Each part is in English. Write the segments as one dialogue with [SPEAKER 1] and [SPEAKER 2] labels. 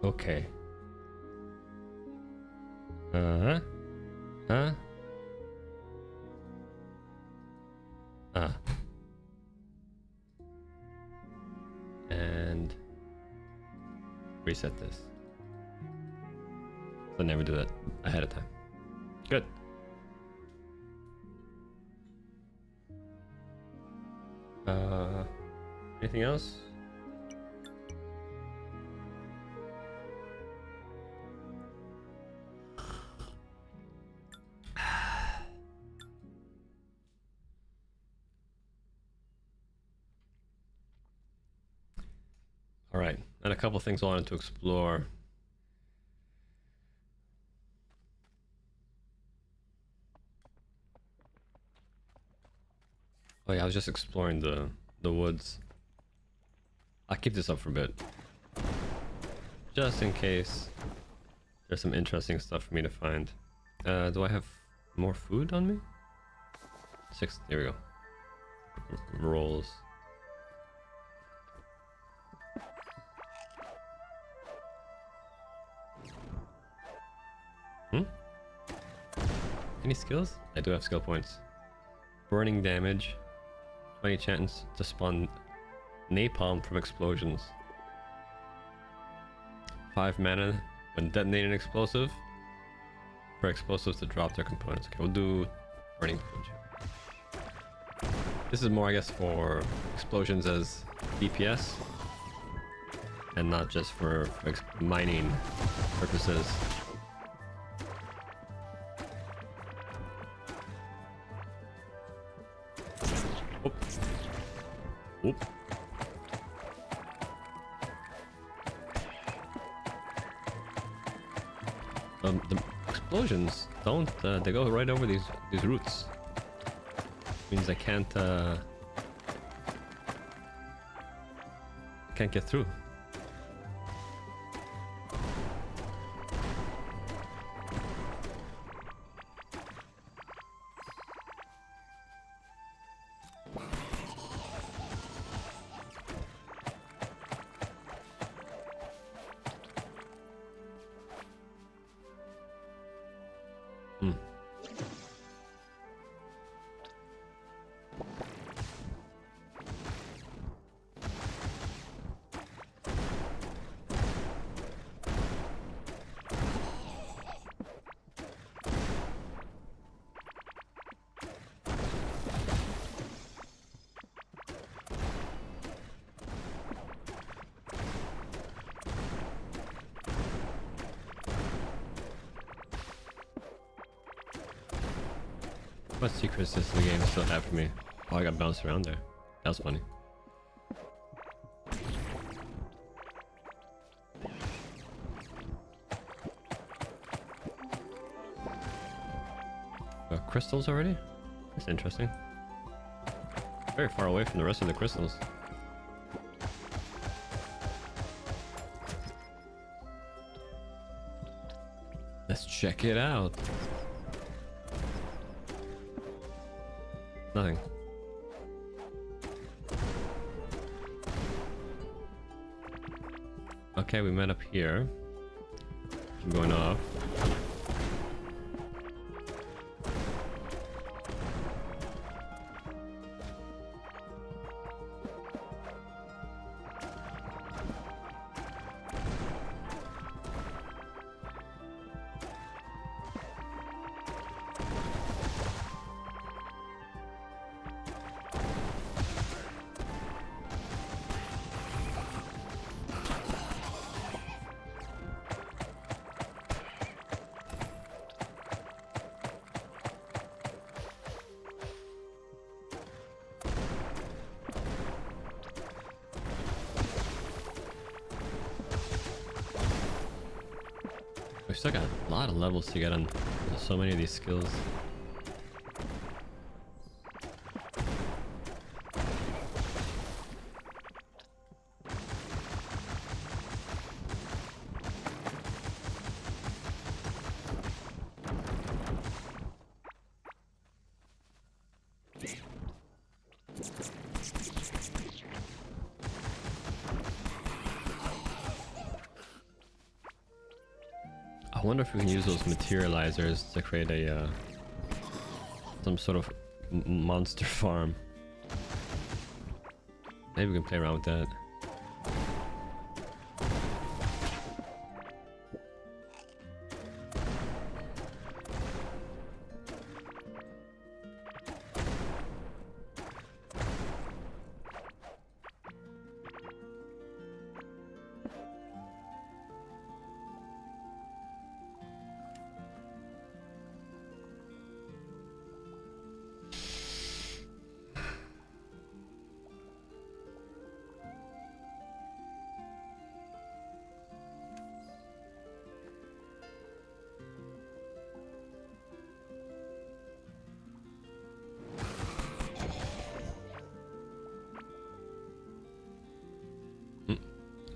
[SPEAKER 1] Okay. Huh? Huh? Ah. And reset this. So never do that ahead of time. Good. Anything else? All right, and a couple things I wanted to explore. Oh yeah, I was just exploring the woods. I'll keep this up for a bit, just in case there's some interesting stuff for me to find. Do I have more food on me? 6. There we go. Rolls. Any skills? I do have skill points. Burning damage. 20 chance to spawn napalm from explosions. 5 mana when detonating an explosive. For explosives to drop their components. Okay, we'll do burning damage. This is more, I guess, for explosions as DPS. And not just for mining purposes. Oop. The explosions don't, they go right over these roots. Means I can't get through. What secrets does the game still have for me? Oh, I got bounced around there. That was funny. Crystals already? That's interesting. Very far away from the rest of the crystals. Let's check it out. Nothing. Okay, we met up here. Keep going off. We still got a lot of levels to get on so many of these skills. wonder if we can use those materializers to create a some sort of monster farm. Maybe we can play around with that.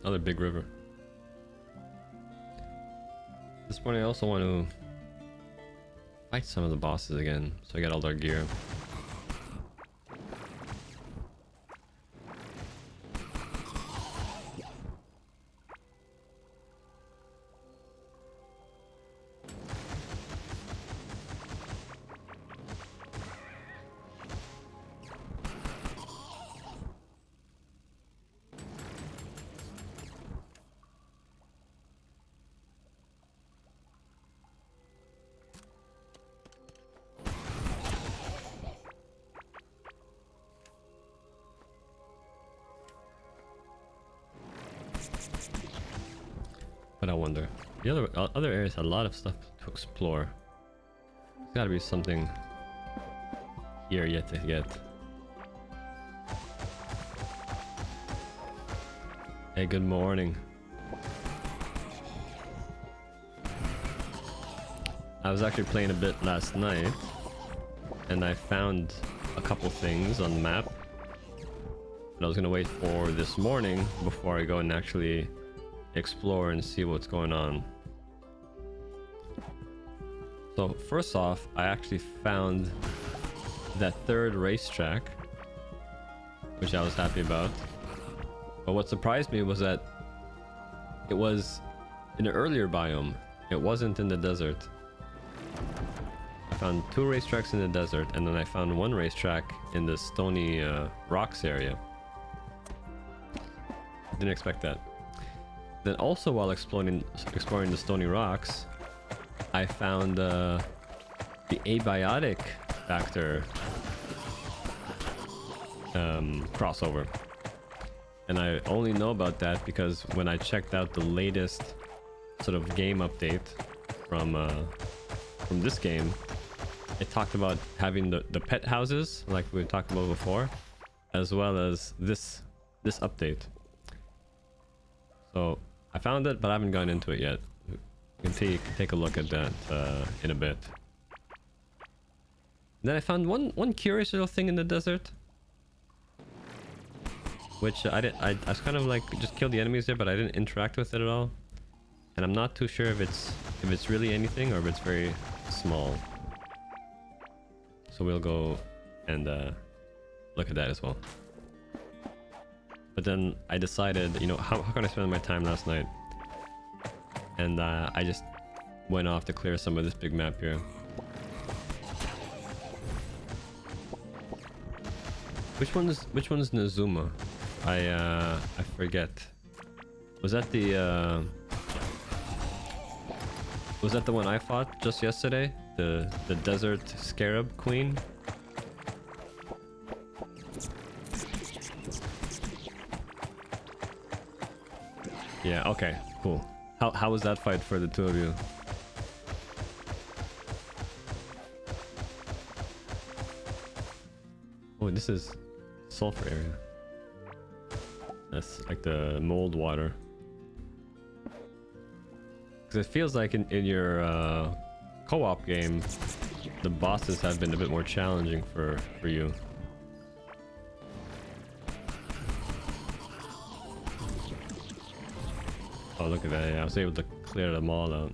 [SPEAKER 1] Another big river. This morning I also want to fight some of the bosses again, so I get all their gear. But I wonder. The other areas had a lot of stuff to explore. There's gotta be something here yet to get. Hey, good morning. I was actually playing a bit last night, and I found a couple things on the map. But I was gonna wait for this morning before I go and actually explore and see what's going on. So first off, I actually found that third racetrack, which I was happy about. But what surprised me was that it was in an earlier biome. It wasn't in the desert. I found 2 racetracks in the desert, and then I found 1 racetrack in the stony rocks area. Didn't expect that. Then also while exploring the stony rocks, I found the abiotic factor crossover. And I only know about that because when I checked out the latest sort of game update from this game, it talked about having the pet houses like we talked about before, as well as this update. So I found it, but I haven't gone into it yet. You can take a look at that in a bit. Then I found one curious little thing in the desert, which I was kind of like just killed the enemies there, but I didn't interact with it at all. And I'm not too sure if it's really anything or if it's very small. So we'll go and look at that as well. But then I decided, you know, how can I spend my time last night? And I just went off to clear some of this big map here. Which one's Nazuma? I forget. Was that the one I fought just yesterday? The desert scarab queen? Yeah, okay, cool. How was that fight for the 2 of you? Oh, this is sulfur area. That's like the mold water. Because it feels like in your co-op game, the bosses have been a bit more challenging for you. Oh, look at that. Yeah, I was able to clear them all out.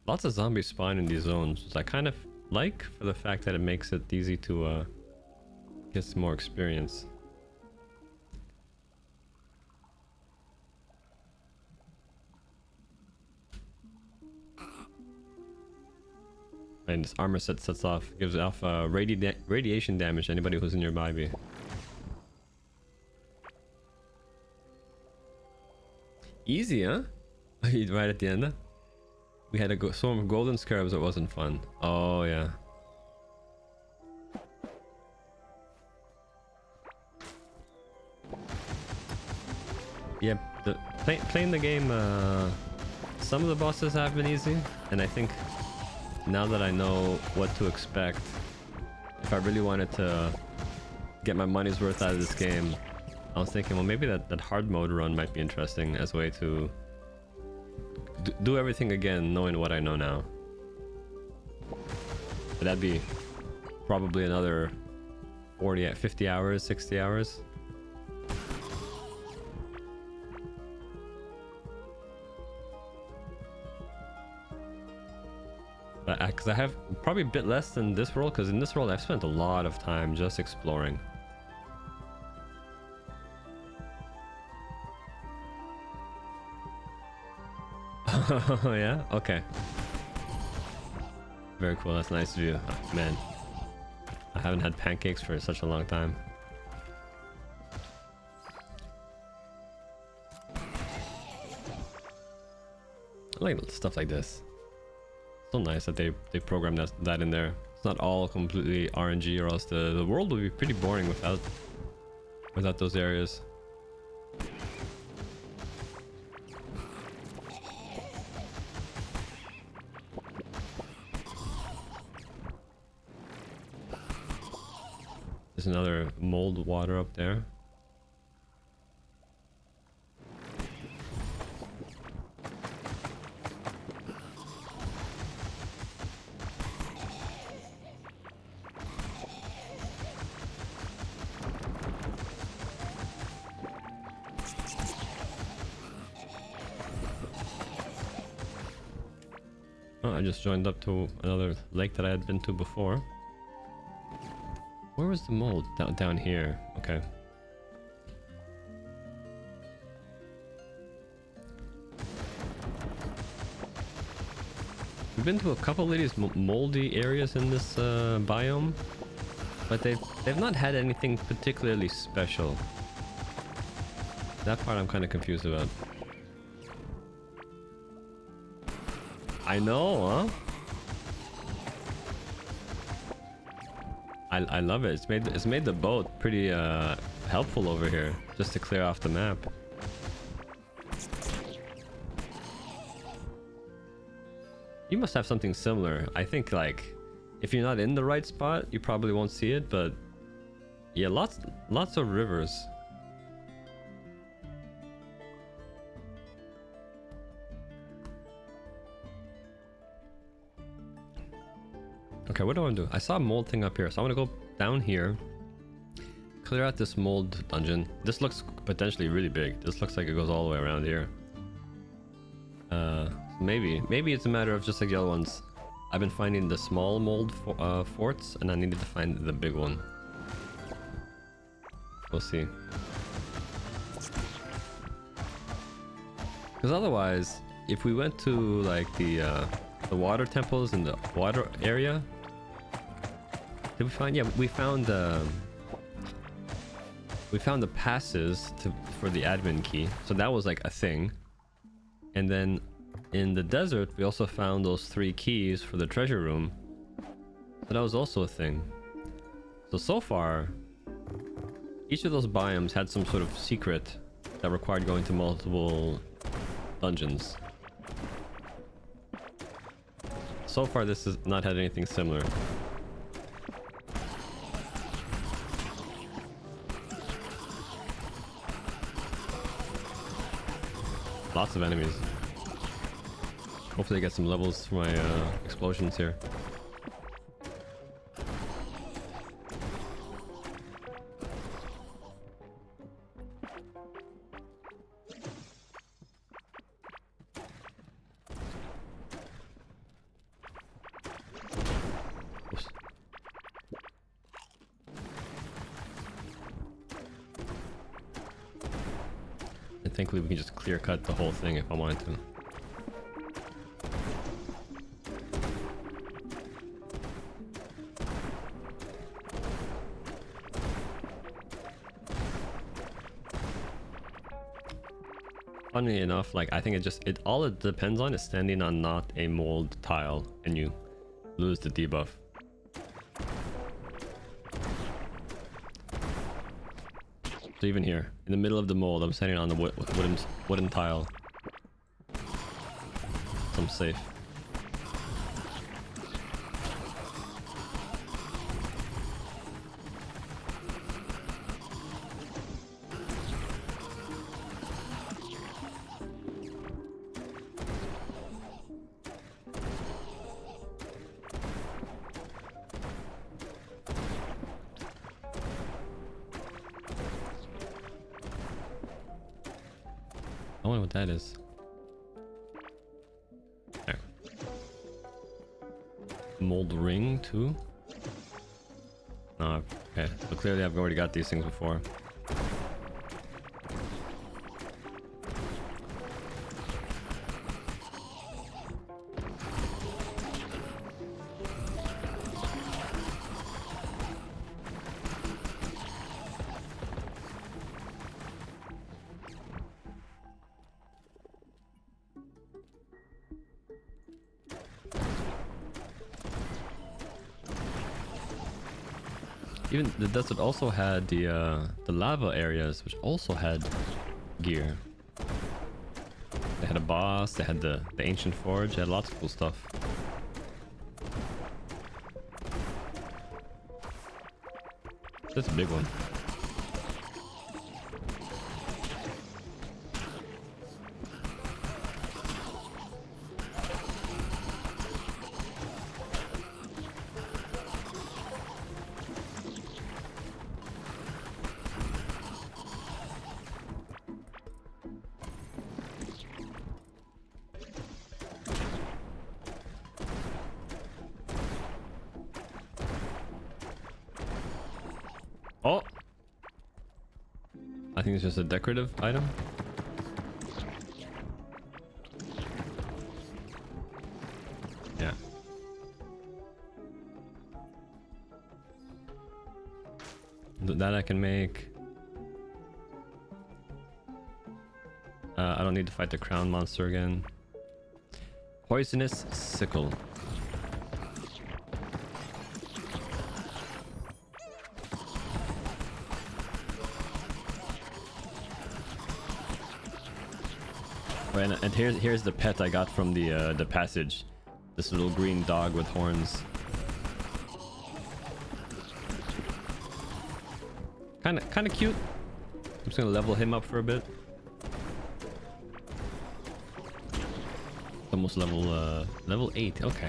[SPEAKER 1] Lots of zombies spawn in these zones, which I kind of like for the fact that it makes it easy to get some more experience. And this armor set sets off, gives off radiation damage to anybody who's nearby me. Easy, huh? Right at the end. We had a swarm of golden scarabs that wasn't fun. Oh yeah. Yeah, playing the game, some of the bosses have been easy, and I think now that I know what to expect, if I really wanted to get my money's worth out of this game, I was thinking, well, maybe that hard mode run might be interesting as a way to do everything again, knowing what I know now. But that'd be probably another 50 hours, 60 hours. Because I have probably a bit less than this world, because in this world I've spent a lot of time just exploring. Oh yeah? Okay. Very cool, that's a nice view. Oh, man, I haven't had pancakes for such a long time. I like stuff like this. So nice that they programmed that in there. It's not all completely RNG, or else the world would be pretty boring without those areas. There's another mold water up there. I just joined up to another lake that I had been to before. Where was the mold? Down here. Okay. We've been to a couple of these moldy areas in this biome, but they've not had anything particularly special. That part I'm kind of confused about. I know, huh? I love it. It's made the boat pretty helpful over here, just to clear off the map. You must have something similar. I think, like, if you're not in the right spot, you probably won't see it, but yeah, lots of rivers. Okay, what do I want to do? I saw a mold thing up here, so I want to go down here, clear out this mold dungeon. This looks potentially really big. This looks like it goes all the way around here. Maybe it's a matter of just like the other ones. I've been finding the small mold forts, and I needed to find the big one. We'll see. Because otherwise, if we went to like the water temples in the water area, did we find? Yeah, we found the passes for the admin key, so that was like a thing. And then in the desert, we also found those 3 keys for the treasure room, so that was also a thing. So far, each of those biomes had some sort of secret that required going to multiple dungeons. So far, this has not had anything similar. Lots of enemies. Hopefully I get some levels for my explosions here. Oops. And thankfully we can just clear cut the whole thing if I wanted to. Funny enough, like I think it all it depends on is standing on not a mold tile and you lose the debuff. So even here, in the middle of the mold, I'm standing on the wooden tile. So I'm safe. I wonder what that is. There. Mold ring too? No, okay. So clearly I've already got these things before. Even the desert also had the lava areas, which also had gear. They had a boss, they had the ancient forge, they had lots of cool stuff. That's a big one. Oh! I think it's just a decorative item. Yeah. That I can make. I don't need to fight the crown monster again. Poisonous sickle. And here's the pet I got from the passage. This little green dog with horns. Kind of cute. I'm just gonna level him up for a bit. Almost level 8. Okay.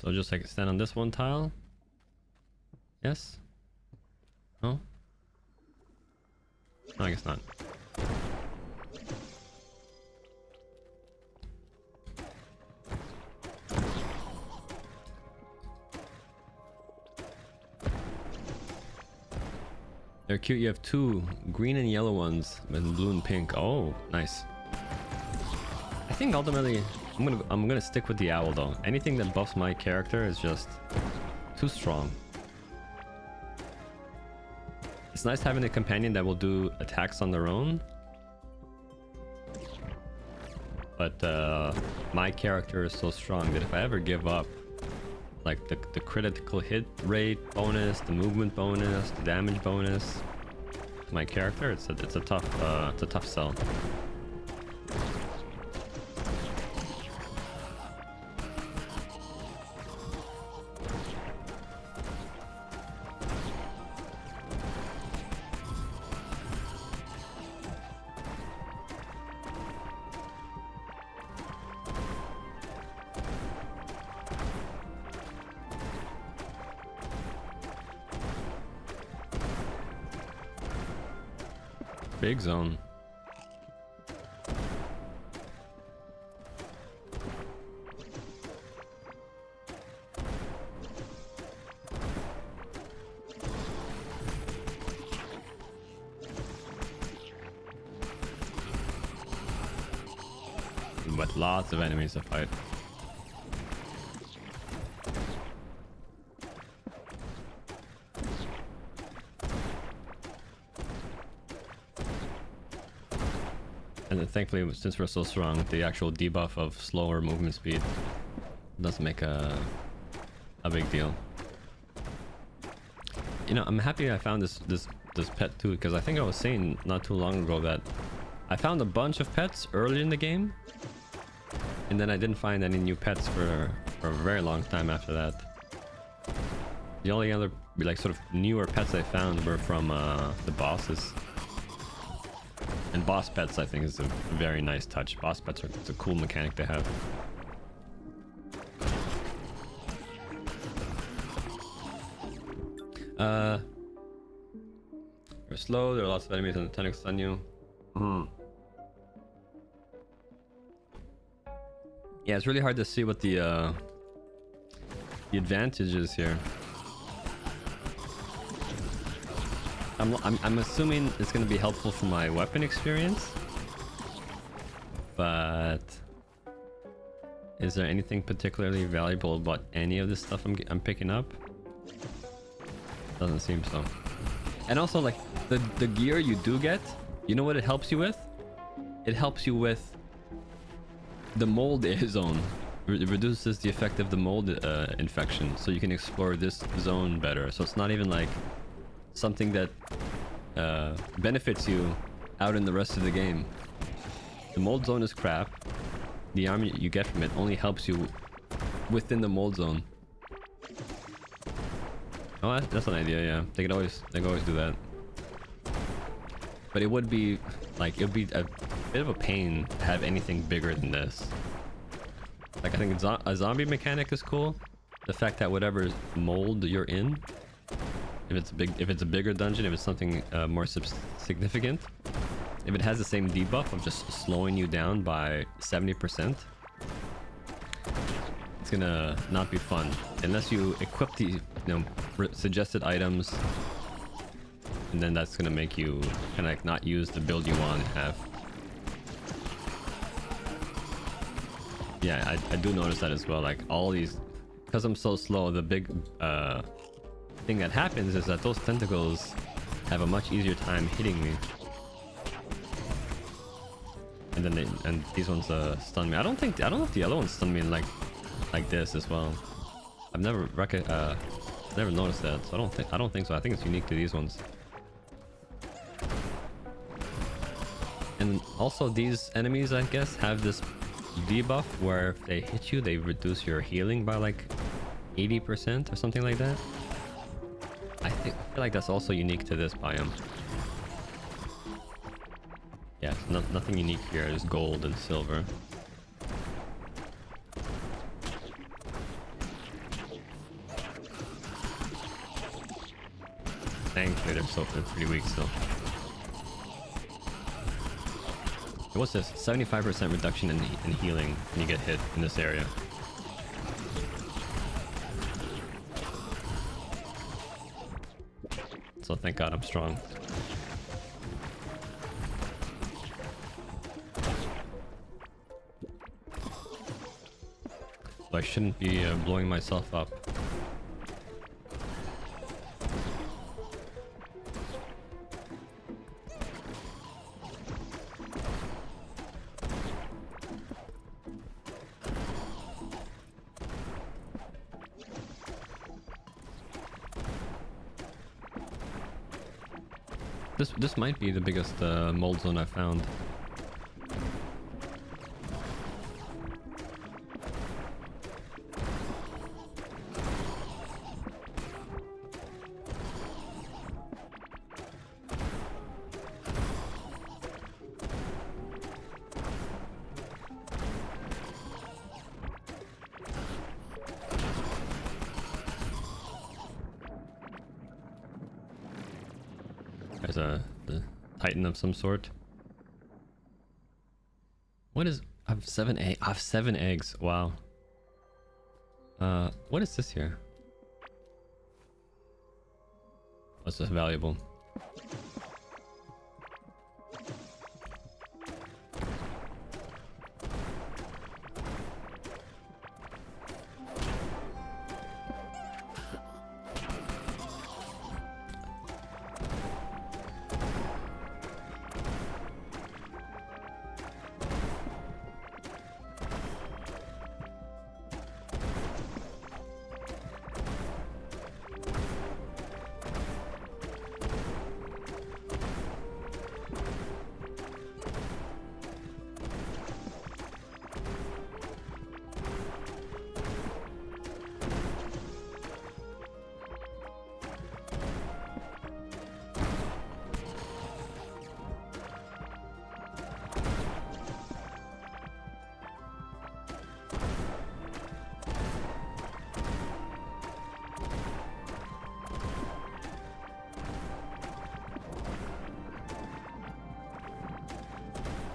[SPEAKER 1] So just like stand on this one tile. Yes? No? No, I guess not. They're cute. You have two green and yellow ones and blue and pink. Oh, nice. I think ultimately I'm gonna stick with the owl though. Anything that buffs my character is just too strong. It's nice having a companion that will do attacks on their own. But my character is so strong that if I ever give up, like the critical hit rate bonus, the movement bonus, the damage bonus, to my character, it's a tough sell. Big zone. but lots of enemies to fight. And then thankfully, since we're so strong, the actual debuff of slower movement speed doesn't make a big deal. You know, I'm happy I found this pet too, because I think I was saying not too long ago that I found a bunch of pets early in the game, and then I didn't find any new pets for a very long time after that. The only other like sort of newer pets I found were from the bosses. And boss pets, I think, is a very nice touch. Boss pets it's a cool mechanic to have. You're slow. There are lots of enemies and the tentacles stun you. Yeah, it's really hard to see what the advantage is here. I'm assuming it's going to be helpful for my weapon experience, but is there anything particularly valuable about any of this stuff I'm picking up? Doesn't seem so. And also, like, the gear you do get, you know what it helps you with? It helps you with the mold zone. It reduces the effect of the mold infection, so you can explore this zone better. So it's not even like something that benefits you out in the rest of the game. The mold zone is crap. The armor you get from it only helps you within the mold zone. Oh, that's an idea. Yeah, they could always do that. But it would be like, it would be a bit of a pain to have anything bigger than this. Like, I think a zombie mechanic is cool. The fact that whatever mold you're in, if it's a bigger dungeon, if it's something more significant, if it has the same debuff of just slowing you down by 70%, it's gonna not be fun unless you equip the suggested items, and then that's gonna make you kind of like not use the build you want to have. Yeah, I do notice that as well. Like, all these, because I'm so slow, the big thing that happens is that those tentacles have a much easier time hitting me, and then these ones stun me. I don't know if the other ones stun me like this as well. I've never noticed that, so I don't think so. I think it's unique to these ones. And also, these enemies, I guess, have this debuff where if they hit you, they reduce your healing by like 80% or something like that. I feel like that's also unique to this biome. Yeah, nothing unique here. There's gold and silver. Thankfully, they're pretty weak still. What's this? 75% reduction in healing when you get hit in this area. So thank God I'm strong. So I shouldn't be blowing myself up. This might be the biggest mold zone I've found. There's the Titan of some sort. What is? I have 7 eggs. I have 7 eggs. Wow. What is this here? What's this valuable?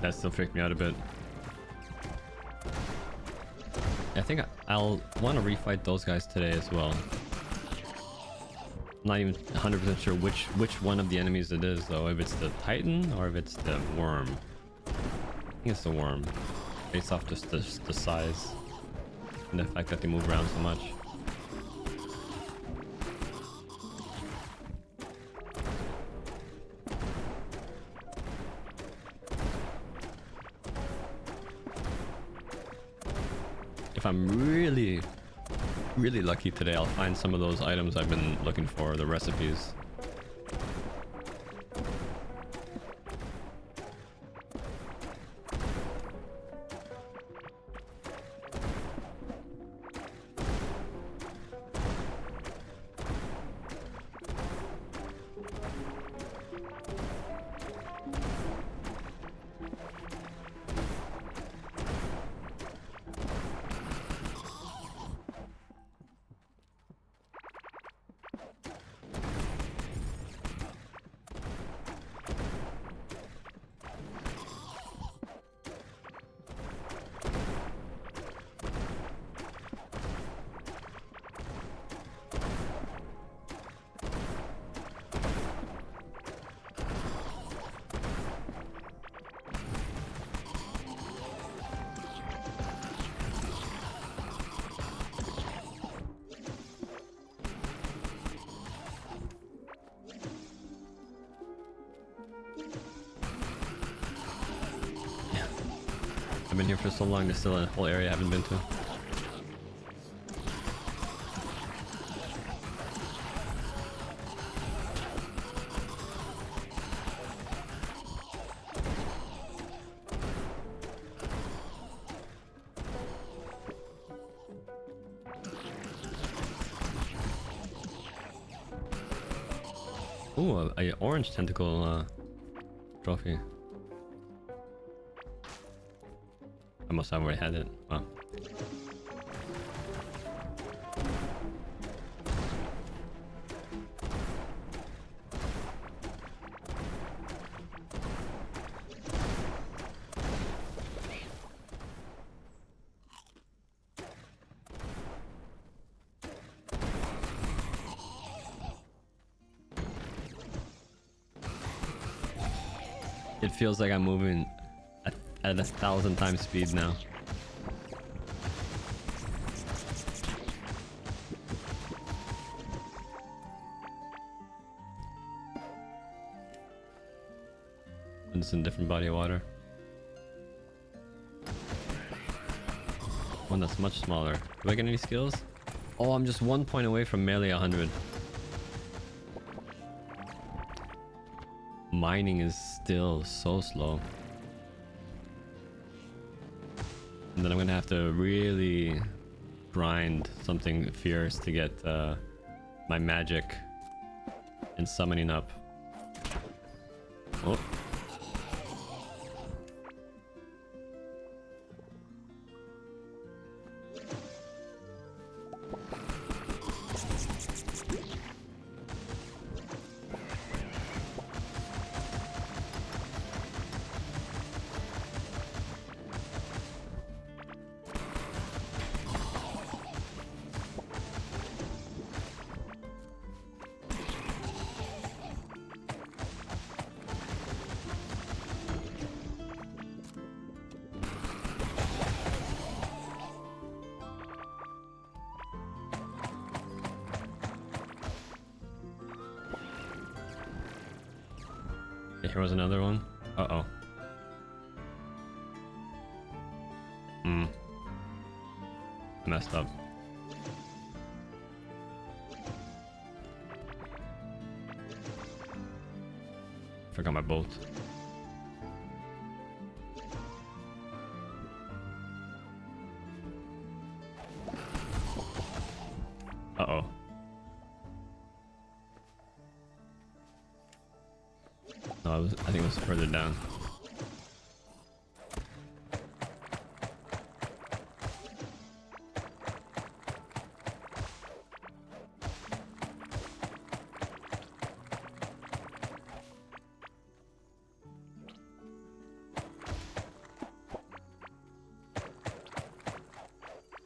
[SPEAKER 1] That still freaked me out a bit. I think I'll want to refight those guys today as well. I'm not even 100% sure which one of the enemies it is though. If it's the Titan or if it's the worm. I think it's the worm. Based off just the size and the fact that they move around so much. If I'm really lucky today, I'll find some of those items I've been looking for, the recipes. I've been here for so long, there's still a whole area I haven't been to. Ooh, a orange tentacle trophy. I must have already had it. Wow. It feels like I'm moving at 1,000 times speed now. And it's in a different body of water. One that's much smaller. Do I get any skills? Oh, I'm just 1 point away from melee 100. Mining is still so slow. And then I'm gonna have to really grind something fierce to get my magic and summoning up. Oh. Here was another one. Uh-oh. Messed up. Forgot my bolt. Uh-oh. No, I think it was further down.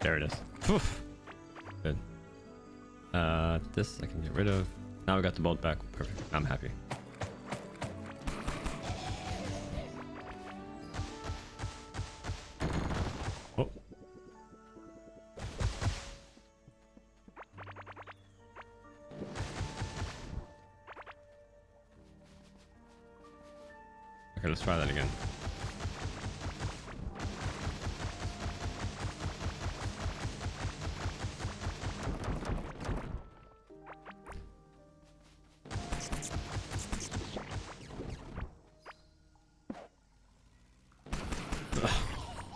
[SPEAKER 1] There it is. Poof. Good. This I can get rid of. Now we got the bolt back. Perfect. I'm happy. Oh. Okay, let's try that again.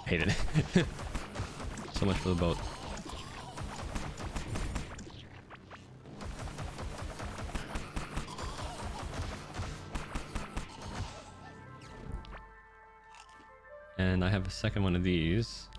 [SPEAKER 1] Hated it. So much for the boat. And I have a second one of these.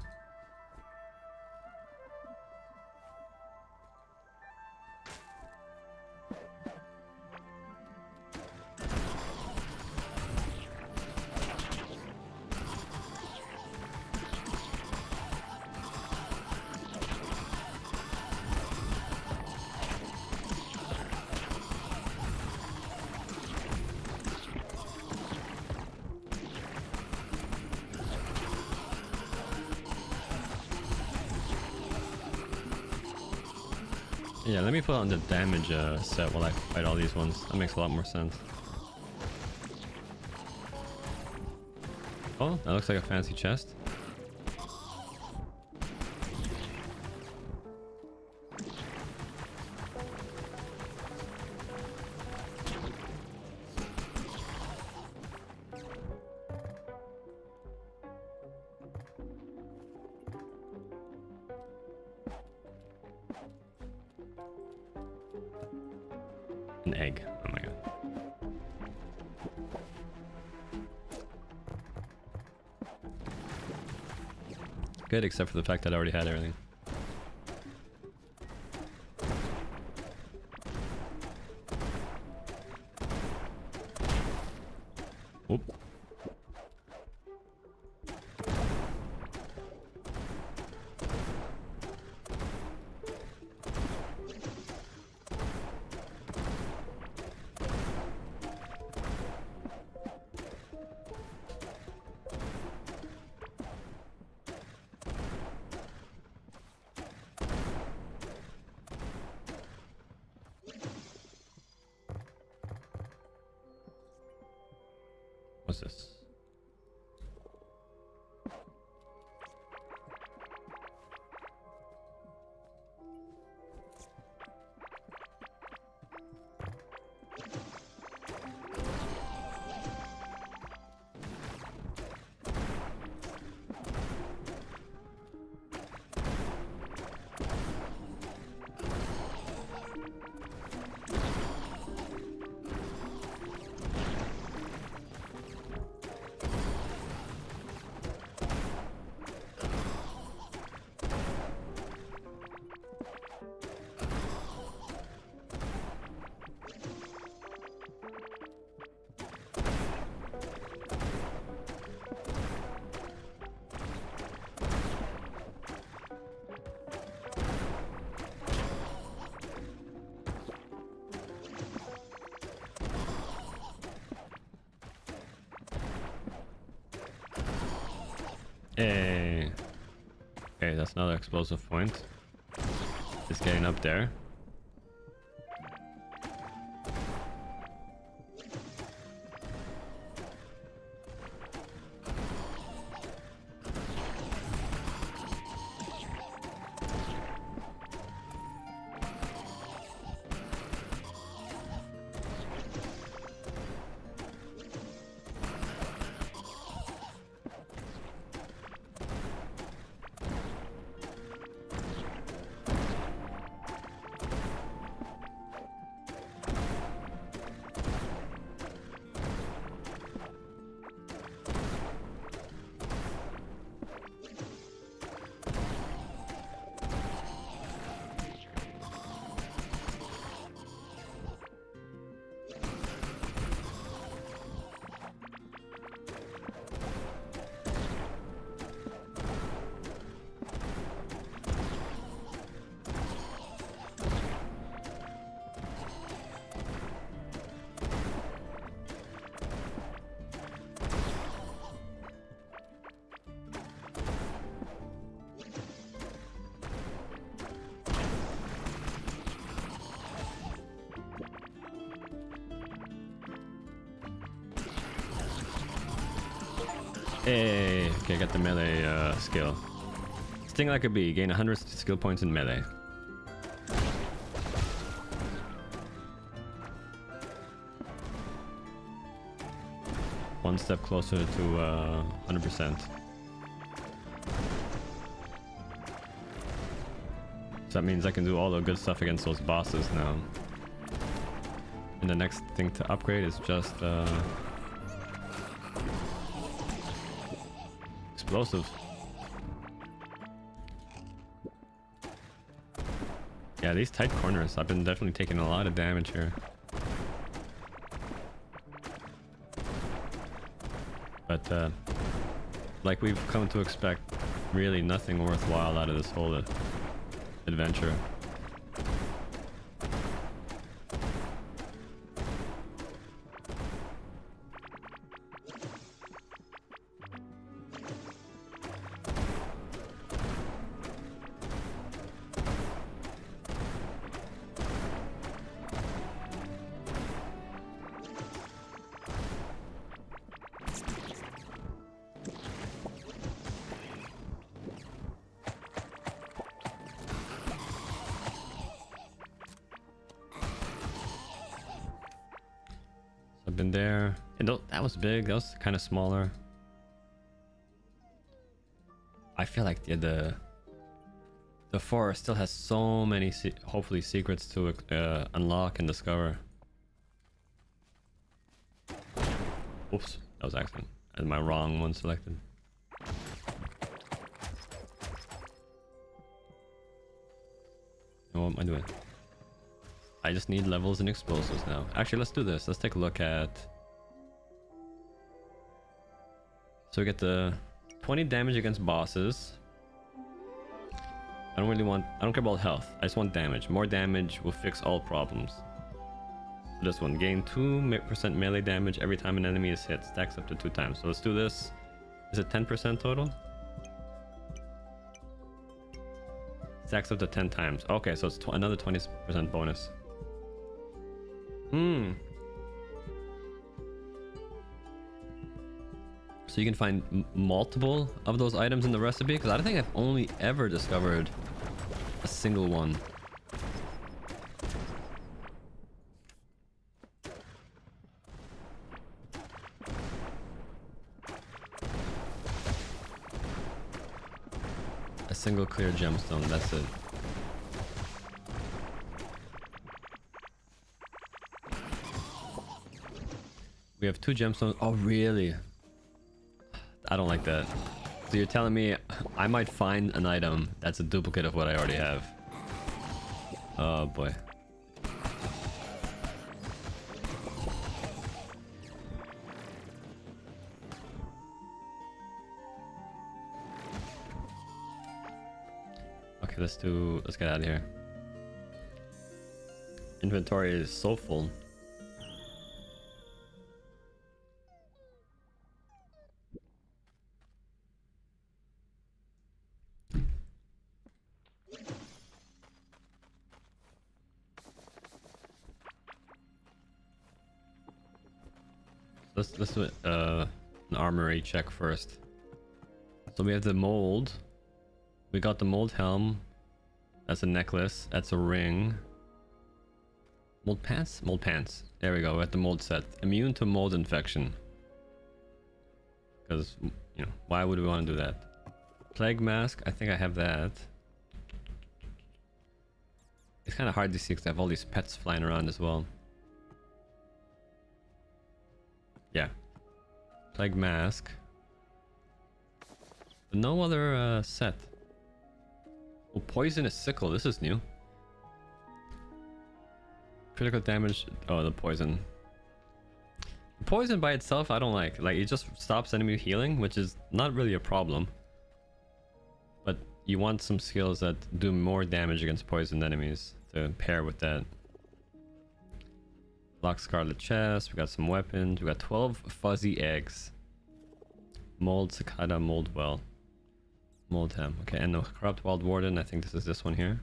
[SPEAKER 1] Yeah, let me put on the damage set while I fight all these ones. That makes a lot more sense. Oh, that looks like a fancy chest. An egg. Oh my god. Good, except for the fact that I already had everything. Oop. What's this? Hey. Okay, that's another explosive point. It's getting up there. Hey, okay, got the melee skill. Sting like a bee, gain 100 skill points in melee. One step closer to 100%. So that means I can do all the good stuff against those bosses now. And the next thing to upgrade is just explosives. Yeah, these tight corners, I've been definitely taking a lot of damage here. But like we've come to expect, really nothing worthwhile out of this whole adventure. I've been there, and that was big. That was kind of smaller. I feel like the forest still has so many hopefully secrets to unlock and discover. Oops, that was accident. I had my wrong one selected. What am I doing? I just need levels and explosives now. Actually, let's do this. Let's take a look at... So we get the 20 damage against bosses. I don't care about health. I just want damage. More damage will fix all problems. This one, gain 2% melee damage every time an enemy is hit. Stacks up to 2 times. So let's do this. Is it 10% total? Stacks up to 10 times. Okay, so it's another 20% bonus. So you can find multiple of those items in the recipe, because I don't think I've only ever discovered a single one. A single clear gemstone, that's it. We have 2 gemstones. Oh, really? I don't like that. So you're telling me I might find an item that's a duplicate of what I already have. Oh boy. Okay, let's get out of here. Inventory is so full. Let's do an armory check first. So we have the mold. We got the mold helm. That's a necklace. That's a ring. Mold pants? Mold pants. There we go. We're at the mold set. Immune to mold infection. Because, you know, why would we want to do that? Plague mask. I think I have that. It's kind of hard to see because I have all these pets flying around as well. Yeah. Plague mask. But no other set. Oh, poisonous sickle. This is new. Critical damage. Oh, the poison. The poison by itself, I don't like. Like, it just stops enemy healing, which is not really a problem. But you want some skills that do more damage against poisoned enemies to pair with that. Lock Scarlet Chest. We got some weapons. We got 12 fuzzy eggs. Mold Cicada, Mold Well. Mold Hem. Okay, and the Corrupt Wild Warden. I think this is this one here.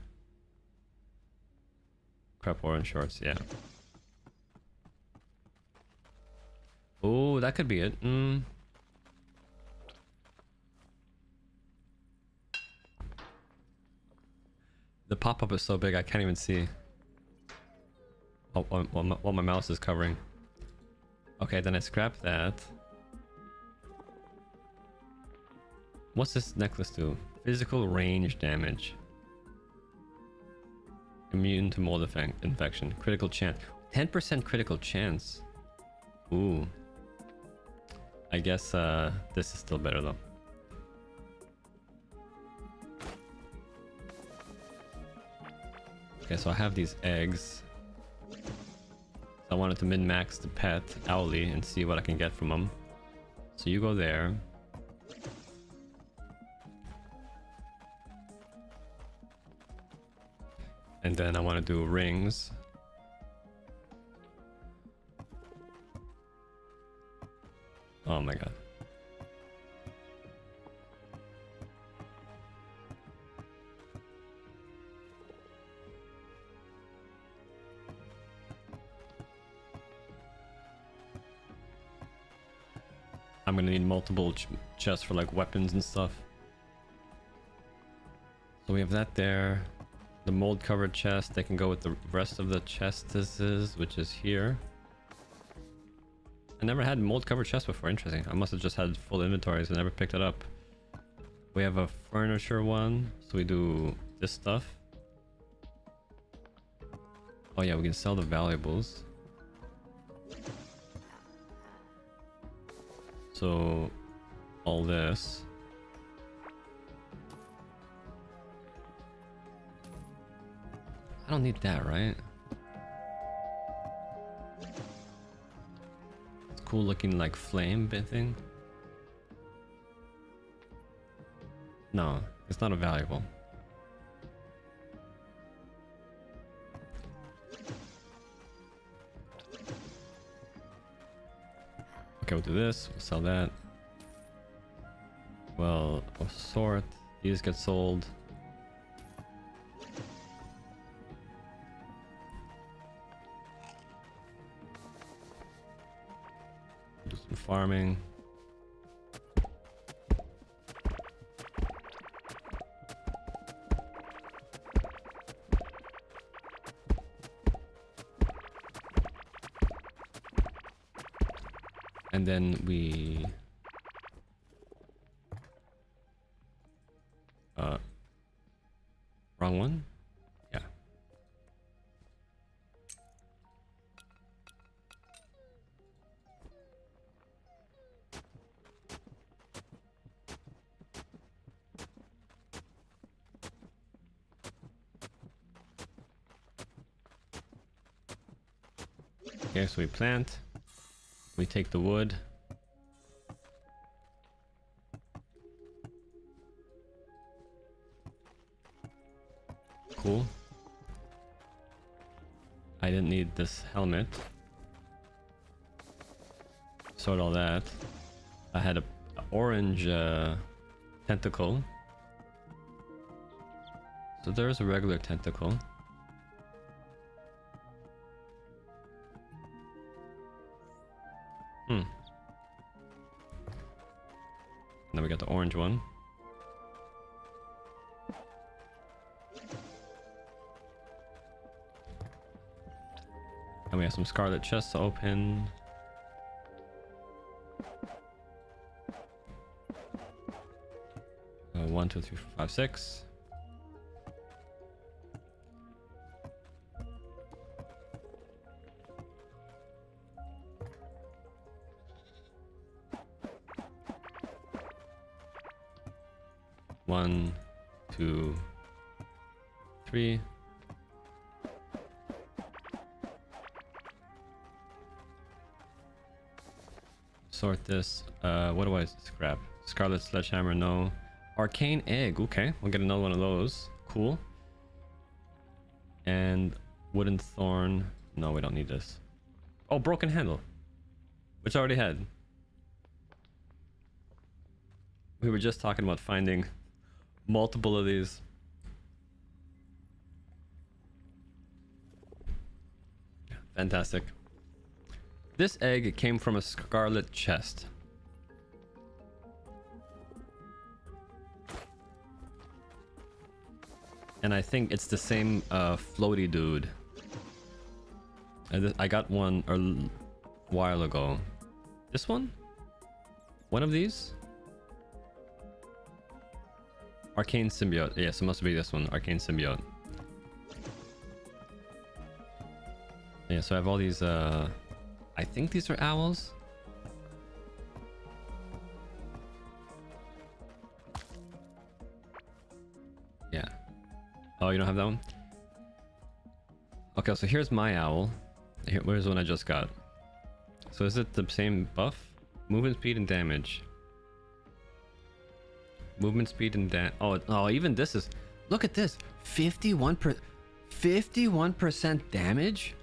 [SPEAKER 1] Corrupt Warden shorts, yeah. Oh, that could be it. pop-up is so big I can't even see what my mouse is covering. Okay, then I scrap that. What's this necklace do? Physical range damage. Immune to mold infection. Critical chance. 10% critical chance. Ooh. I guess this is still better though. Okay, so I have these eggs. I wanted to min-max the pet, Owly, and see what I can get from him. So you go there. And then I want to do rings. Oh my god. I'm gonna need multiple chests for like weapons and stuff. So we have that there. The mold covered chest, they can go with the rest of the chests, which is here. I never had mold covered chests before. Interesting. I must have just had full inventories and never picked it up. We have a furniture one, so we do this stuff. Oh yeah, we can sell the valuables. So all this. I don't need that, right? It's cool looking like flame bit thing. No, it's not a valuable. Okay, we'll do this, we'll sell that. Well, we'll sort. These get sold. Do some farming. And then we wrong one? Yeah. Okay, so we plant. We take the wood. Cool. I didn't need this helmet. Sort all that. I had a orange tentacle. So there's a regular tentacle. Then we got the orange one. And we have some scarlet chests to open. One, two, three, four, five, six. One, two, three. Sort this. What do I scrap? Scarlet Sledgehammer, no. Arcane Egg, okay. We'll get another one of those. Cool. And Wooden Thorn. No, we don't need this. Oh, Broken Handle. Which I already had. We were just talking about finding multiple of these. Fantastic. This egg came from a scarlet chest. And I think it's the same floaty dude. I got one a while ago. This one? One of these? Arcane Symbiote. Yes, it must be this one. Arcane Symbiote. Yeah, so I have all these, I think these are owls. Yeah. Oh, you don't have that one? Okay, so here's my owl. Where's the one I just got? So is it the same buff? Movement speed and damage. Movement speed and oh, even this is... Look at this! 51% damage?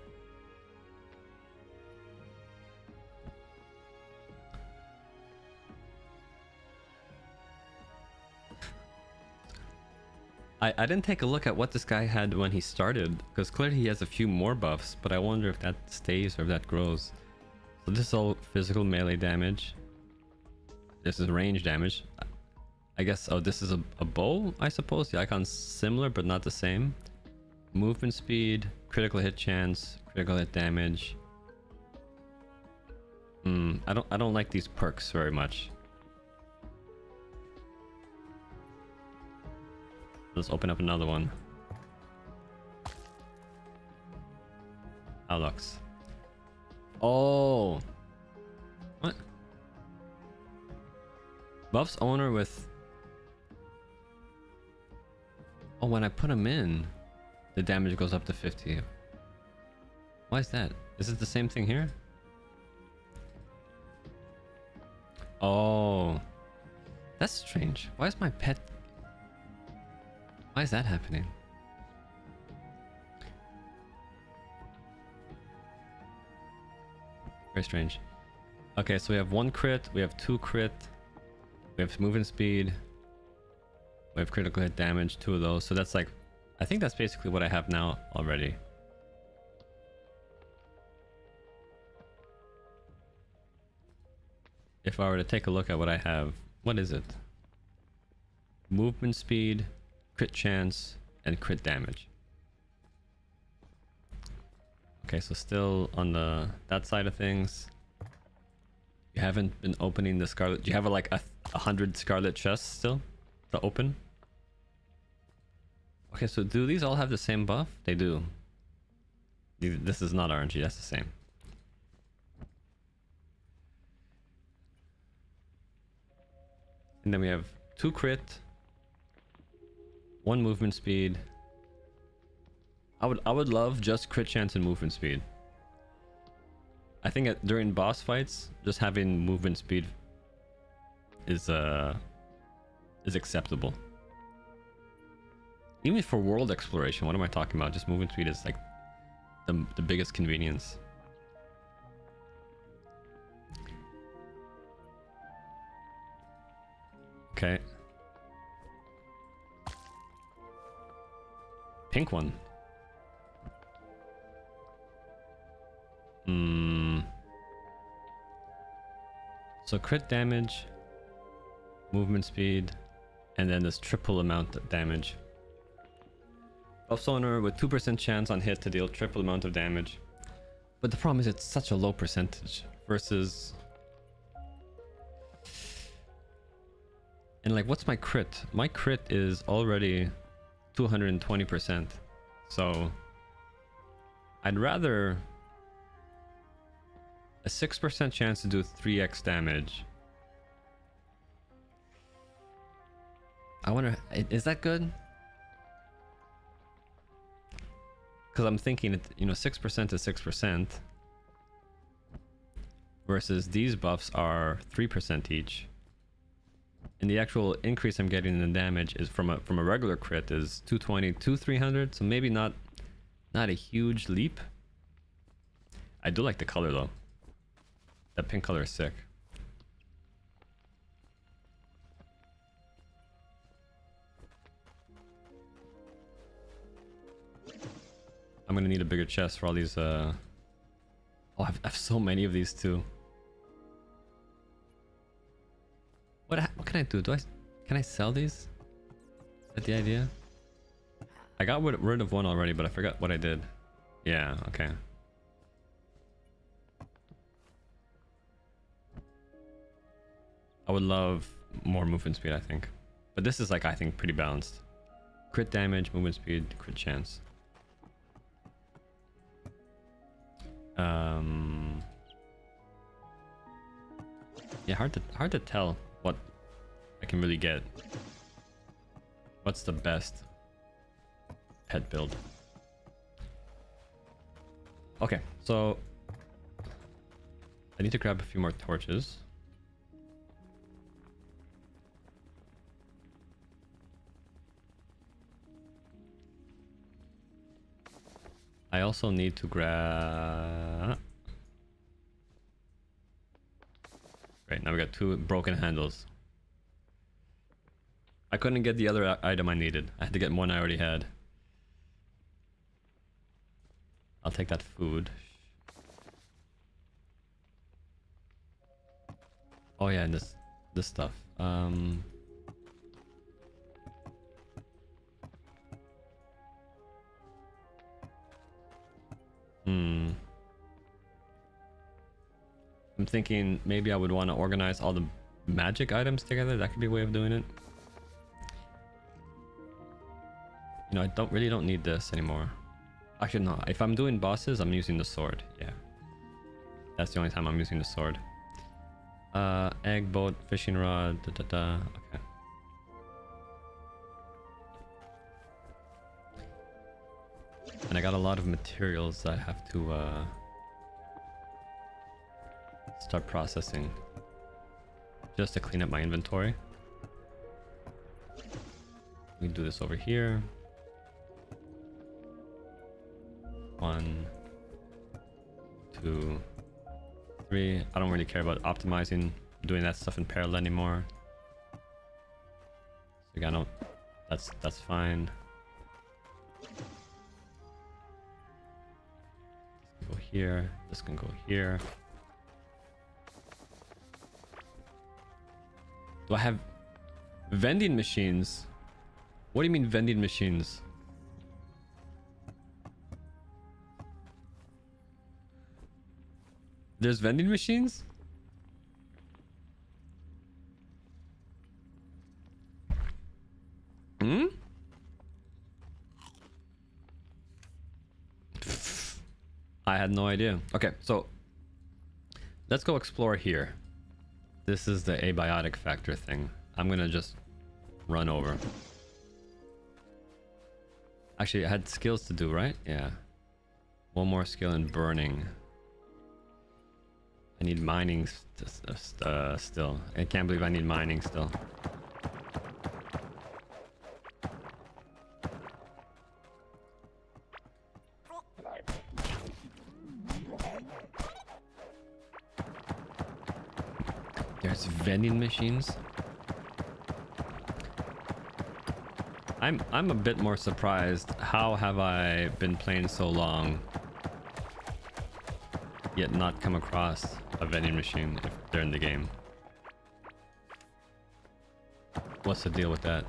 [SPEAKER 1] I didn't take a look at what this guy had when he started, because clearly he has a few more buffs, but I wonder if that stays or if that grows. So this is all physical melee damage. This is range damage. I guess, oh, this is a bow, I suppose. The icon's similar, but not the same. Movement speed, critical hit chance, critical hit damage. I don't like these perks very much. Let's open up another one. Alex. Oh. What? Buffs owner with... Oh, when I put him in, the damage goes up to 50. Why is that? Is it the same thing here? Oh. That's strange. Why is my pet... Why is that happening? Very strange. Okay, so we have 1 crit, we have 2 crit, we have movement speed, we have critical hit damage, 2 of those. So that's like, I think that's basically what I have now already. If I were to take a look at what I have, what is it? Movement speed, crit chance, and crit damage. Okay, so still on that side of things. You haven't been opening the Scarlet. Do you have like 100 Scarlet chests still to open? Okay, so do these all have the same buff? They do. This is not RNG, that's the same. And then we have 2 crit, 1 movement speed. I would love just crit chance and movement speed. I think during boss fights, just having movement speed is acceptable. Even for world exploration, what am I talking about? Just movement speed is like the biggest convenience. Okay. Pink one. So crit damage, movement speed, and then this triple amount of damage. Buff owner with 2% chance on hit to deal triple amount of damage. But the problem is it's such a low percentage versus... And like, what's my crit? My crit is already 220%. So I'd rather a 6% chance to do 3x damage. I wonder, is that good? Because I'm thinking, you know, 6% is 6%. Versus these buffs are 3% each. And the actual increase I'm getting in the damage is from a regular crit is 220 to 300. So maybe not a huge leap. I do like the color though. That pink color is sick. I'm gonna need a bigger chest for all these. Oh, I have so many of these too. What can I do? Can I sell these? Is that the idea? I got rid of one already, but I forgot what I did. Yeah, okay. I would love more movement speed, I think. But this is like, I think, pretty balanced. Crit damage, movement speed, crit chance. Yeah, hard to tell what I can really get. What's the best pet build? Okay, so I need to grab a few more torches. I also need to grab... Great, now we got 2 broken handles. I couldn't get the other item I needed. I had to get one I already had. I'll take that food. Oh yeah, and this stuff. I'm thinking maybe I would want to organize all the magic items together. That could be a way of doing it. You know, I don't need this anymore. Actually, no. If I'm doing bosses, I'm using the sword. Yeah. That's the only time I'm using the sword. Egg, boat, fishing rod, Okay. And I got a lot of materials that I have to start processing just to clean up my inventory. We can do this over here. 1, 2, 3. I don't really care about optimizing, doing that stuff in parallel anymore. So I don't. That's fine. This can go here. This can go here. Do I have vending machines? What do you mean vending machines? There's vending machines? Hmm? I had no idea. Okay, so let's go explore here. This is the abiotic factor thing. I'm gonna just run over. Actually, I had skills to do, right? Yeah. One more skill in burning. I need mining still. I can't believe I need mining still. There's vending machines. I'm a bit more surprised. How have I been playing so long yet not come across a vending machine if they're in the game? What's the deal with that?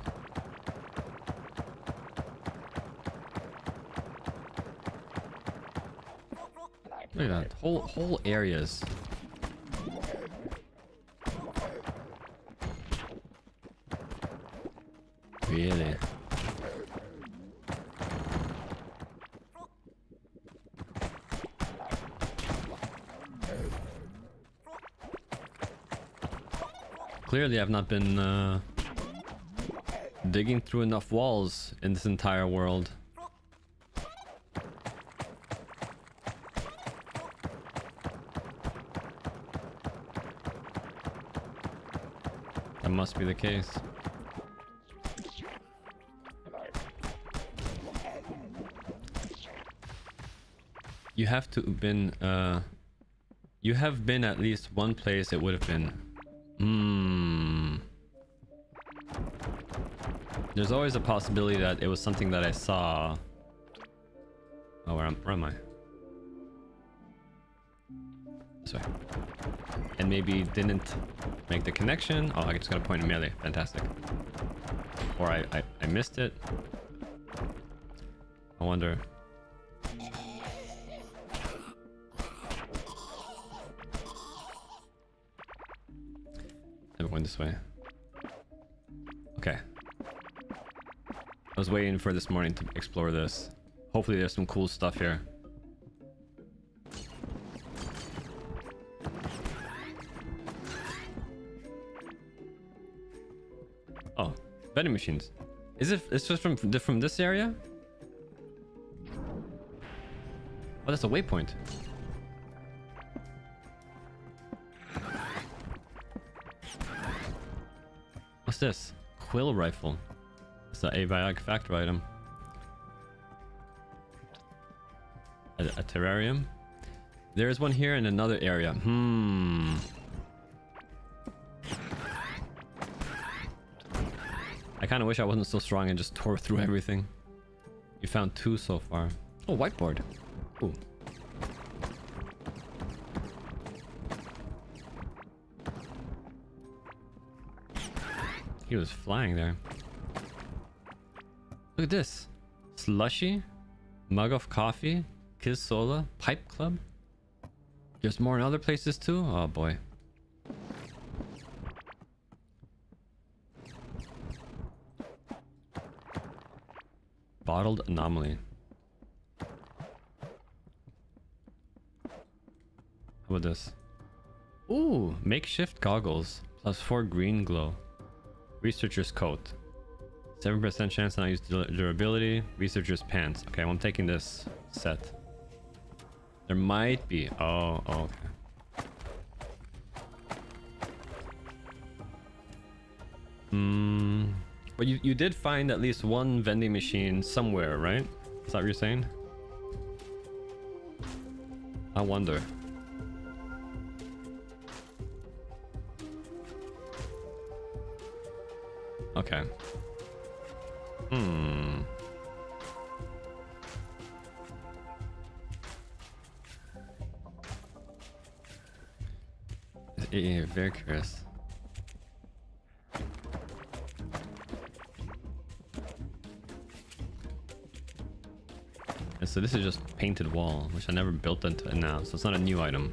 [SPEAKER 1] Look at that, whole areas. Really? Clearly, I've not been digging through enough walls in this entire world. That must be the case. You have to have been, you have been at least one place it would have been. There's always a possibility that it was something that I saw. Oh, where am I? This way. And maybe didn't make the connection. Oh, I just got a point in melee. Fantastic. Or I missed it. I wonder. I'm going this way. Okay. I was waiting for this morning to explore this. Hopefully there's some cool stuff here. Oh, vending machines. Is it? It's just from this area? Oh, that's a waypoint. What's this? Quill rifle. It's an abiotic factor item. A terrarium. There's one here in another area. I kind of wish I wasn't so strong and just tore through everything. You found 2 so far. Oh, whiteboard. Ooh. He was flying there. Look at this. Slushy. Mug of coffee. Kiz Sola. Pipe Club. There's more in other places too? Oh boy. Bottled anomaly. How about this? Ooh, makeshift goggles. +4 green glow. Researcher's coat. 7% chance to not use durability. Researcher's pants. Okay, well, I'm taking this set. There might be. Oh, okay. But you did find at least one vending machine somewhere, right? Is that what you're saying? I wonder. Okay. Yeah, very curious. And so this is just painted wall, which I never built into it now, so it's not a new item.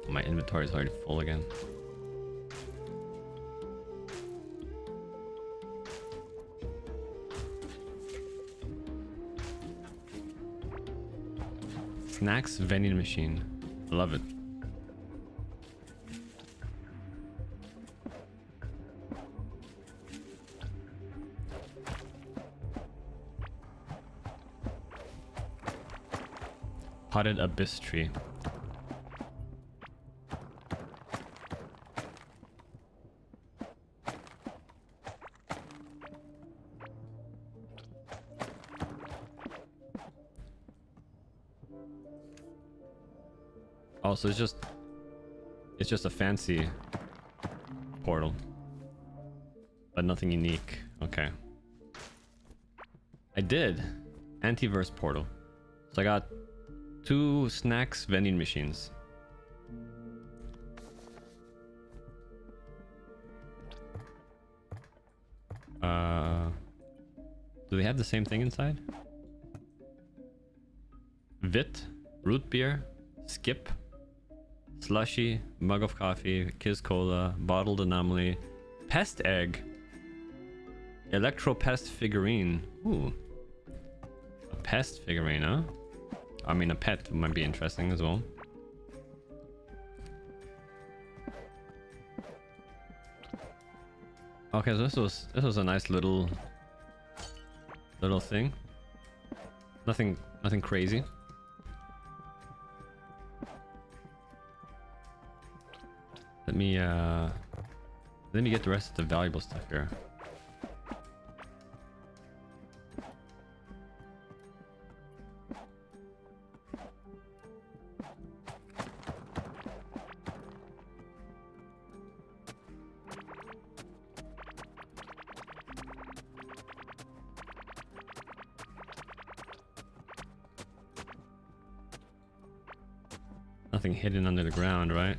[SPEAKER 1] My inventory is already full again. Snacks vending machine. Love it. Potted abyss tree. Oh, so it's just a fancy portal, but nothing unique. Okay. I did antiverse portal, so I got 2 snacks vending machines. Do they have the same thing inside? Vit, root beer, skip, slushy, mug of coffee, Kiz Cola, bottled anomaly, pest egg, electro pest figurine. Ooh, a pest figurine, huh? I mean, a pet might be interesting as well. Okay, so this was a nice little thing. Nothing crazy. Let me get the rest of the valuable stuff here. Nothing hidden under the ground, right?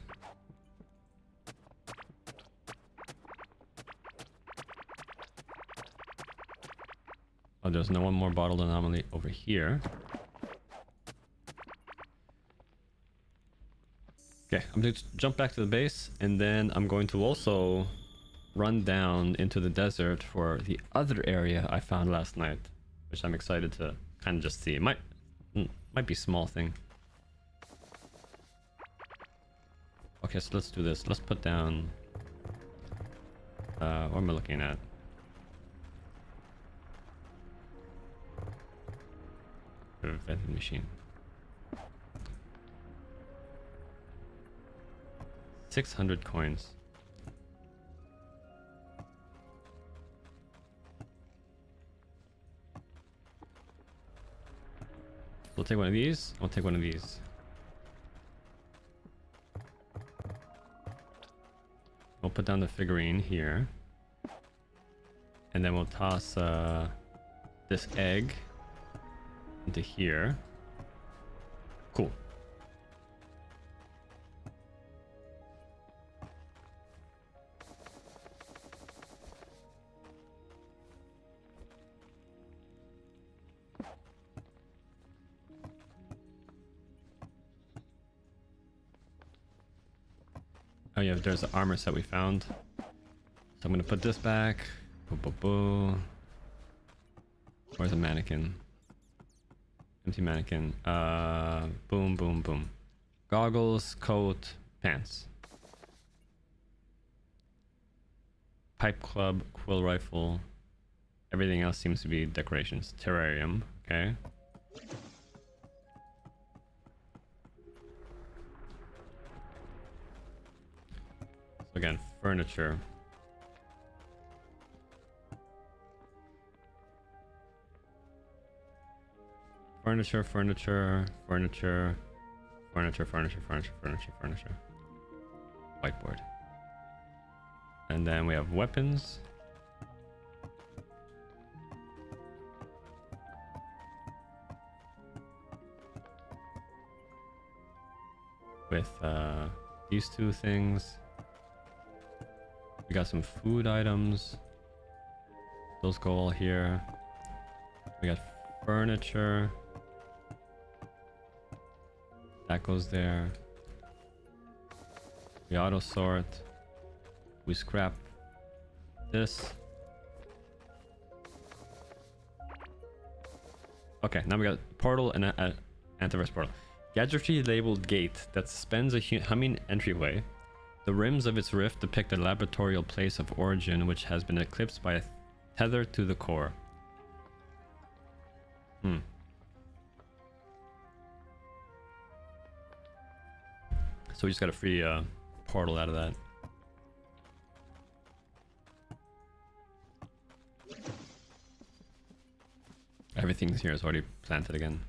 [SPEAKER 1] there's no one more bottled anomaly over here. Okay, I'm going to jump back to the base, and then I'm going to also run down into the desert for the other area I found last night, which I'm excited to kind of just see. It might be a small thing. Okay, so let's do this. Let's put down... what am I looking at? Vending machine. 600 coins. We'll take one of these. I'll take one of these. We'll put down the figurine here. And then we'll toss this egg into here. Cool. Oh yeah, there's the armor set we found. So I'm gonna put this back. Boo, boo, boo. Where's the mannequin? Empty mannequin. Boom, boom, boom. Goggles, coat, pants. Pipe club, quill rifle. Everything else seems to be decorations. Terrarium, okay. So again, furniture. Furniture, furniture, furniture, furniture, furniture, furniture, furniture, furniture. Whiteboard. And then we have weapons. With these two things. We got some food items. Those go all here. We got furniture. That goes there. We auto sort. We scrap this. Okay, now we got portal and antivirus portal. Gadgetry labeled gate that spans a humming entryway. The rims of its rift depict a laboratorial place of origin which has been eclipsed by a tether to the core. So we just got a free portal out of that. Everything here is already planted again.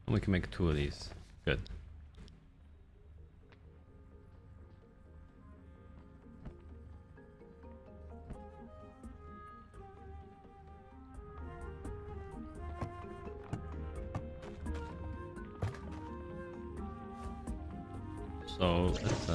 [SPEAKER 1] And we can make 2 of these. Good. So let's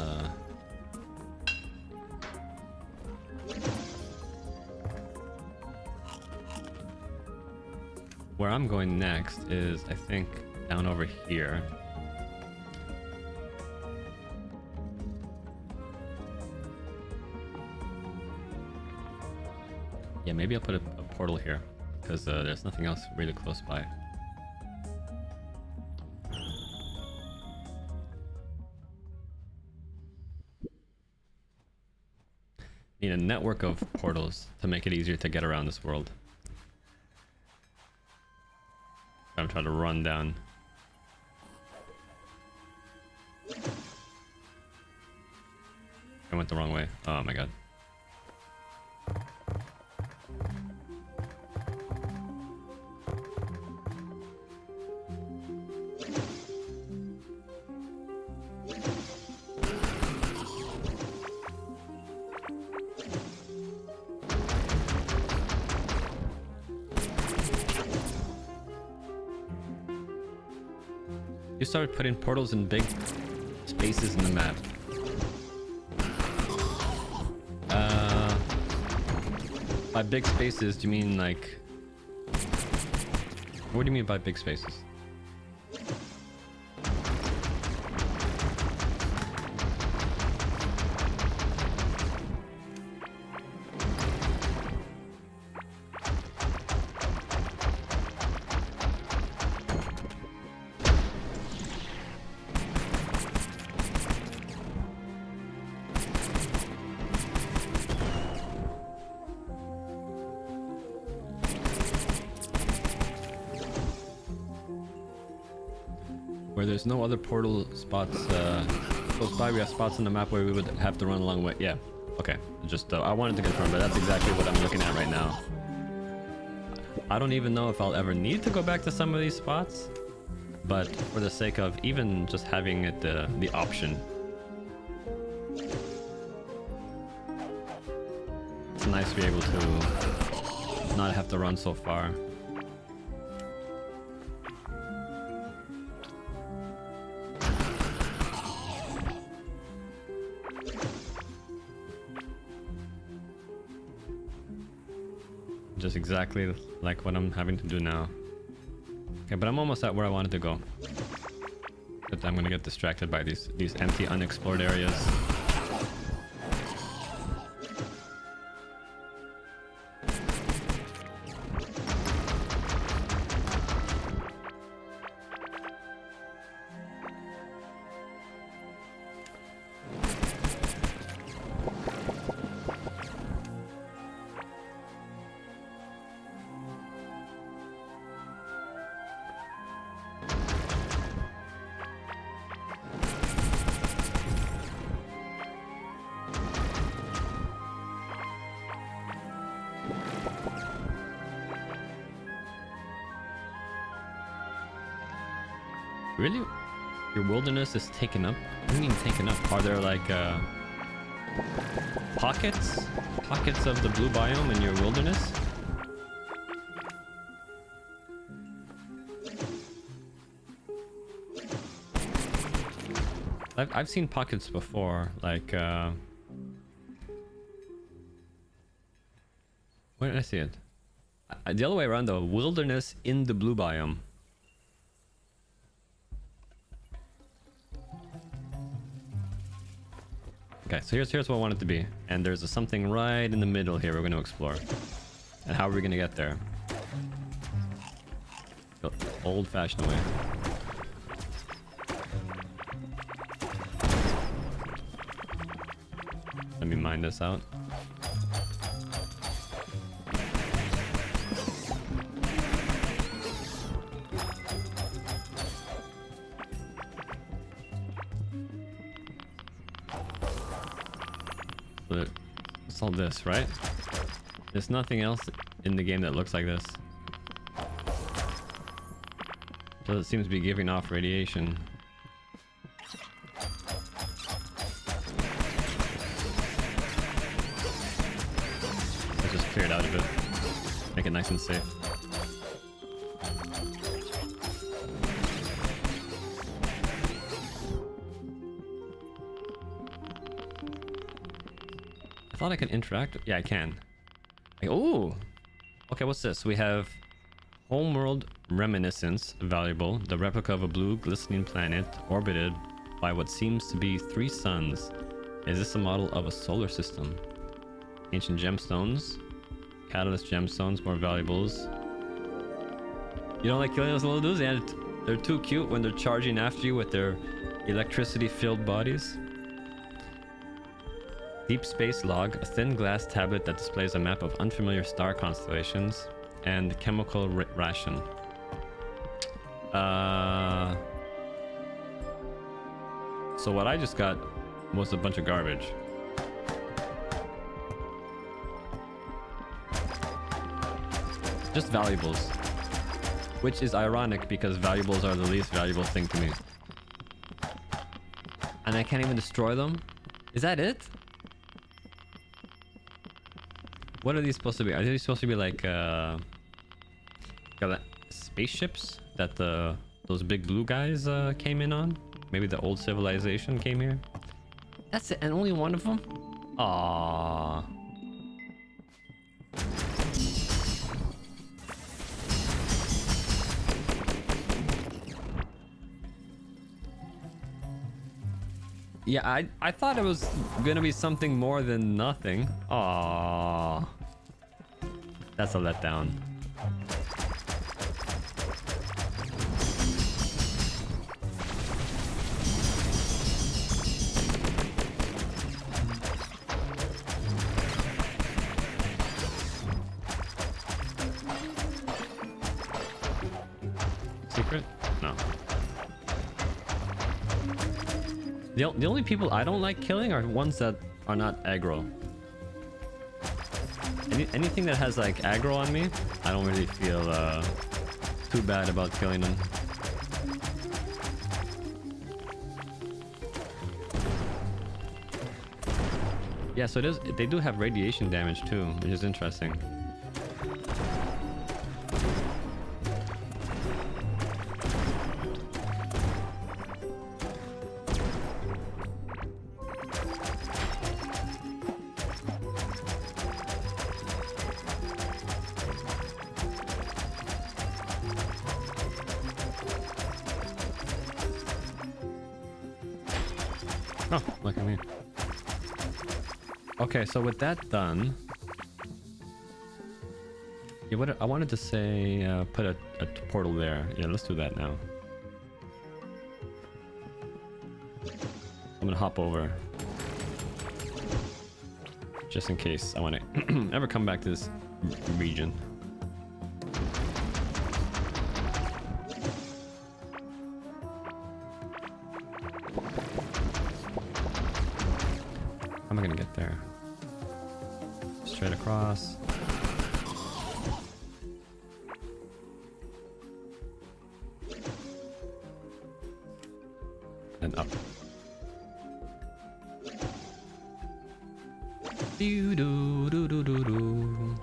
[SPEAKER 1] where I'm going next is, I think, down over here. Yeah, maybe I'll put a portal here because there's nothing else really close by. Need a network of portals to make it easier to get around this world. I'm trying to run down. I went the wrong way. Oh my god. You started putting portals in big spaces in the map. By big spaces, do you mean like... What do you mean by big spaces? Where there's no other portal spots close by, we have spots on the map where we would have to run a long way. Yeah, okay. Just I wanted to confirm, but that's exactly what I'm looking at right now. I don't even know if I'll ever need to go back to some of these spots, but for the sake of even just having it the option, it's nice to be able to not have to run so far. Just exactly like what I'm having to do now. Okay, but I'm almost at where I wanted to go. But I'm gonna get distracted by these empty, unexplored areas. Really? Your wilderness is taken up? What do you mean taken up? Are there like pockets? Pockets of the blue biome in your wilderness? I've seen pockets before, like where did I see it? The other way around though, wilderness in the blue biome. Okay, so here's what I want it to be. And there's something right in the middle here we're going to explore. And how are we going to get there? The old-fashioned way. Let me mine this out. It's all this, right? There's nothing else in the game that looks like this. So it seems to be giving off radiation. Let's just clear it out a bit. Make it nice and safe. I thought I could interact. Yeah, I can. Oh, okay. What's this? We have Homeworld Reminiscence, valuable. The replica of a blue glistening planet orbited by what seems to be 3 suns. Is this a model of a solar system? Ancient gemstones, catalyst gemstones, more valuables. You don't like killing those little dudes? Yeah, they're too cute when they're charging after you with their electricity-filled bodies. Deep Space Log, a thin glass tablet that displays a map of unfamiliar star constellations, and chemical ration. So what I just got was a bunch of garbage. Just valuables. Which is ironic because valuables are the least valuable thing to me. And I can't even destroy them? Is that it? What are these supposed to be? Are these supposed to be like spaceships that those big blue guys came in on? Maybe the old civilization came here? That's it, and only one of them? Aww. Yeah, I thought it was gonna be something more than nothing. Aww. That's a letdown. Secret? No. The only people I don't like killing are ones that are not aggro. Anything that has like aggro on me, I don't really feel too bad about killing them. Yeah, so they do have radiation damage too, which is interesting. Oh, look at me. Okay, so with that done, yeah, what I wanted to say, put a portal there. Yeah, let's do that now. I'm gonna hop over, just in case I want to ever come back to this region. How am I gonna get there? Straight across. And up. Do do do do do do.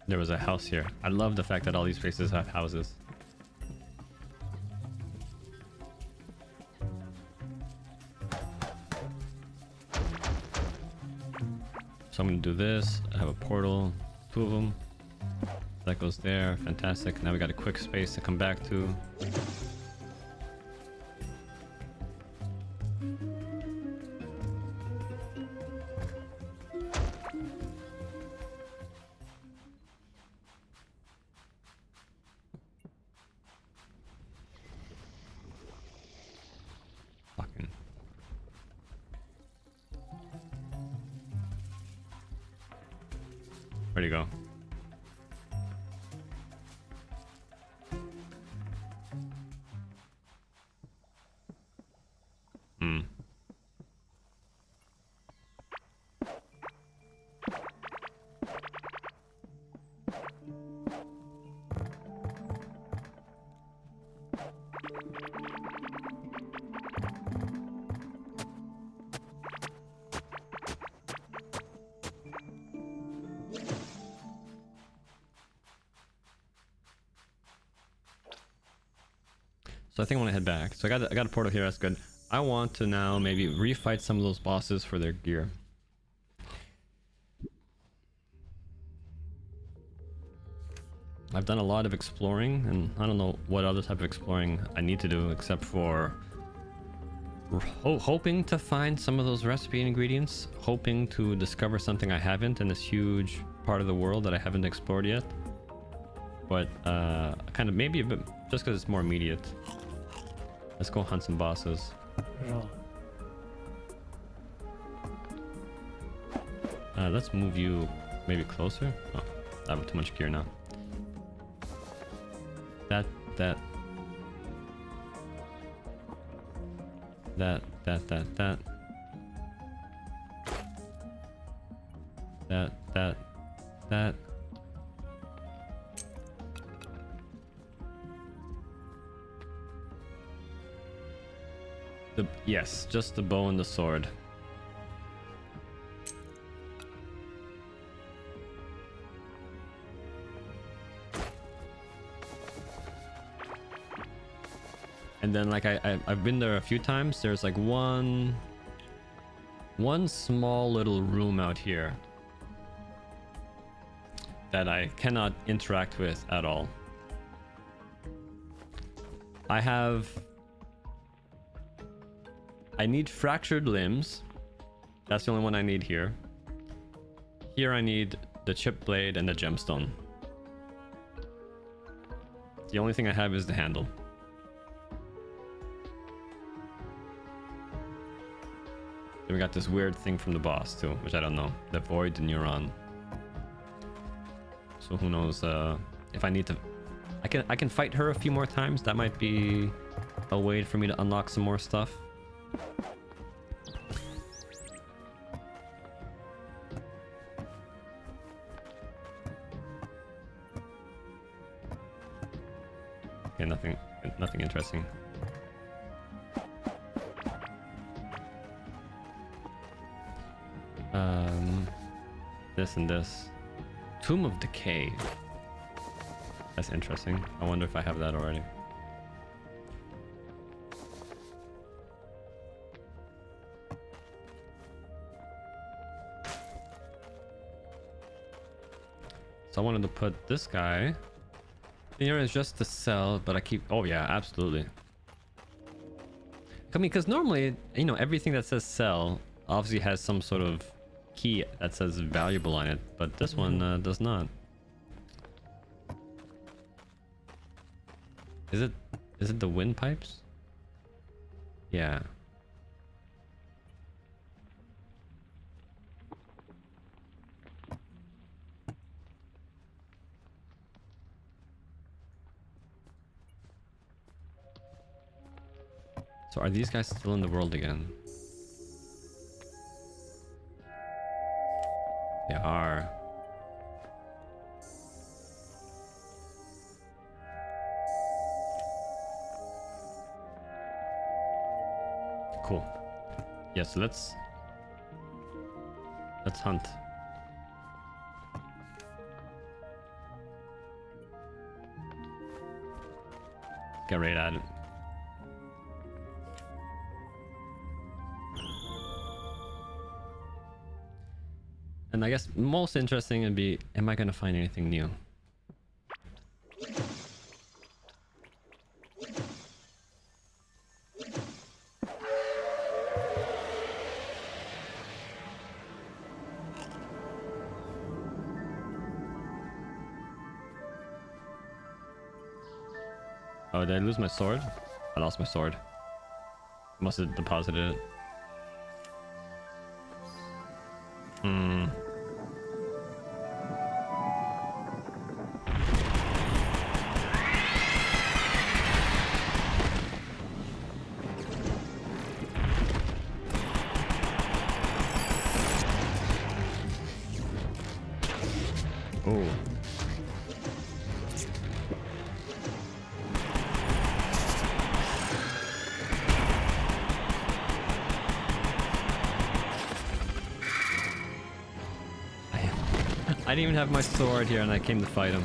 [SPEAKER 1] There was a house here. I love the fact that all these places have houses. So I'm gonna do this. I have a portal, 2 of them. That goes there. Fantastic. Now we got a quick space to come back to. Fucking. Where'd he go? So I think I want to head back. So I got a portal here. That's good. I want to now maybe refight some of those bosses for their gear. I've done a lot of exploring, and I don't know what other type of exploring I need to do except for hoping to find some of those recipe ingredients, hoping to discover something I haven't in this huge part of the world that I haven't explored yet. But kind of maybe a bit just because it's more immediate. Let's go hunt some bosses. Let's move you maybe closer. Oh, I have too much gear now. That. that. Yes, just the bow and the sword. And then like I've been there a few times. There's like one small little room out here that I cannot interact with at all. I need fractured limbs. That's the only one I need here. Here I need the chip blade and the gemstone. The only thing I have is the handle. Then we got this weird thing from the boss too, which I don't know. The void neuron. So who knows if I need to... I can fight her a few more times. That might be a way for me to unlock some more stuff. Okay, nothing interesting. This and this. Tomb of Decay. That's interesting. I wonder if I have that already. So I wanted to put this guy here is just to sell, but I keep... Oh yeah, absolutely. I mean, because normally, you know, everything that says sell obviously has some sort of key that says valuable on it, but this one does not. Is it the windpipes? Yeah. So are these guys still in the world again? They are. Cool. Yeah, so let's hunt. Get right at it. And I guess most interesting would be, am I gonna find anything new? Oh, did I lose my sword? I lost my sword. Must have deposited it. Hmm. Oh. I didn't even have my sword here and I came to fight him.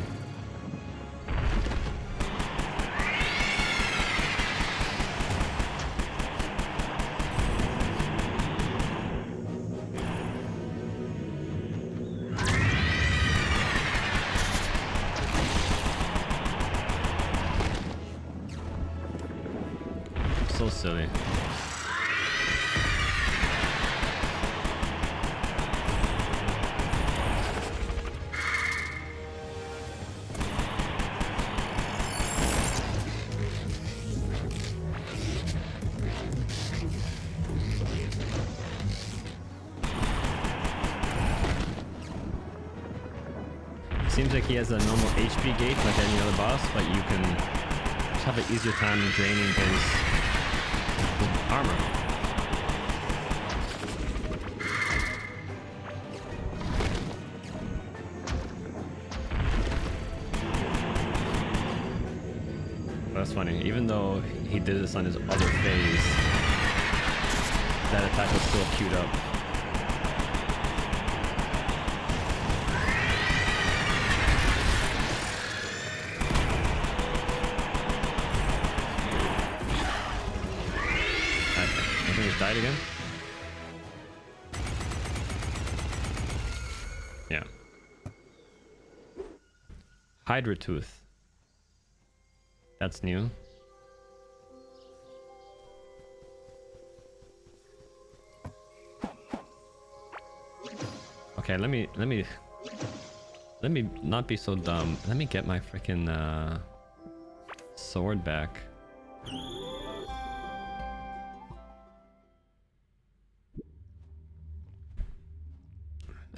[SPEAKER 1] So silly. Seems like he has a normal HP gauge like any other boss, but you can just have an easier time draining his armor. That's funny. Even though he did this on his other phase, that attack was still queued up. I think he's died again. Yeah. Hydra Tooth. That's new. Okay, let me not be so dumb. Let me get my freaking sword back.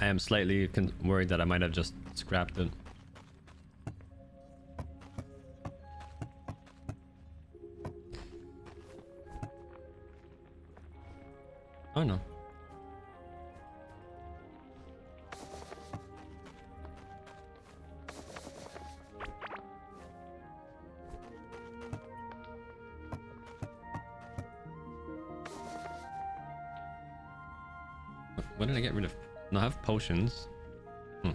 [SPEAKER 1] I am slightly worried that I might have just scrapped it. Oh no. What did I get rid of? No, I have potions. You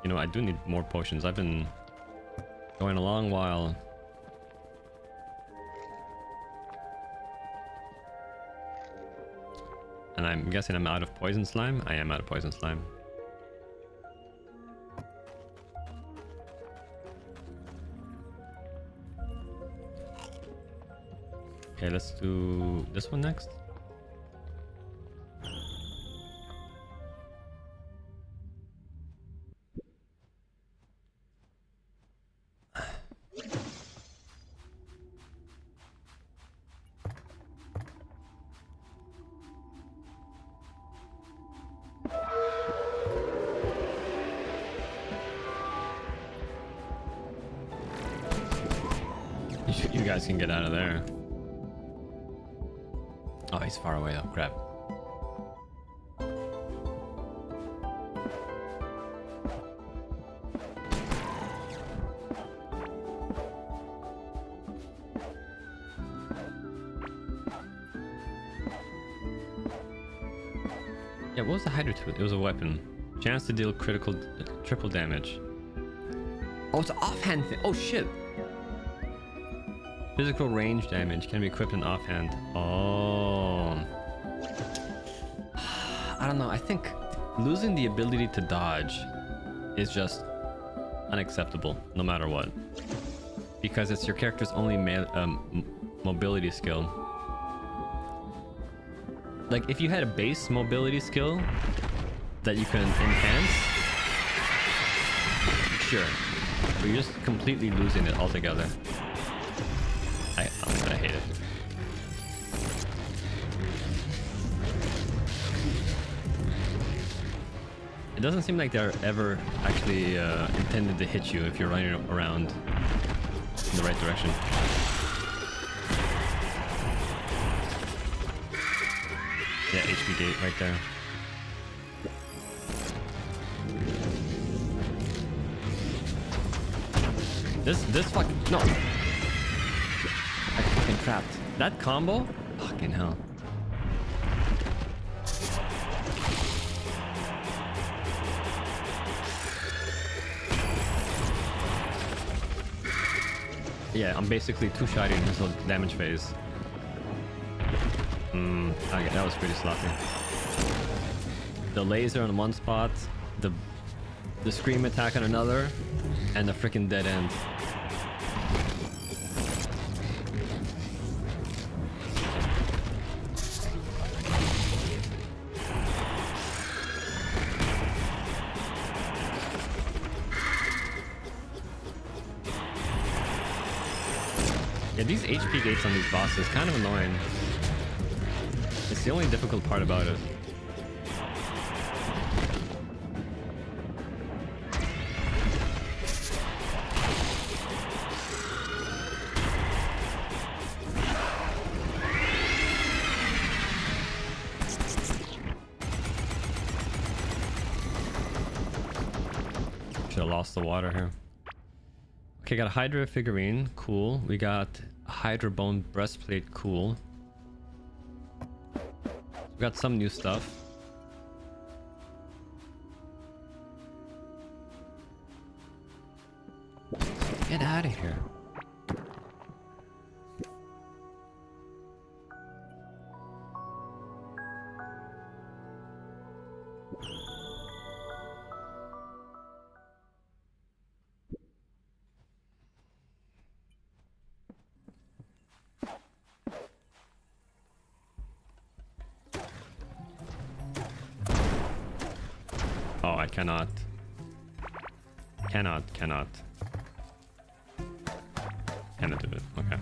[SPEAKER 1] know, I do need more potions. I've been going a long while. And I'm guessing I'm out of poison slime? I am out of poison slime. Okay, let's do this one next. You guys can get out of there. Oh, he's far away though. Crap. Yeah, what was the Hydra Tooth? It was a weapon. Chance to deal critical triple damage. Oh, it's an offhand thing. Oh shit. Physical range damage can be equipped in offhand. Oh. I don't know. I think losing the ability to dodge is just unacceptable, no matter what. Because it's your character's only mobility skill. Like, if you had a base mobility skill that you can enhance, sure. But you're just completely losing it altogether. I hate it. It doesn't seem like they're ever actually intended to hit you if you're running around in the right direction. Yeah, HP gate right there. This fucking no. I fucking trapped. That combo? Fucking hell. Yeah, I'm basically two-shotting his whole damage phase. Okay, that was pretty sloppy. The laser on one spot, the scream attack on another, and the freaking dead end. Yeah, these HP gates on these bosses kind of annoying. It's the only difficult part about it. the Lost the Water here. Okay, got a Hydra figurine, cool. We got a Hydra bone breastplate, cool. We got some new stuff. Get out of here. Oh, I cannot. Cannot do it. Okay.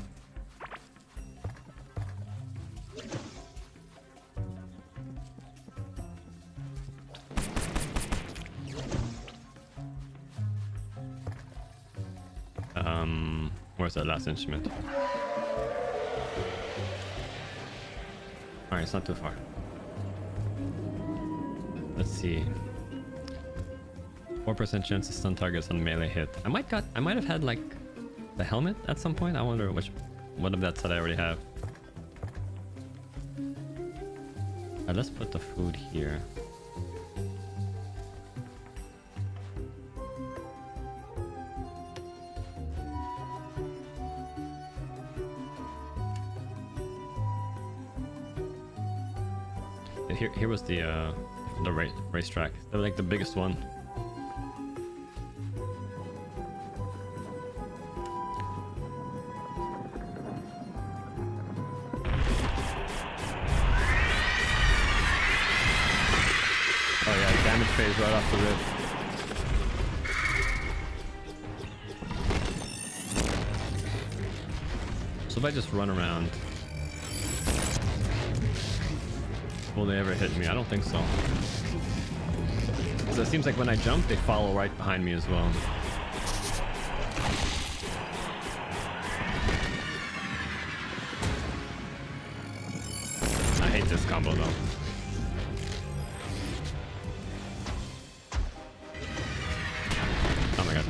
[SPEAKER 1] Where's that last instrument? Alright, it's not too far. Let's see. 4% chance to stun targets on melee hit. I might have had like the helmet at some point. I wonder what of that set I already have. Alright, let's put the food here. Here was the racetrack. They're like the biggest one. Oh yeah, damage phase right off the rip. So if I just run around, will they ever hit me? I don't think so. Because it seems like when I jump, they follow right behind me as well. I hate this combo though. Oh my god.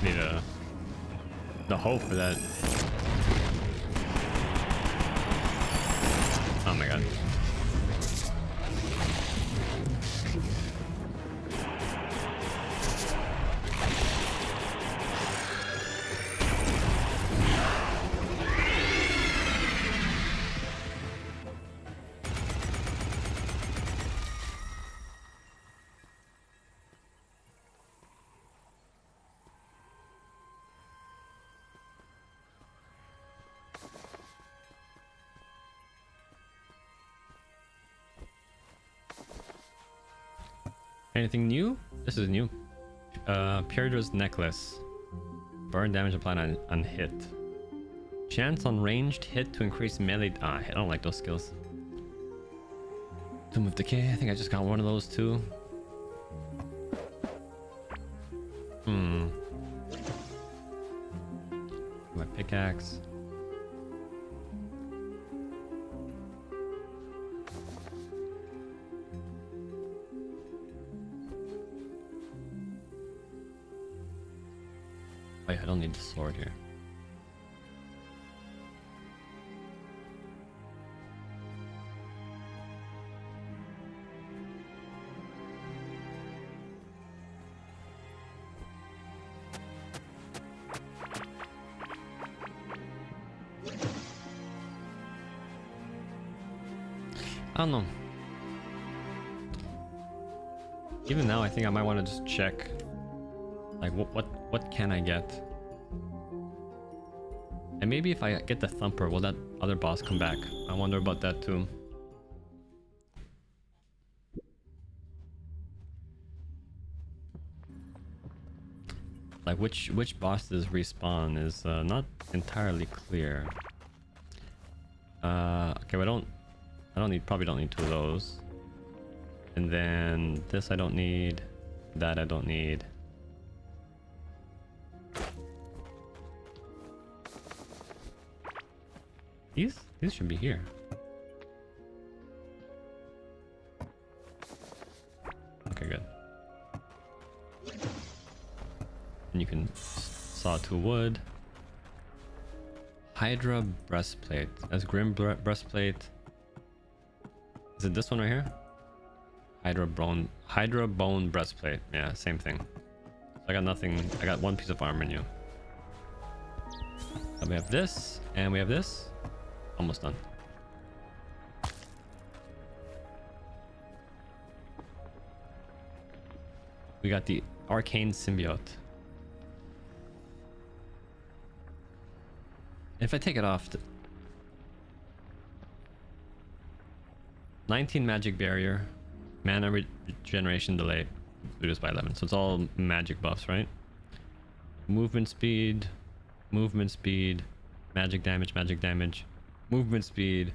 [SPEAKER 1] Need the hope for that. Oh my god. Anything new? This is new. Pyridra's necklace. Burn damage applied on hit. Chance on ranged hit to increase melee. Ah, I don't like those skills. Tomb of Decay. I think I just got one of those too. My pickaxe. Wait, I don't need the sword here. I don't know. Even now, I think I might want to just check. Like, what can I get? And maybe if I get the Thumper, will that other boss come back? I wonder about that too. Like which bosses respawn is not entirely clear. Okay, I don't need, probably don't need 2 of those. And then this I don't need. That I don't need. These should be here. Okay, good. And you can saw 2 wood. Hydra breastplate. That's Grim breastplate. Is it this one right here? Hydra bone breastplate. Yeah, same thing. So I got nothing. I got 1 piece of armor new. And we have this, and we have this. Almost done. We got the arcane symbiote. If I take it off, 19 magic barrier, mana regeneration delay, reduced by 11. So it's all magic buffs, right? Movement speed, magic damage, movement speed,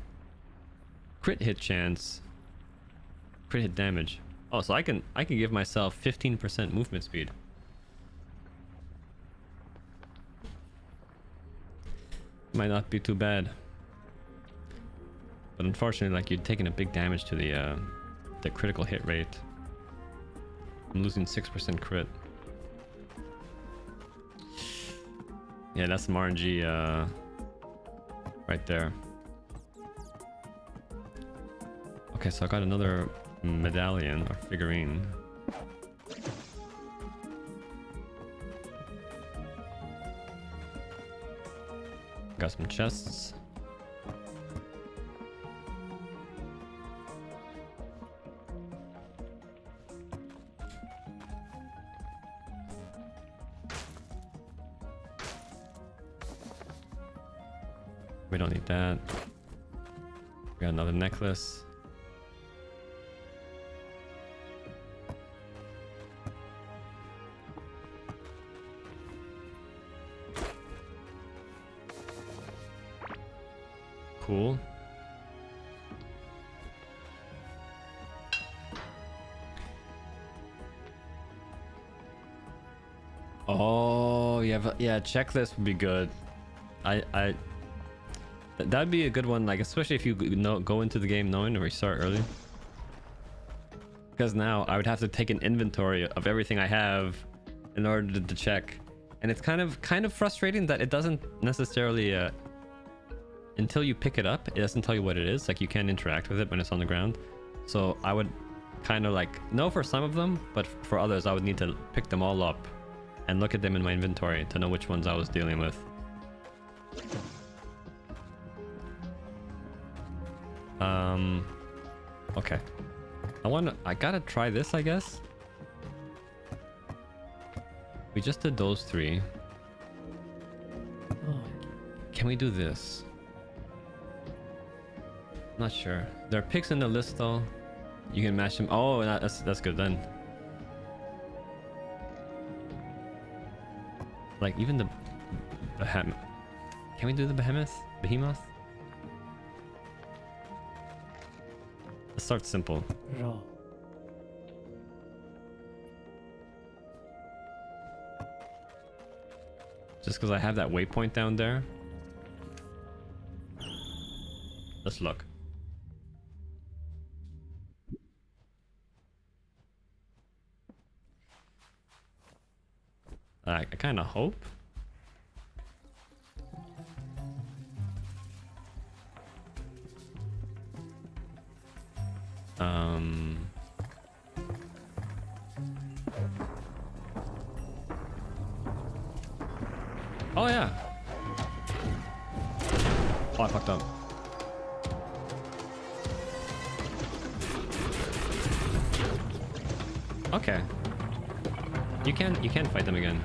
[SPEAKER 1] crit hit chance, crit hit damage. Oh, so I can give myself 15% movement speed. Might not be too bad, but unfortunately, like, you're taking a big damage to the critical hit rate. I'm losing 6% crit. Yeah, that's some RNG right there. Okay, so I got another medallion or figurine. Got some chests. We don't need that. We got another necklace. Cool. Oh, yeah, checklist would be good. That'd be a good one, like, especially if you go into the game knowing to restart early. Because now I would have to take an inventory of everything I have in order to check, and it's kind of frustrating that it doesn't necessarily until you pick it up, it doesn't tell you what it is. Like, you can't interact with it when it's on the ground. So I would kind of like know for some of them, but for others I would need to pick them all up and look at them in my inventory to know which ones I was dealing with. Okay. I gotta try this, I guess. We just did those 3. Can we do this? Not sure. There are picks in the list though. You can match them. Oh, that's good then. Like, even the behemoth. Can we do the behemoth? Let's start simple. Just because I have that waypoint down there. Let's look. I kind of hope. Oh yeah. Oh, I fucked up. Okay. You can fight them again.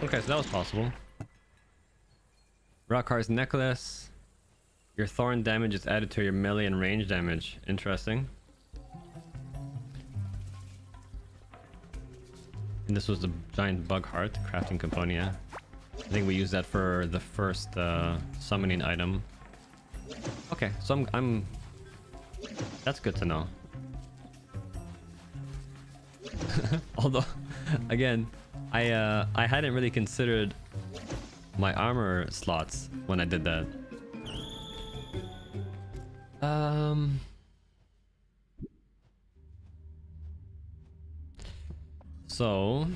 [SPEAKER 1] Okay, so that was possible. Rockar's necklace. Your thorn damage is added to your melee and range damage. Interesting. And this was the giant bug heart crafting component. Yeah. I think we used that for the first summoning item. Okay, so I'm that's good to know. Although, again, I hadn't really considered my armor slots when I did that. So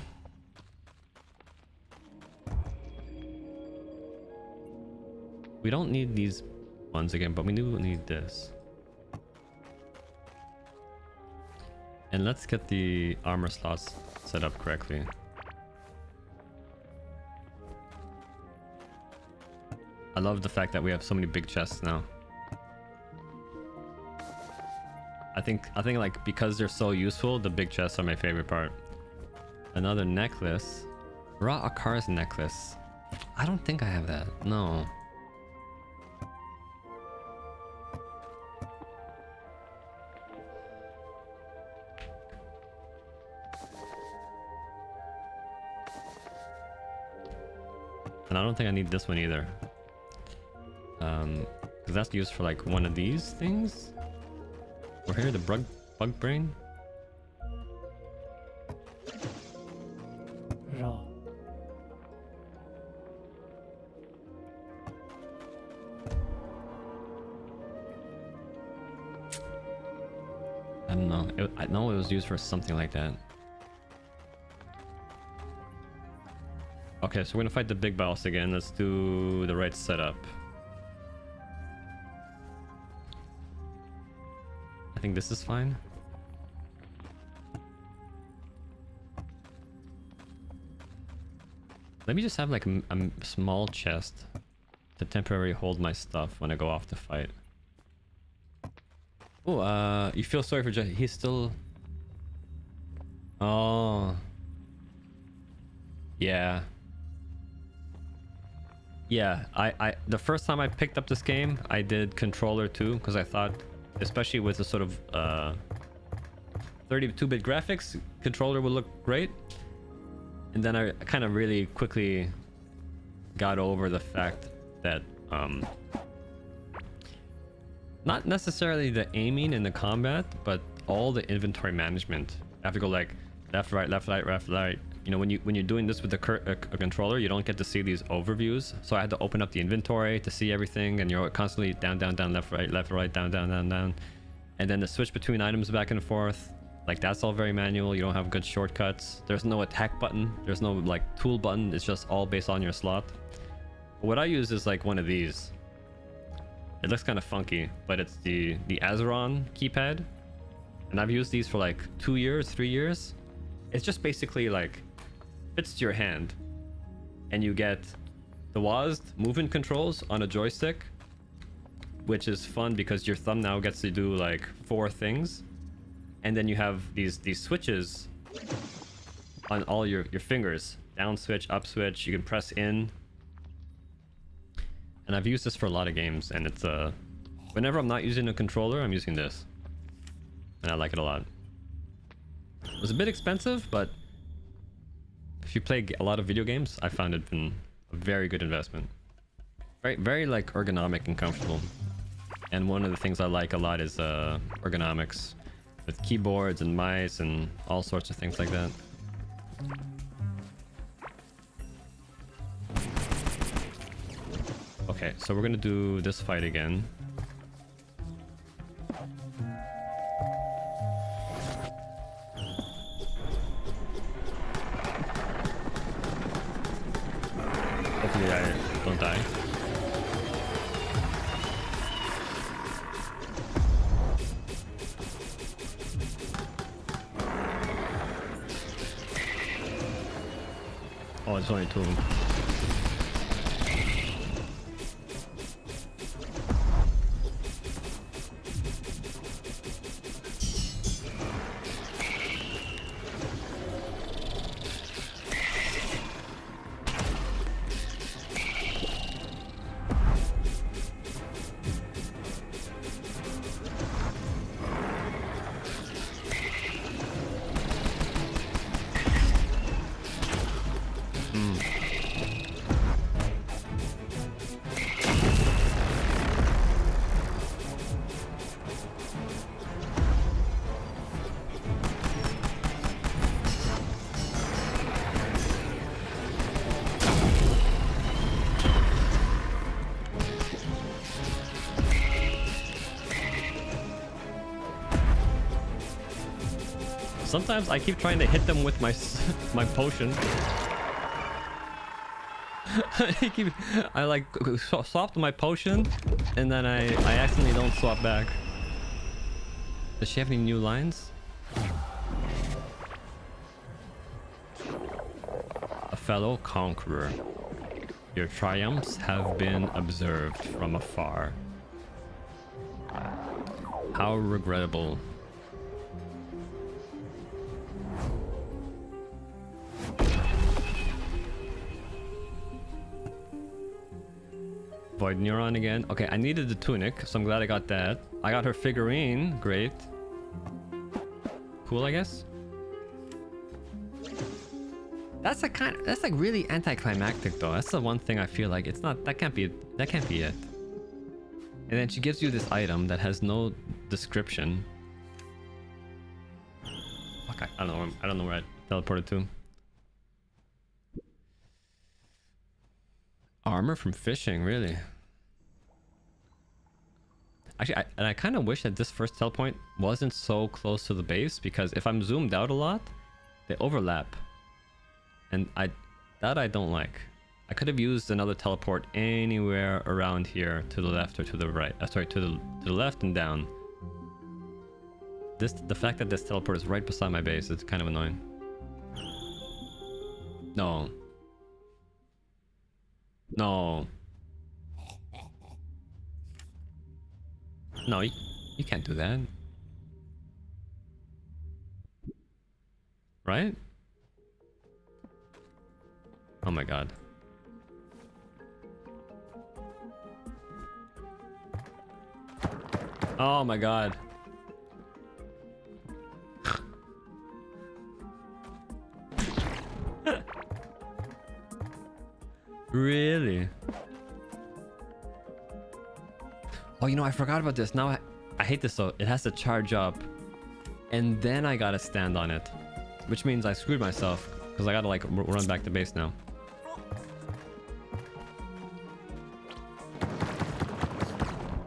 [SPEAKER 1] we don't need these ones again, but we do need this. And let's get the armor slots set up correctly. I love the fact that we have so many big chests now. I think like because they're so useful, the big chests are my favorite part. Another necklace. Ra Akar's necklace. I don't think I have that. No. And I don't think I need this one either. Because that's used for like one of these things. We're here, the bug brain.
[SPEAKER 2] Raw.
[SPEAKER 1] I don't know. I know it was used for something like that. Okay, so we're gonna fight the big boss again. Let's do the right setup. I think this is fine. Let me just have like a small chest to temporarily hold my stuff when I go off to fight. Oh, you feel sorry for Jesse. He's still... Oh. Yeah. Yeah, I the first time I picked up this game, I did controller too, because I thought, especially with the sort of 32-bit graphics, controller would look great. And then I kind of really quickly got over the fact that not necessarily the aiming in the combat, but all the inventory management. I have to go like left, right, left, right, left, right. You know, when you're doing this with a controller, you don't get to see these overviews. So I had to open up the inventory to see everything, and you're constantly down, down, down, left, right, down, down, down, down. And then the switch between items back and forth, like that's all very manual. You don't have good shortcuts. There's no attack button. There's no like tool button. It's just all based on your slot. What I use is like one of these. It looks kind of funky, but it's the Azeron keypad. And I've used these for like 2 years, 3 years. It's just basically like fits to your hand, and you get the WASD movement controls on a joystick, which is fun because your thumb now gets to do like 4 things, and then you have these switches on all your fingers. Down switch, up switch, you can press in. And I've used this for a lot of games, and it's whenever I'm not using a controller, I'm using this, and I like it a lot. It was a bit expensive, but if you play a lot of video games, I found it been a very good investment. Very like ergonomic and comfortable. And one of the things I like a lot is ergonomics with keyboards and mice and all sorts of things like that. Okay, so we're gonna do this fight again. Hopefully I don't die. Oh, it's only 2 of them. Sometimes I keep trying to hit them with my my potion. I like swapped my potion, and then I accidentally don't swap back. Does she have any new lines? A fellow conqueror, your triumphs have been observed from afar. How regrettable. Void Neuron again. Okay, I needed the tunic, so I'm glad I got that. I got her figurine. Great. Cool, I guess. That's like really anticlimactic though. That's the one thing I feel like it's not. That can't be it. And then she gives you this item that has no description. Fuck, I don't know where I teleported to. Armor from fishing, really? Actually, I kind of wish that this first teleport wasn't so close to the base, because if I'm zoomed out a lot, they overlap. And that I don't like. I could have used another teleport anywhere around here, to the left or to the right. Sorry, to the left and down. The fact that this teleport is right beside my base is kind of annoying. No. No. No, you can't do that. Right? Oh my god. Oh my god. Really? Oh, you know, I forgot about this. Now I hate this though. It has to charge up, and then I gotta stand on it, which means I screwed myself because I gotta like run back to base now.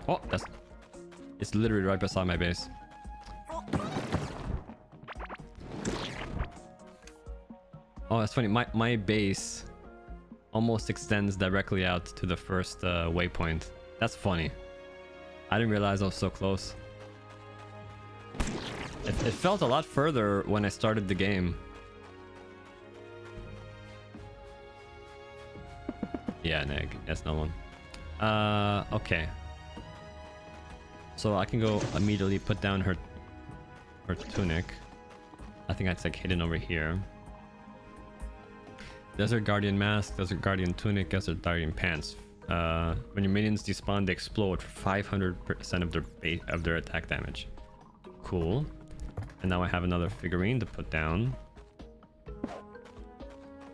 [SPEAKER 1] Oh, it's literally right beside my base. Oh, that's funny. My base almost extends directly out to the first waypoint. That's funny. I didn't realize I was so close. It felt a lot further when I started the game. Yeah, an egg. That's no one. Okay. So I can go immediately put down her tunic. I think that's like hidden over here. Desert Guardian Mask, Desert Guardian Tunic, Desert Guardian Pants. When your minions despawn, they explode for 500% of their attack damage. Cool. And now I have another figurine to put down.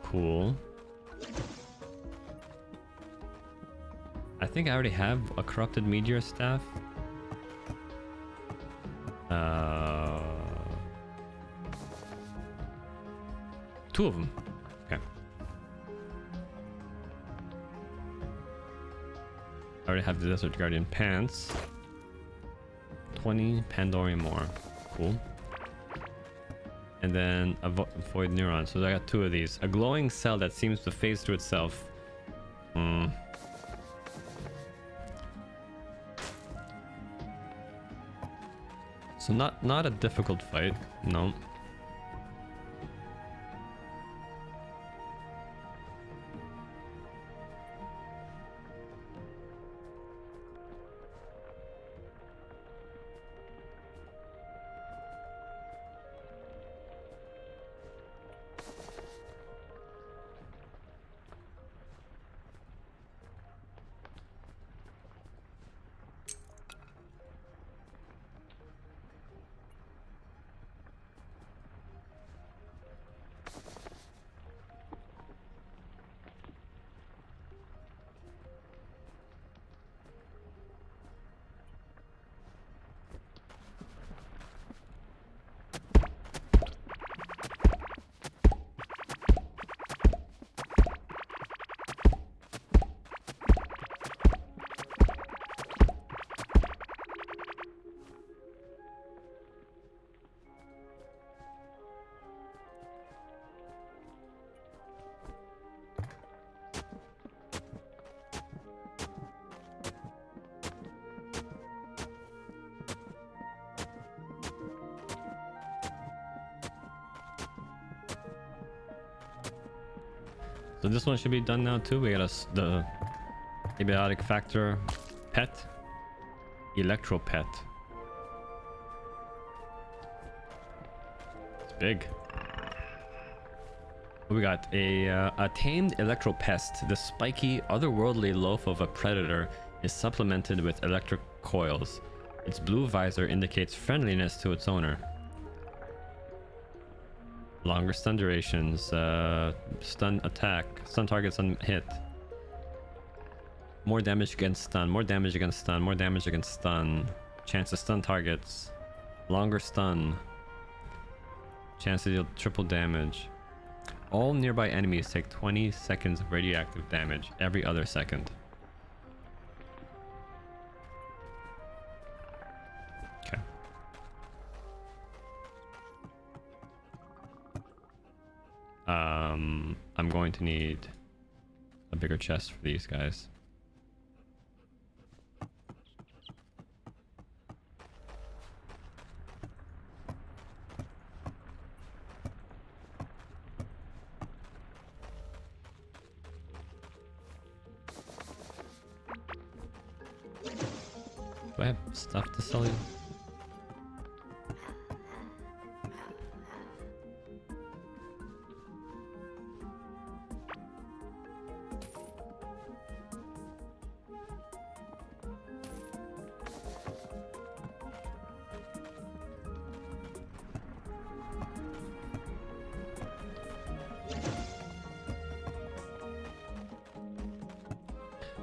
[SPEAKER 1] Cool. I think I already have a Corrupted Meteor Staff. Two of them. Okay. I already have the Desert Guardian Pants. 20 Pandorian more. Cool. And then a Void Neuron. So I got two of these. A glowing cell that seems to phase through itself. So not a difficult fight. No. So this one should be done now too. We got the abiotic factor pet, electro pet. It's big. We got a tamed electropest. The spiky, otherworldly loaf of a predator is supplemented with electric coils. Its blue visor indicates friendliness to its owner. Longer stun durations, stun attack, stun targets on hit. More damage against stun, more damage against stun, more damage against stun. Chance to stun targets. Longer stun. Chance to deal triple damage. All nearby enemies take 20 seconds of radioactive damage every other second. Okay. I'm going to need a bigger chest for these guys. Do I have stuff to sell you?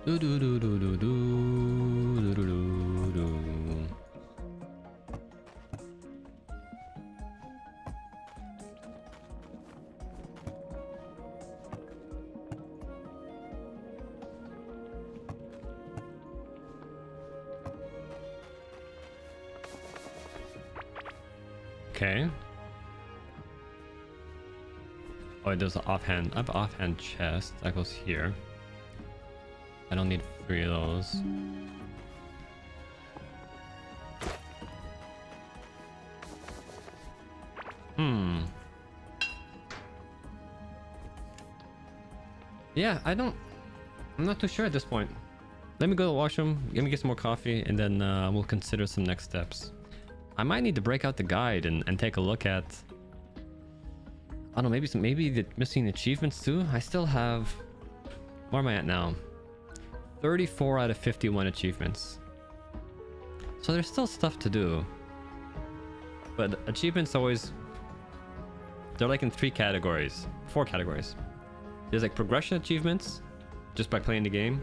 [SPEAKER 1] Do do do do do do do do do. Okay. Oh, there's an offhand. I have an offhand chest that goes here. I don't need 3 of those. Yeah, I'm not too sure at this point. Let me go to the washroom, let me get some more coffee, and then we'll consider some next steps. I might need to break out the guide and take a look at... I don't know, maybe the missing achievements too? I still have... Where am I at now? 34 out of 51 achievements. So there's still stuff to do. But achievements always... They're like in 4 categories. There's like progression achievements, just by playing the game.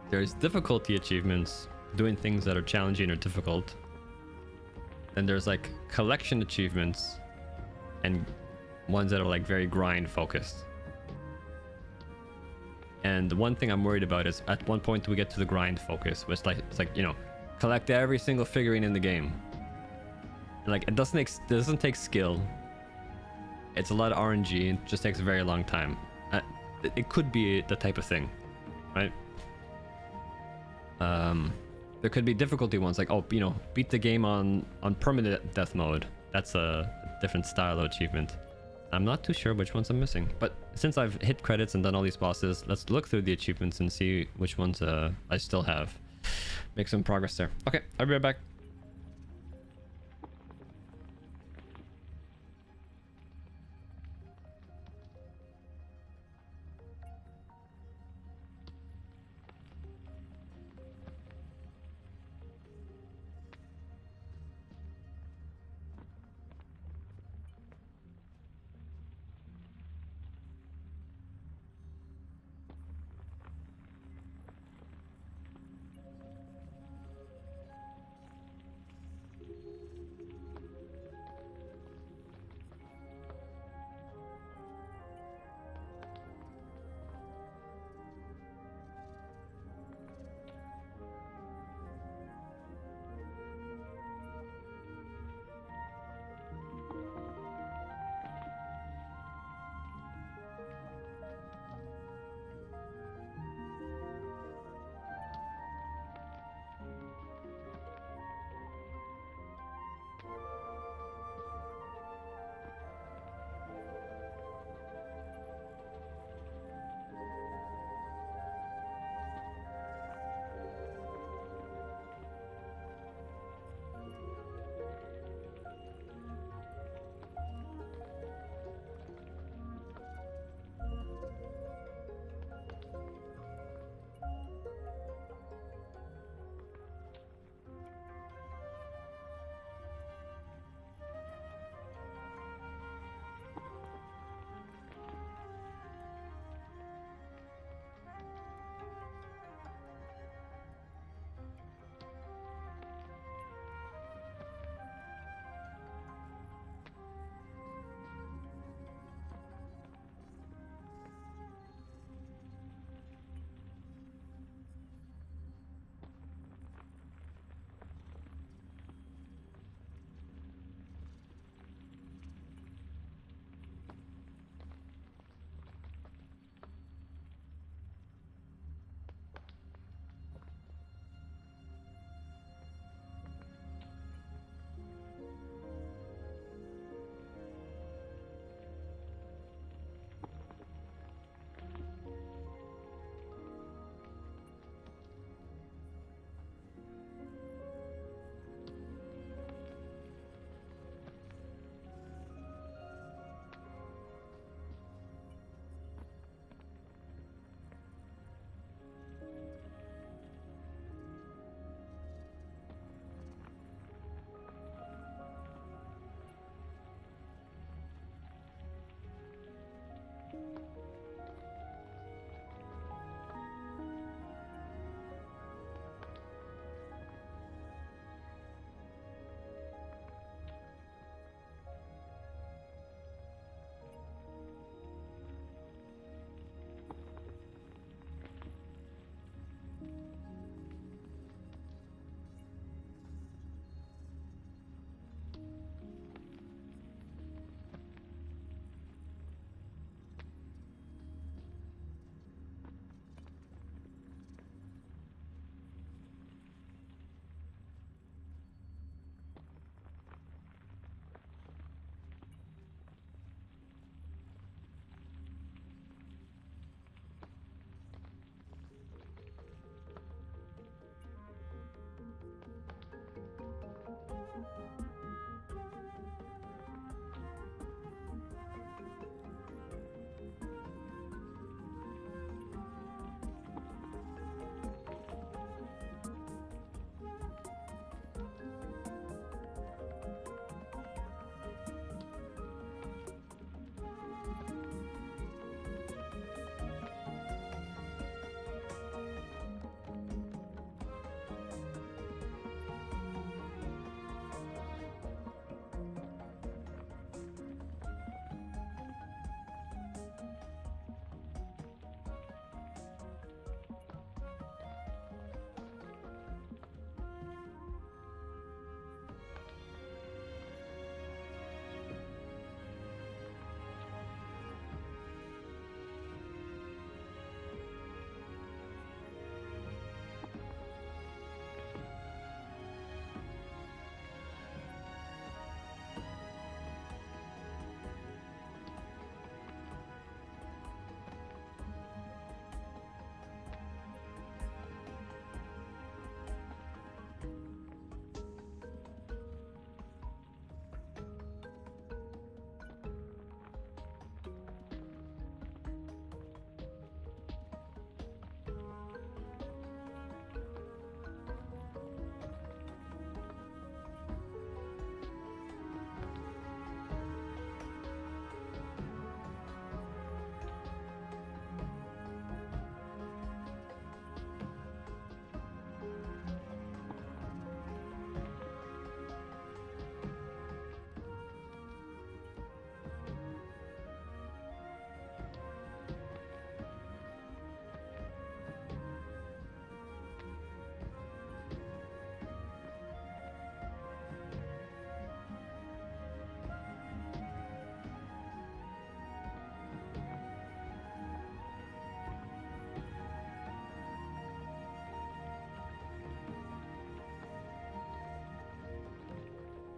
[SPEAKER 1] There's difficulty achievements, doing things that are challenging or difficult. Then there's like collection achievements, and ones that are like very grind focused. And the one thing I'm worried about is at one point we get to the grind focus, which it's like, you know, collect every single figurine in the game. And like it doesn't take skill. It's a lot of RNG. It just takes a very long time. It could be the type of thing, right? There could be difficulty ones like, oh, you know, beat the game on permanent death mode. That's a different style of achievement. I'm not too sure which ones I'm missing, but since I've hit credits and done all these bosses, let's look through the achievements and see which ones I still have. Make some progress there. Okay, I'll be right back.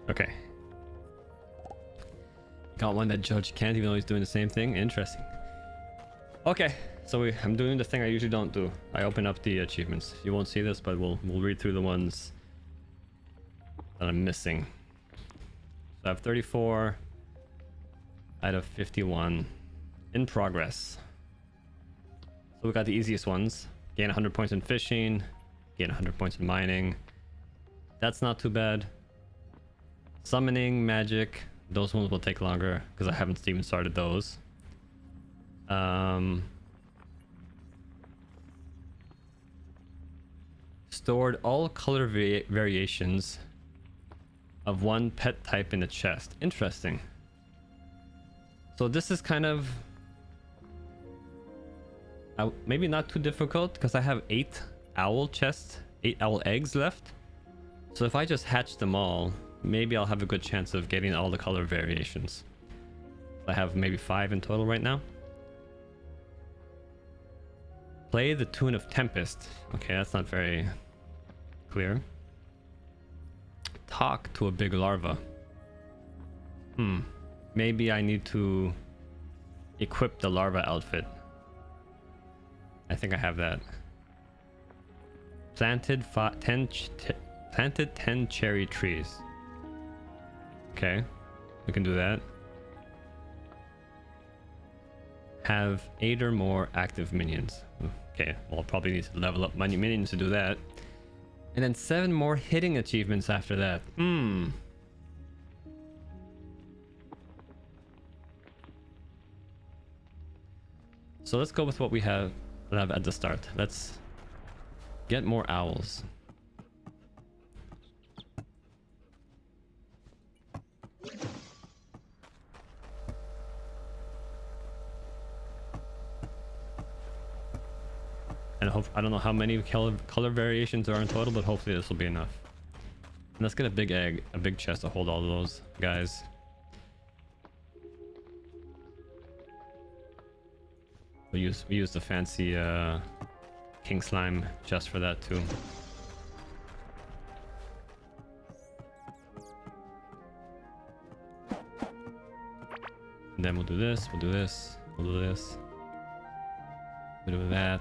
[SPEAKER 1] Okay. Got one that Judge can't, even though he's doing the same thing. Interesting. Okay, so I'm doing the thing I usually don't do. I open up the achievements. You won't see this, but we'll read through the ones that I'm missing. So I have 34 out of 51 in progress. So we got the easiest ones. Gain 100 points in fishing, gain 100 points in mining. That's not too bad. Summoning, magic, those ones will take longer because I haven't even started those. Stored all color variations of one pet type in the chest. Interesting. So this is kind of maybe not too difficult because I have 8 owl chests, 8 owl eggs left. So if I just hatch them all, maybe I'll have a good chance of getting all the color variations. I have maybe 5 in total right now. Play the tune of Tempest. Okay, that's not very clear. Talk to a big larva. Maybe I need to equip the larva outfit. I think I have that. Planted 10 cherry trees. Okay, we can do that. Have 8 or more active minions. Okay, well, I'll probably need to level up my minions to do that. And then 7 more hitting achievements after that. So let's go with what we have at the start. Let's get more owls. And I don't know how many color variations are in total, but hopefully this will be enough. And let's get a big egg, a big chest to hold all of those guys. We use the fancy king slime chest for that too. And then we'll do this, we'll do this, we'll do this. We'll do that.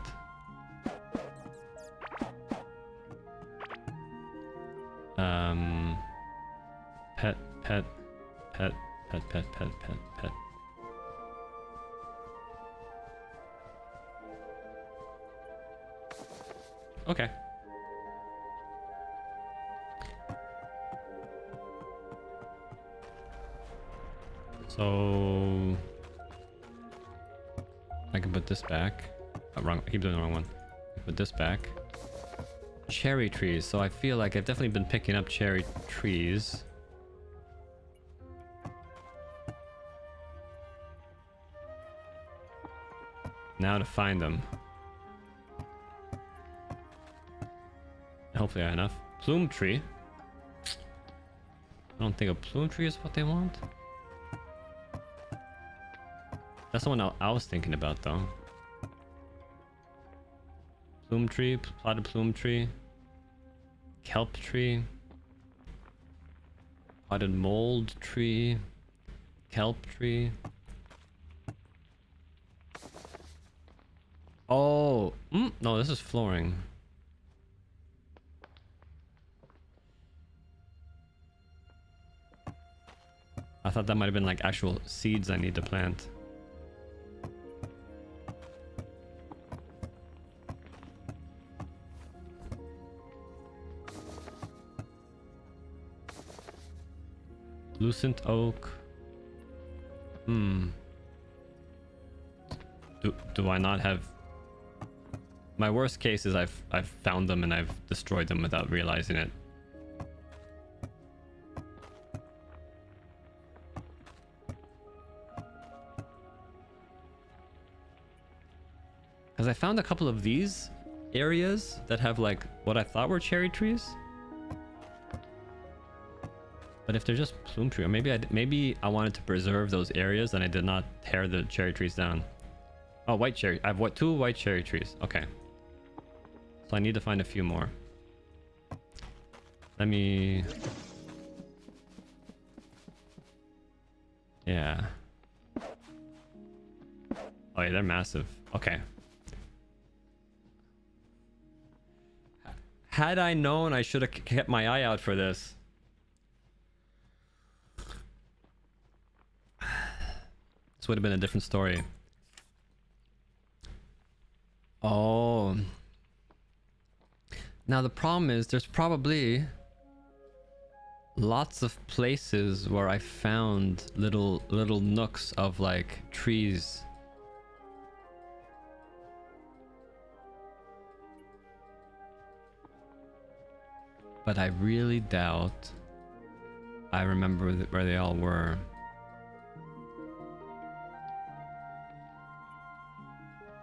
[SPEAKER 1] Pet, pet, pet, pet, pet, pet, pet, pet. Okay. So I can put this back. Oh, wrong. I keep doing the wrong one. Put this back. Cherry trees. So I feel like I've definitely been picking up cherry trees. Now to find them. Hopefully I have enough. Plume tree. I don't think a plume tree is what they want. That's the one I was thinking about though. Plume tree, potted plume tree. Kelp tree. Potted mold tree. Kelp tree. Oh, no, this is flooring. I thought that might have been like actual seeds I need to plant. Lucent oak. Do I not have... My worst case is I've found them and I've destroyed them without realizing it. Because I found a couple of these areas that have like what I thought were cherry trees. But if they're just plume tree, or maybe I wanted to preserve those areas and I did not tear the cherry trees down. Oh, white cherry. I have 2 white cherry trees. Okay. So I need to find a few more. Let me Yeah. Oh yeah, they're massive. Okay. Had I known, I should have kept my eye out for this. This would have been a different story. Oh. Now the problem is there's probably lots of places where I found little nooks of like trees. But I really doubt I remember where they all were.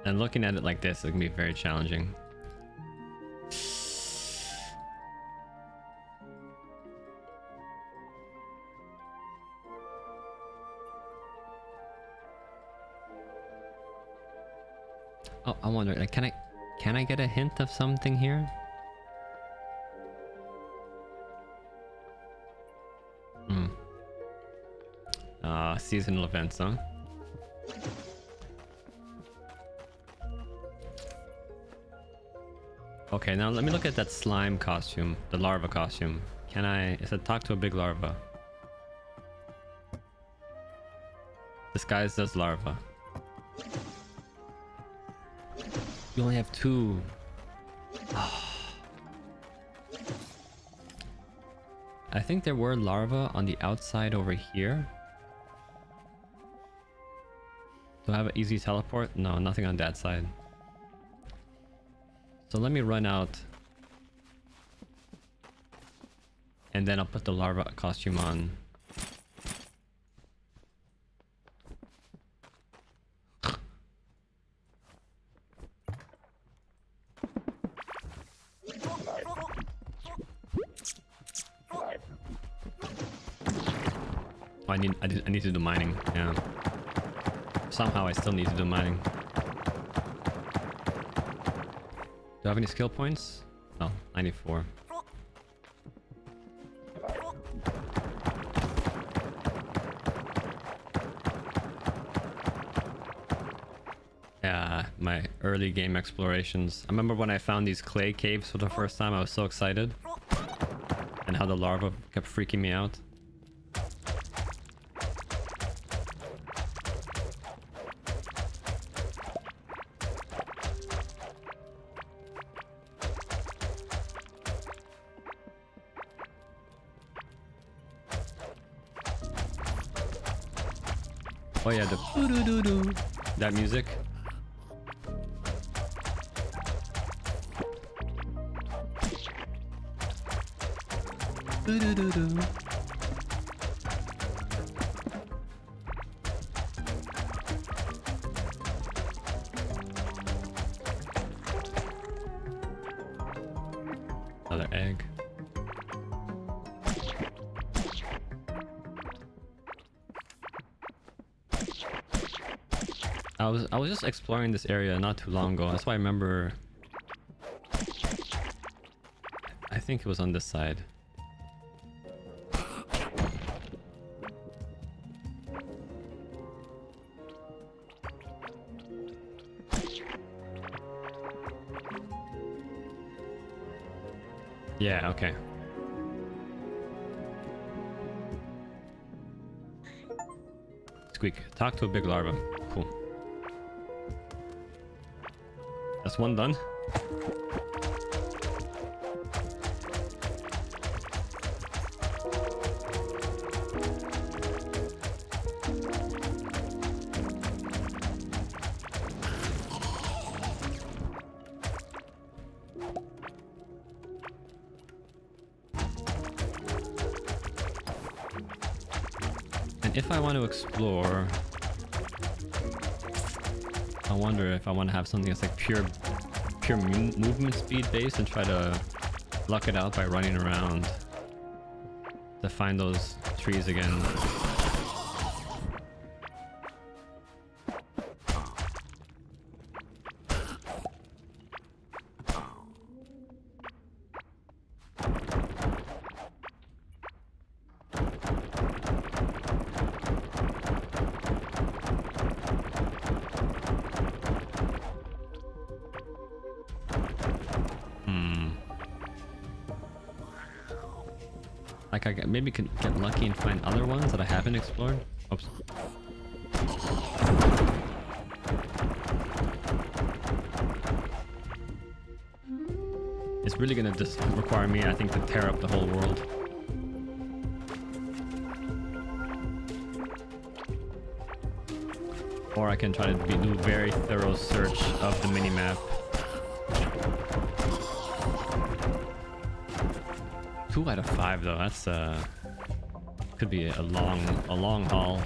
[SPEAKER 1] And looking at it like this, it can be very challenging. Oh, I wonder, like, can I get a hint of something here? Seasonal events, huh? Okay, now let me look at that slime costume, the larva costume. Can I... It said talk to a big larva. Disguised as larva. You only have 2. I think there were larvae on the outside over here. Do I have an easy teleport? No, nothing on that side. So let me run out. And then I'll put the larva costume on. Oh, I need to do mining, yeah. Somehow I still need to do mining. Do I have any skill points? No, 94. Yeah, my early game explorations. I remember when I found these clay caves for the first time, I was so excited. And how the larva kept freaking me out. Oh yeah, the doo-doo-doo-doo. That music. Doo-doo-doo-doo. Another egg. I was just exploring this area not too long ago. That's why I remember. I think it was on this side. Yeah, okay. Squeak. Talk to a big larva. Cool. That's one done. And if I want to explore, I wonder if I want to have something that's like pure movement speed based and try to luck it out by running around to find those trees again. Like maybe can get lucky and find other ones that I haven't explored. Oops. It's really gonna just require me, I think, to tear up the whole world. Or I can try to do a very thorough search of the minimap. 2 out of 5 though, that's could be a long haul.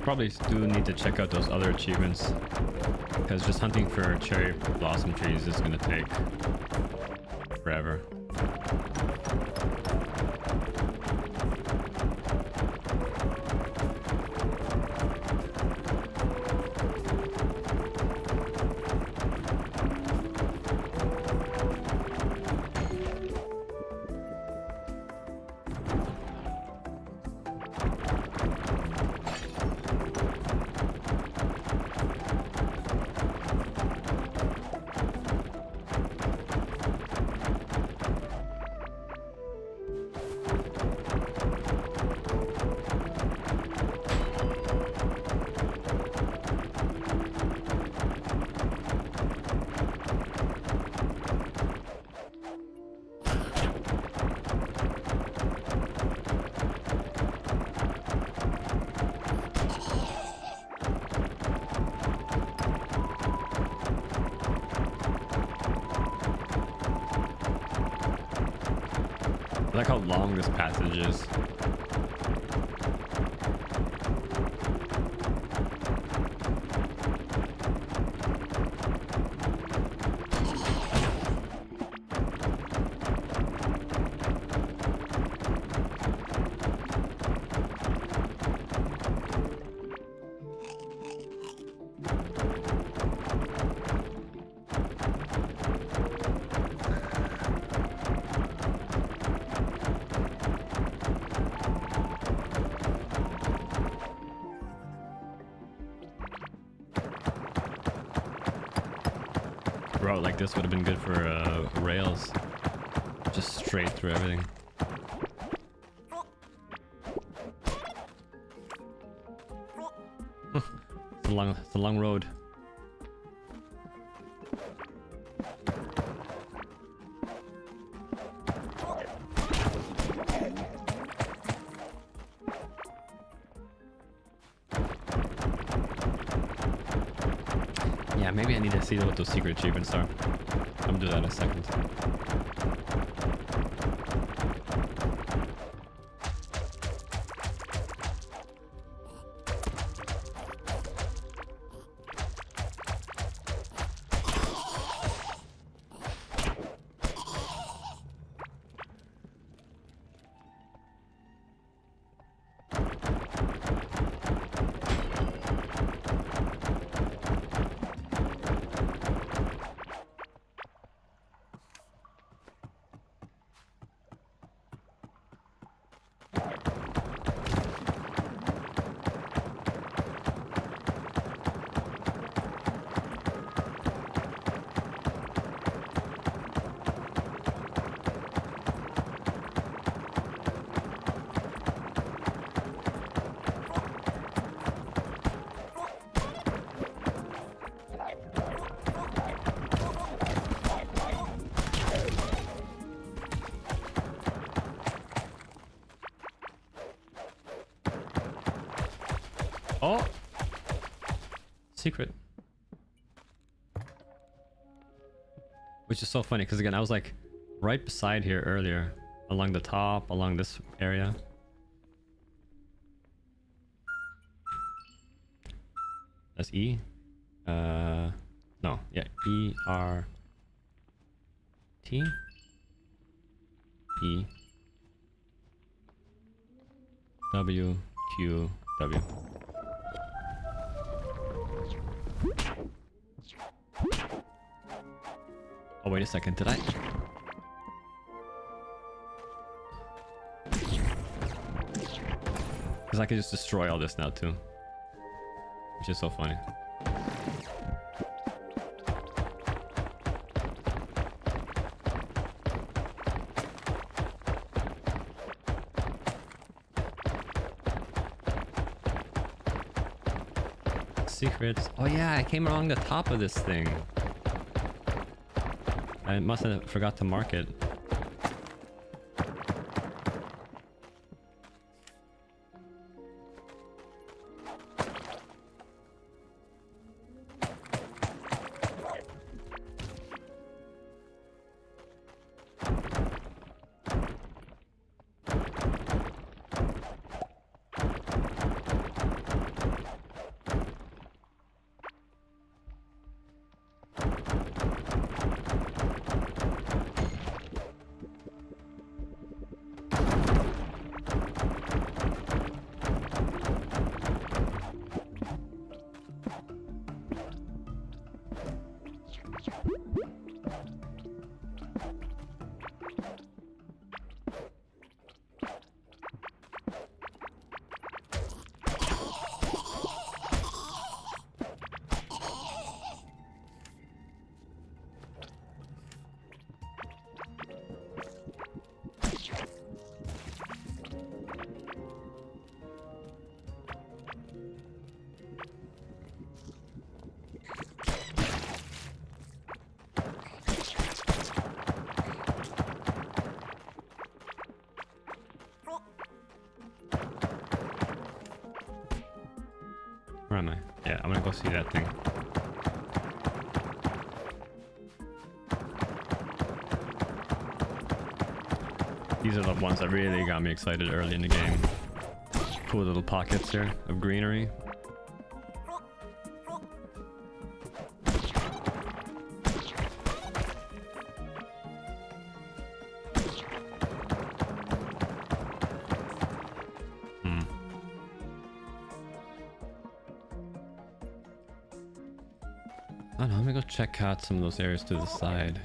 [SPEAKER 1] Probably do need to check out those other achievements, because just hunting for cherry blossom trees is going to take forever. I like how long this passage is. Bro, like this would have been good for rails. Just straight through everything. It's a long road. Yeah, maybe I need to see what those secret achievements are. I'm gonna do that in a second. Oh! Secret. Which is so funny because again I was like right beside here earlier, along the top, along this area. That's E. No, yeah, E R T E W Q W. Oh wait a second, did I? Because I could just destroy all this now too. Which is so funny. Secrets. Oh yeah, I came along the top of this thing. I must have forgot to mark it. Where am I? Yeah, I'm gonna go see that thing. These are the ones that really got me excited early in the game. Cool little pockets here of greenery. I don't know, I'm gonna go check out some of those areas to the side.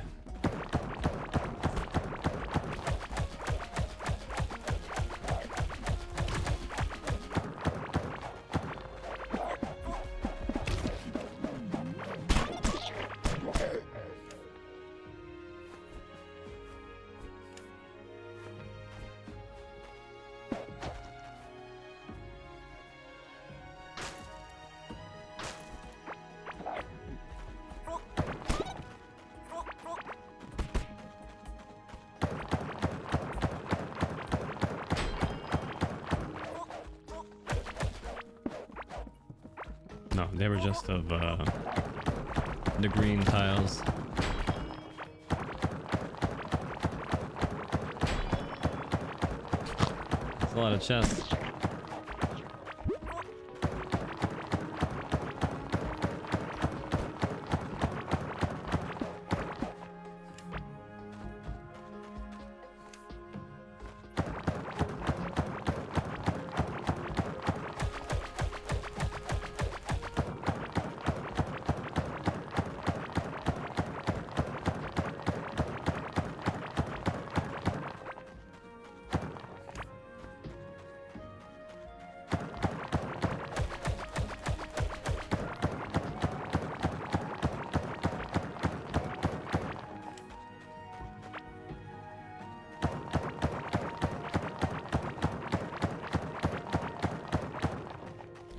[SPEAKER 1] No, they were just of the green tiles. That's a lot of chests.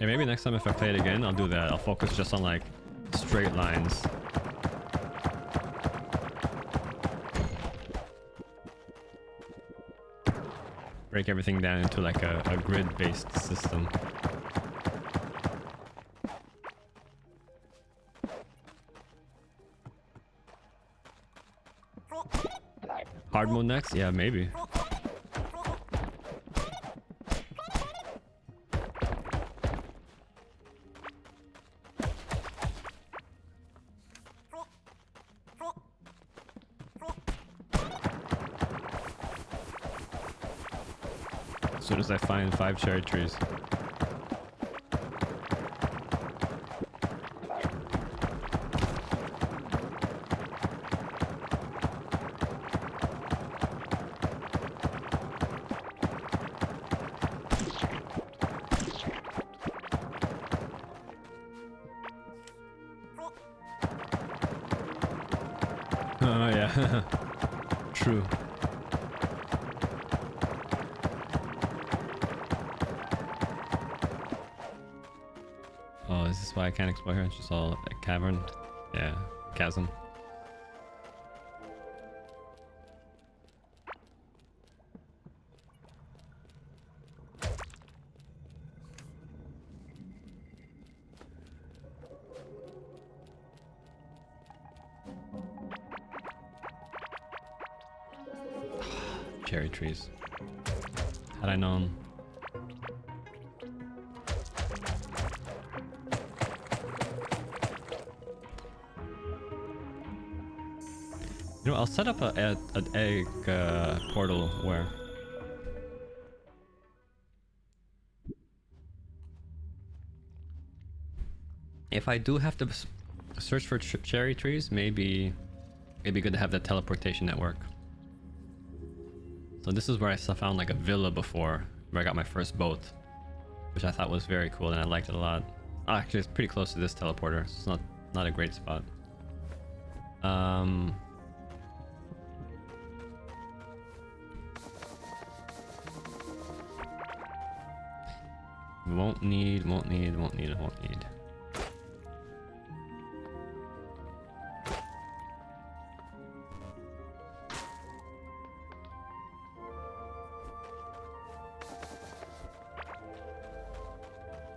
[SPEAKER 1] Yeah, maybe next time if I play it again, I'll do that. I'll focus just on like straight lines. Break everything down into like a grid-based system. Hard mode next? Yeah, maybe. As soon as I find 5 cherry trees. Oh yeah, true. Oh, is this why I can't explore here? It's just all a cavern. Yeah, chasm. Cherry trees. Had I known. You know, I'll set up an egg portal where. If I do have to search for cherry trees, maybe it'd be good to have that teleportation network. So this is where I found like a villa before, where I got my first boat, which I thought was very cool and I liked it a lot. Oh, actually, it's pretty close to this teleporter, so it's not a great spot. Won't need.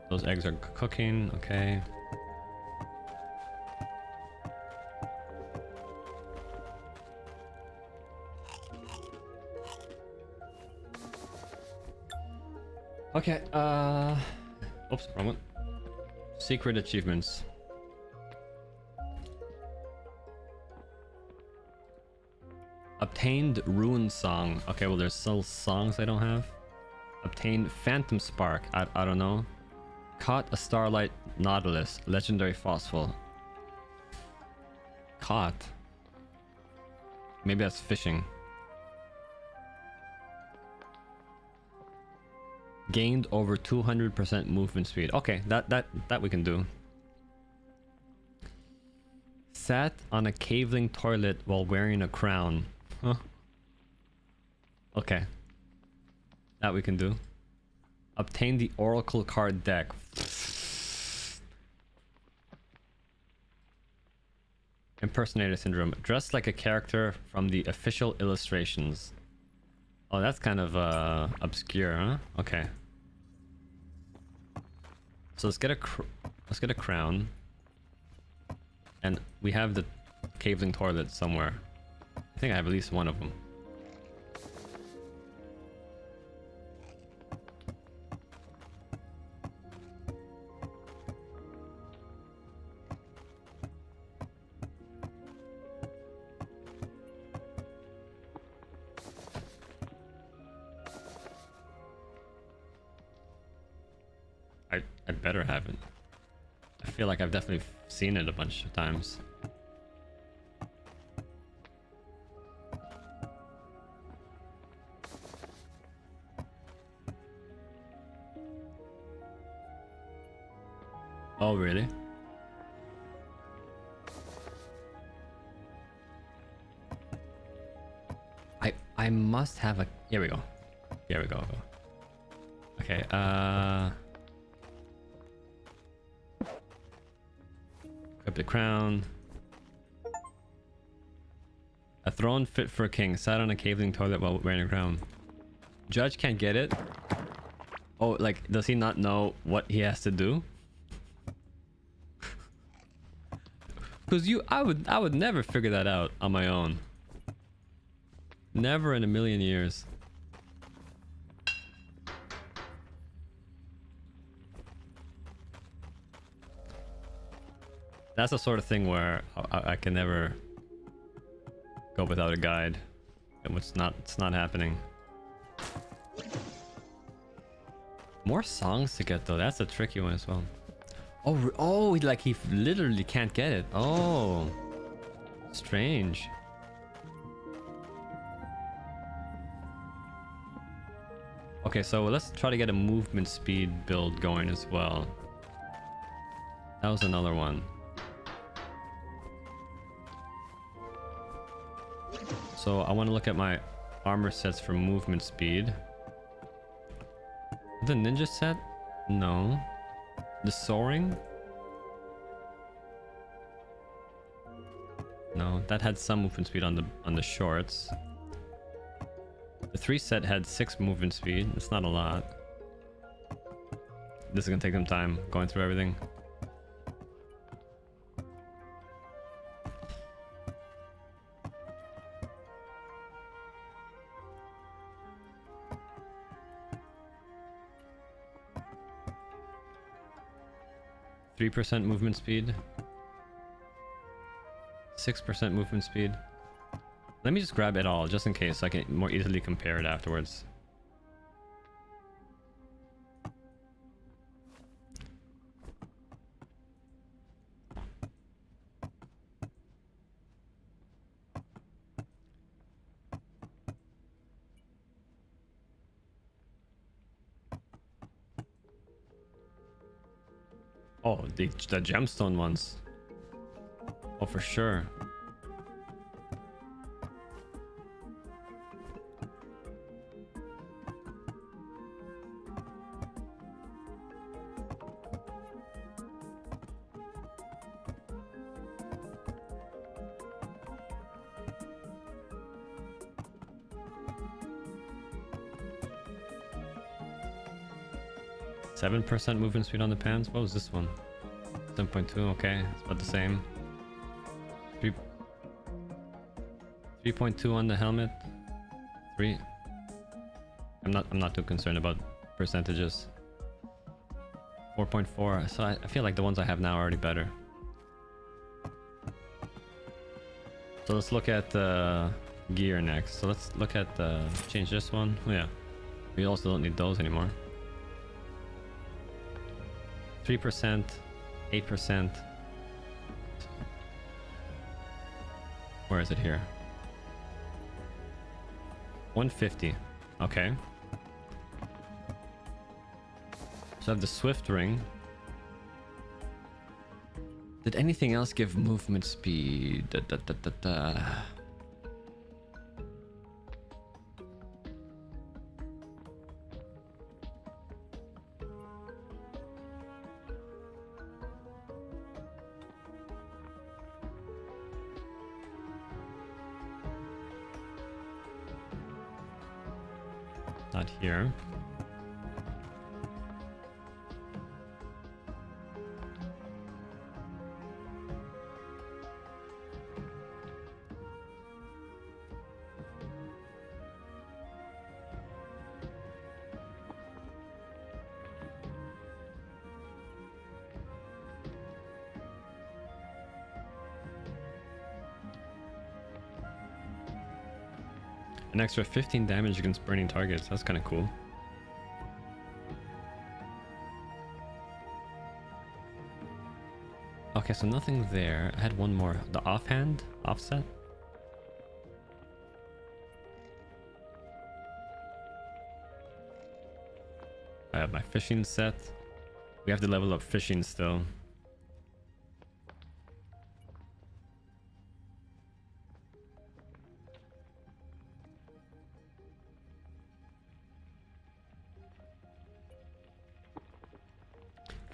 [SPEAKER 1] Those eggs are cooking, okay. Okay, oops, wrong one. Secret achievements. Obtained Ruin Song. Okay, well there's still songs I don't have. Obtained Phantom Spark. I don't know. Caught a Starlight Nautilus. Legendary Fossil. Caught? Maybe that's fishing. Gained over 200% movement speed. Okay, that we can do. Sat on a caveling toilet while wearing a crown. Huh. Okay. That we can do. Obtain the Oracle card deck. Impersonator syndrome. Dressed like a character from the official illustrations. Oh, that's kind of obscure, huh? Okay. So let's get a crown. And we have the caveling toilet somewhere. I think I have at least one of them. I better have it. I feel like I've definitely seen it a bunch of times. Oh, really? I must have a... Here we go. Here we go. Okay, equip the crown. A throne fit for a king. Sat on a caveling toilet while wearing a crown. Judge can't get it. Oh, like, does he not know what he has to do? Because I would never figure that out on my own. Never in a million years. That's the sort of thing where I can never go without a guide. And it's not happening. More songs to get though. That's a tricky one as well. Oh, like he literally can't get it. Oh, strange. Okay, so let's try to get a movement speed build going as well. That was another one. So I want to look at my armor sets for movement speed. The ninja set? No. The soaring? No, that had some movement speed on the shorts. The 3 set had 6 movement speed. It's not a lot. This is gonna take some time going through everything. %3 movement speed. 6% movement speed. Let me just grab it all, just in case, so I can more easily compare it afterwards. Oh, the gemstone ones. Oh, for sure. %7 movement speed on the pants. What was this one? 7.2. Okay, it's about the same. 3.2 on the helmet. 3. I'm not too concerned about percentages. 4.4. So I feel like the ones I have now are already better. So let's look at gear next. So let's look at change this one. Oh yeah, we also don't need those anymore. 3%, 8%. Where is it here? 150. Okay. So I have the Swift Ring. Did anything else give movement speed? Not here. An extra 15 damage against burning targets. That's kind of cool. Okay, so nothing there. I had one more. The offhand? Offset? I have my fishing set. We have to level up fishing still.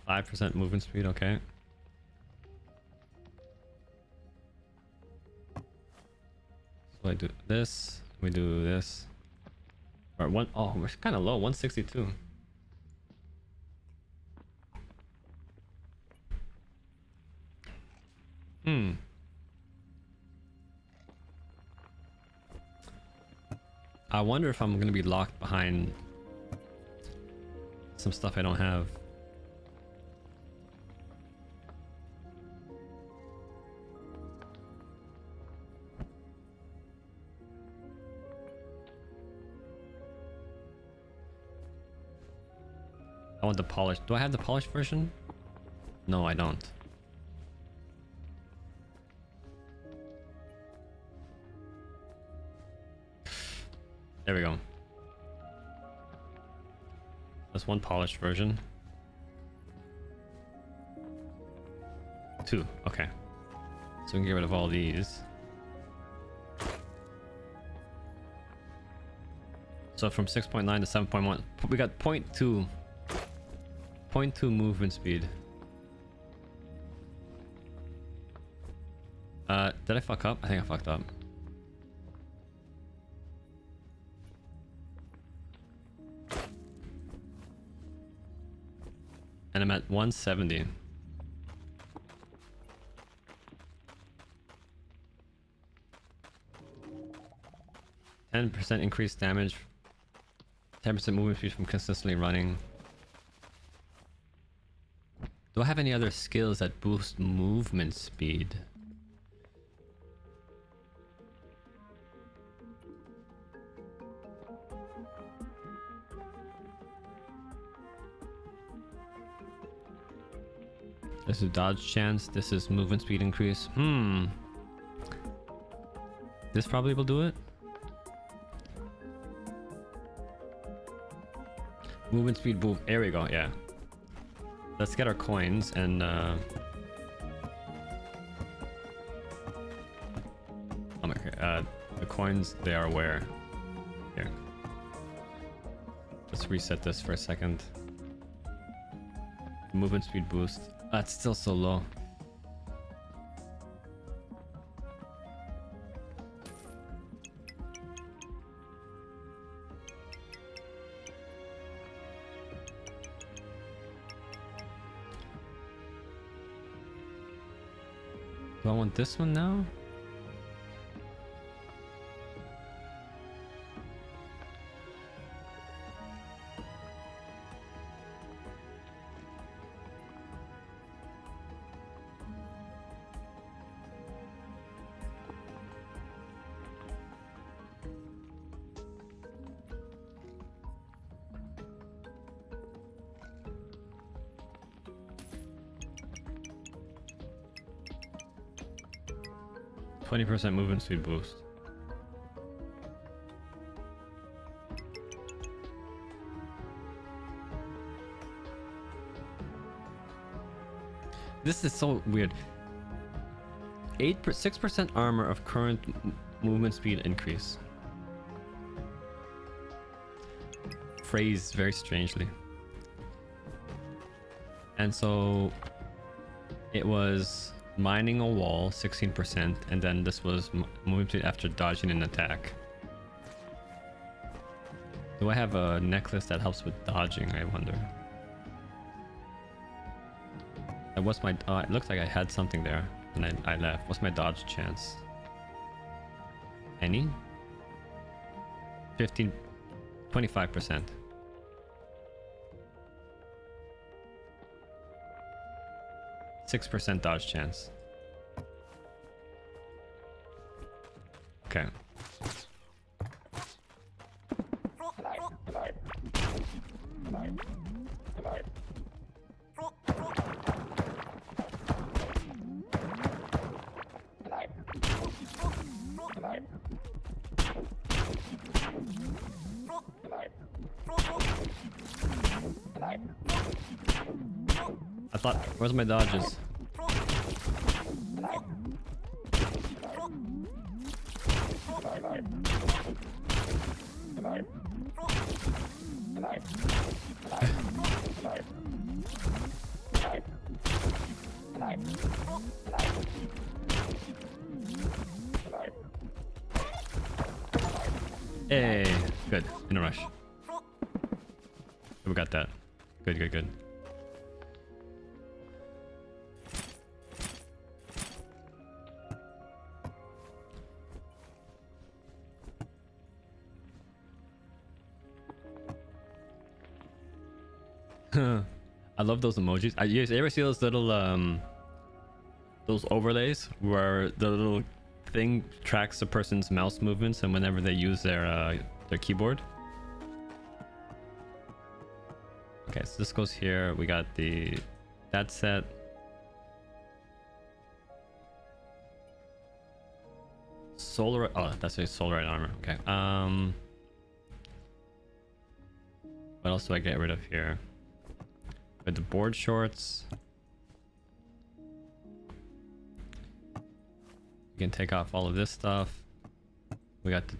[SPEAKER 1] %5 movement speed, okay. So I do this, we do this. Or one, oh, we're kind of low, 162. I wonder if I'm gonna be locked behind some stuff I don't have. I want the polished. Do I have the polished version? No, I don't. There we go. That's one polished version. 2. Okay. So we can get rid of all these. So from 6.9 to 7.1, we got 0.2 movement speed. Did I fuck up? I think I fucked up. And I'm at 170. %, increased damage. 10% movement speed from consistently running. Do I have any other skills that boost movement speed? This is dodge chance. This is movement speed increase. This probably will do it. Movement speed move. There we go. Yeah. Let's get our coins and oh my god. The coins, they are where? Here. Let's reset this for a second. Movement speed boost. That's still so low. Do I want this one now? %, movement speed boost. This is so weird. 6% armor of current movement speed increase. Phrased very strangely. And so it was mining a wall, 16%, and then this was movement speed after dodging an attack. Do I have a necklace that helps with dodging, I wonder? And what's my... it looks like I had something there and I left. What's my dodge chance? Any? 15... 25%. 6% dodge chance. Okay. I thought, where's my dodges? Hey, good. In a rush. We got that. Good, good, good. I love those emojis. You ever see those little those overlays where the little thing tracks the person's mouse movements and whenever they use their keyboard? Okay, so this goes here. We got that set. Solar. Oh, that's a Solarite armor. Okay. What else do I get rid of here? With the board shorts. We can take off all of this stuff. We got the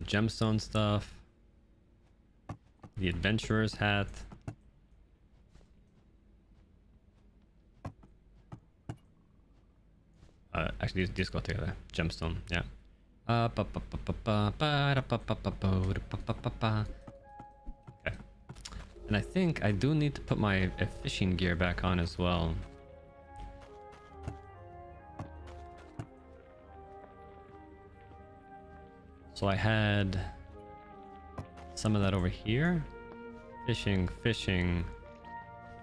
[SPEAKER 1] gemstone stuff. The adventurer's hat. Actually, these go together. Gemstone, yeah. Okay. And I think I do need to put my fishing gear back on as well. So I had some of that over here. Fishing, fishing,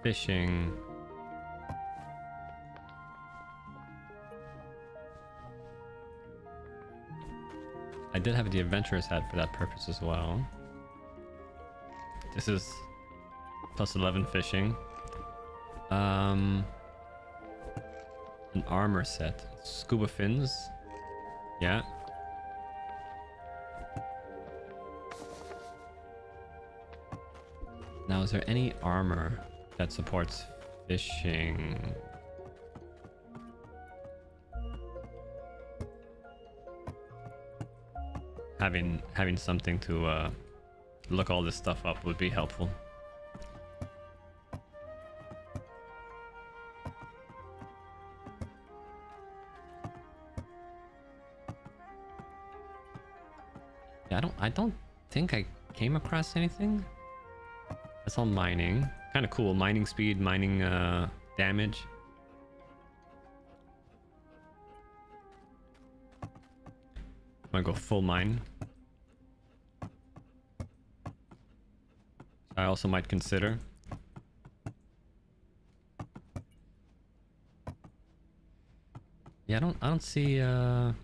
[SPEAKER 1] fishing. I did have the adventurer's hat for that purpose as well. This is plus 11 fishing. An armor set. Scuba fins. Yeah. Now, is there any armor that supports fishing? Having something to look all this stuff up would be helpful. Yeah, I don't think I came across anything. That's all mining. Kind of cool. Mining speed, mining damage. I'm gonna go full mine. I also might consider. Yeah, I don't see a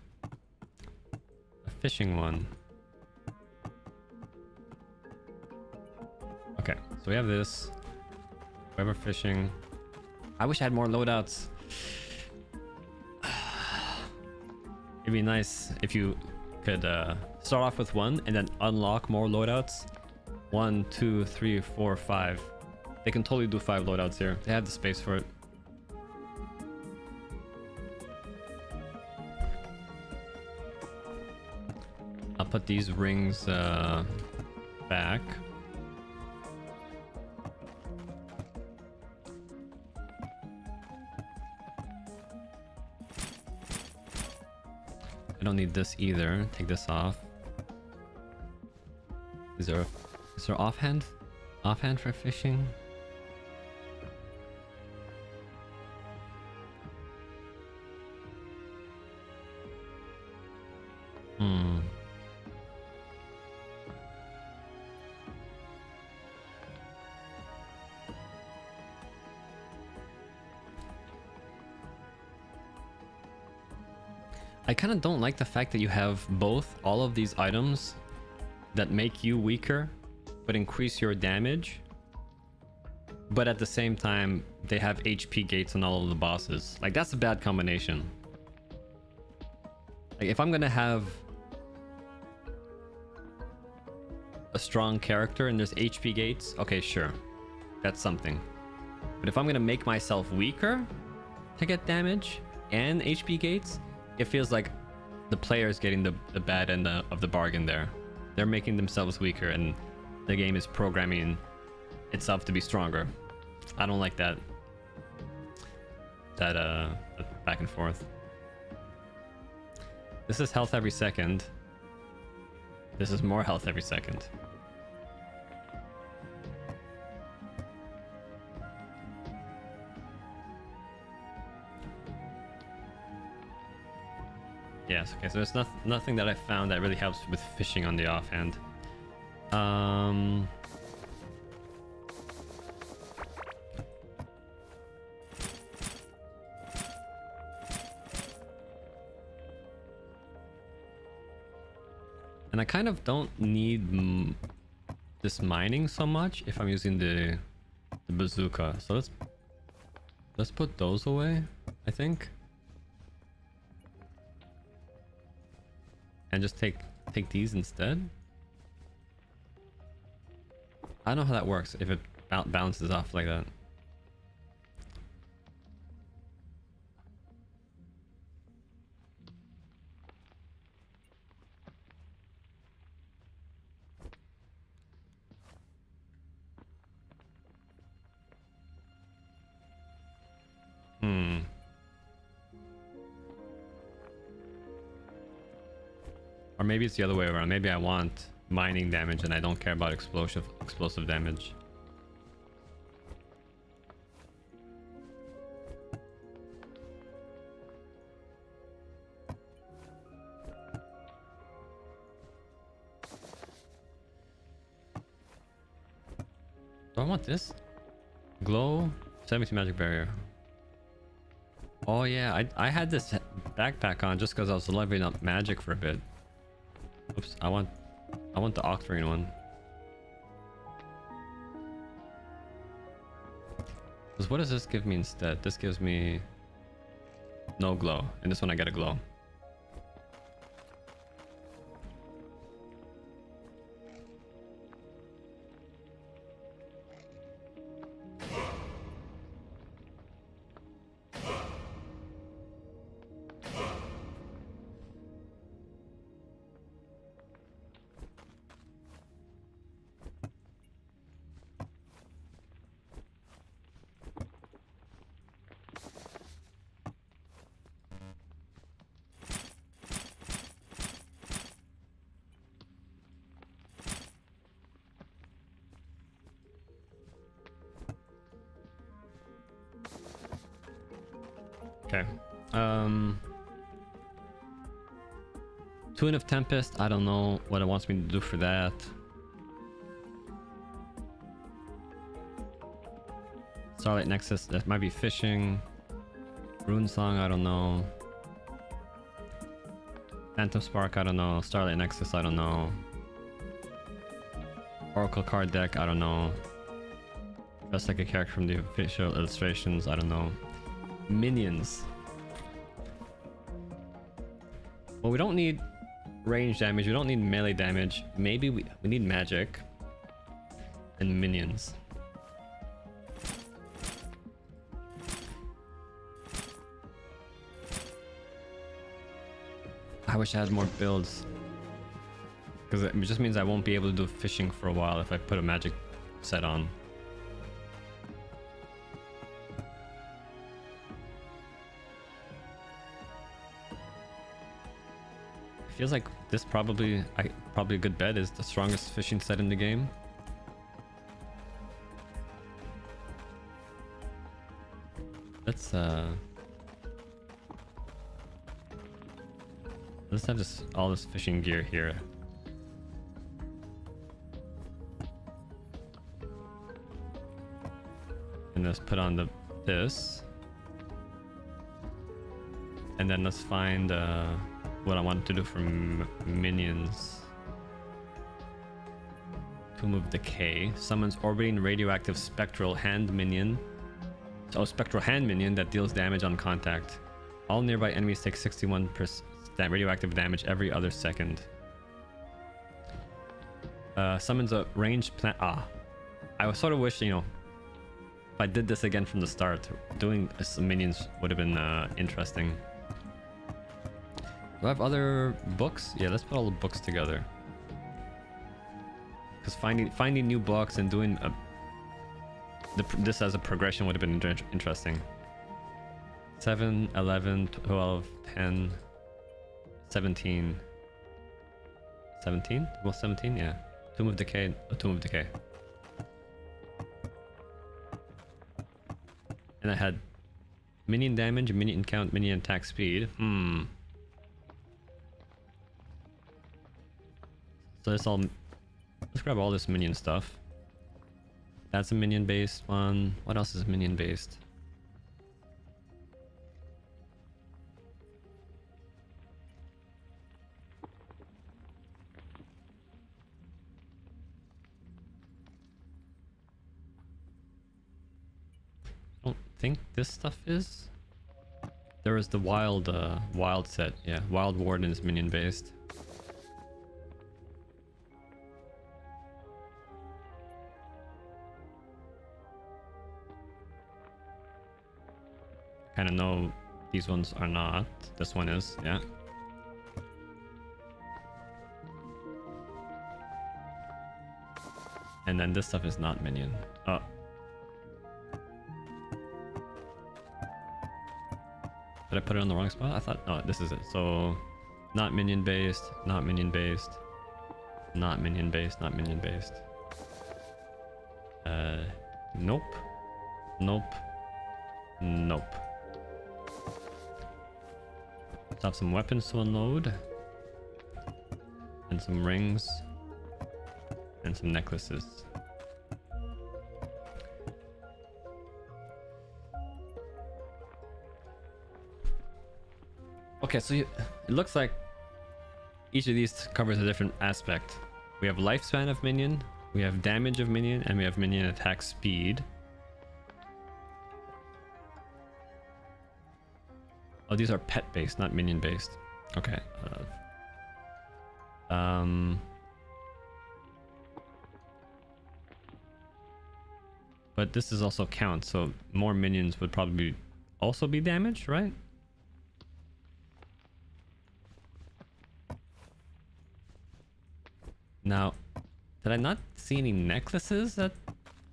[SPEAKER 1] fishing one. Okay, so we have this. Weber fishing. I wish I had more loadouts. It'd be nice if you could start off with one and then unlock more loadouts. 1, 2, 3, 4, 5. They can totally do 5 loadouts here. They have the space for it. I'll put these rings back. I don't need this either. Take this off. Is there offhand for fishing? I kind of don't like the fact that you have all of these items that make you weaker but increase your damage, but at the same time they have HP gates on all of the bosses. Like, that's a bad combination. Like, if I'm gonna have a strong character and there's HP gates, okay, sure, that's something. But if I'm gonna make myself weaker to get damage and HP gates, it feels like the player is getting the bad end of the bargain there. They're making themselves weaker and the game is programming itself to be stronger. I don't like that back and forth. This is health every second. This is more health every second. Yes, okay, so there's nothing that I found that really helps with fishing on the offhand. And I kind of don't need this mining so much if I'm using the bazooka. So let's put those away, I think. And just take these instead. I don't know how that works, if it balances off like that. Or maybe it's the other way around. Maybe I want mining damage and I don't care about explosive damage. Do I want this? Glow 70 magic barrier. Oh yeah, I had this backpack on just because I was leveling up magic for a bit. Oops, I want the Octarine one. Because what does this give me instead? This gives me no glow, and this one I get a glow. Okay. Tune of Tempest, I don't know what it wants me to do for that. Starlight Nexus, that might be fishing. Rune Song, I don't know. Phantom Spark, I don't know. Starlight Nexus, I don't know. Oracle card deck, I don't know. Just like a character from the official illustrations, I don't know. Minions. Well, we don't need range damage, we don't need melee damage. Maybe we need magic and minions. I wish I had more builds, because it just means I won't be able to do fishing for a while if I put a magic set on. Feels like this probably a good bet is the strongest fishing set in the game. Let's have all this fishing gear here. And let's put on this. And then let's find what I wanted to do for minions. Tomb of Decay summons orbiting radioactive spectral hand minion. So spectral hand minion that deals damage on contact. All nearby enemies take 61% radioactive damage every other second. Summons a ranged plant. I sort of wish, if I did this again from the start, doing some minions would have been interesting. Do I have other books? Yeah, let's put all the books together. Because finding new books and doing this as a progression would have been interesting. 7, 11, 12, 10, 17. 17? Well, 17, yeah. Tomb of Decay, a Tomb of Decay. And I had minion damage, minion count, minion attack speed. So let's grab all this minion stuff. That's a minion based one. What else is minion based? think this stuff is. There is the wild set. Yeah, Wild Warden is minion based. Kind of know these ones are not. This one is, yeah. And then this stuff is not minion. Oh. Did I put it on the wrong spot? I thought, oh, this is it. So, not minion based, not minion based, not minion based, not minion based. Nope. Nope. Nope. Let's have some weapons to unload. And some rings. And some necklaces. Okay, so it looks like each of these covers a different aspect. We have lifespan of minion, we have damage of minion, and we have minion attack speed. Oh, these are pet based, not minion based. Okay. But this is also count, so more minions would probably also be damaged, right? Now, did I not see any necklaces that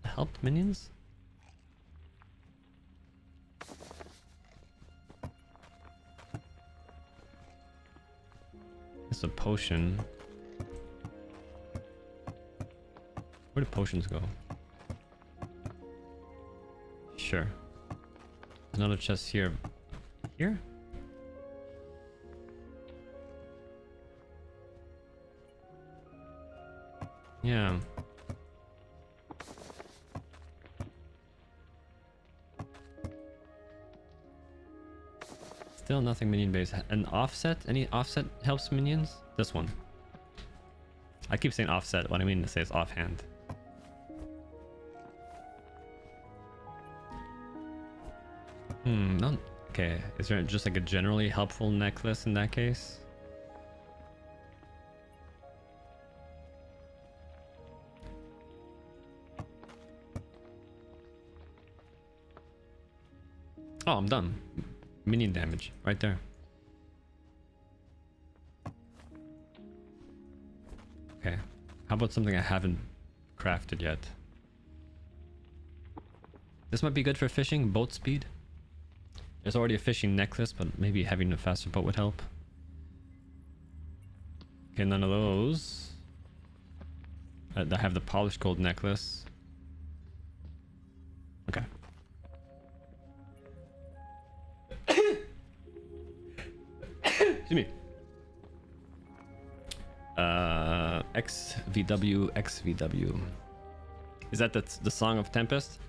[SPEAKER 1] helped minions? It's a potion. Where do potions go? Sure. Another chest here. Here? Yeah. Still nothing minion based. An offset? Any offset helps minions? This one. I keep saying offset. What I mean to say is offhand. No. Okay. Is there just like a generally helpful necklace in that case? Oh, I'm done. Minion damage right there. Okay. How about something I haven't crafted yet? This might be good for fishing. Boat speed. There's already a fishing necklace, but maybe having a faster boat would help. Okay, none of those. I have the polished gold necklace. Okay. Excuse me. XVW, XVW. Is that the Song of Tempest?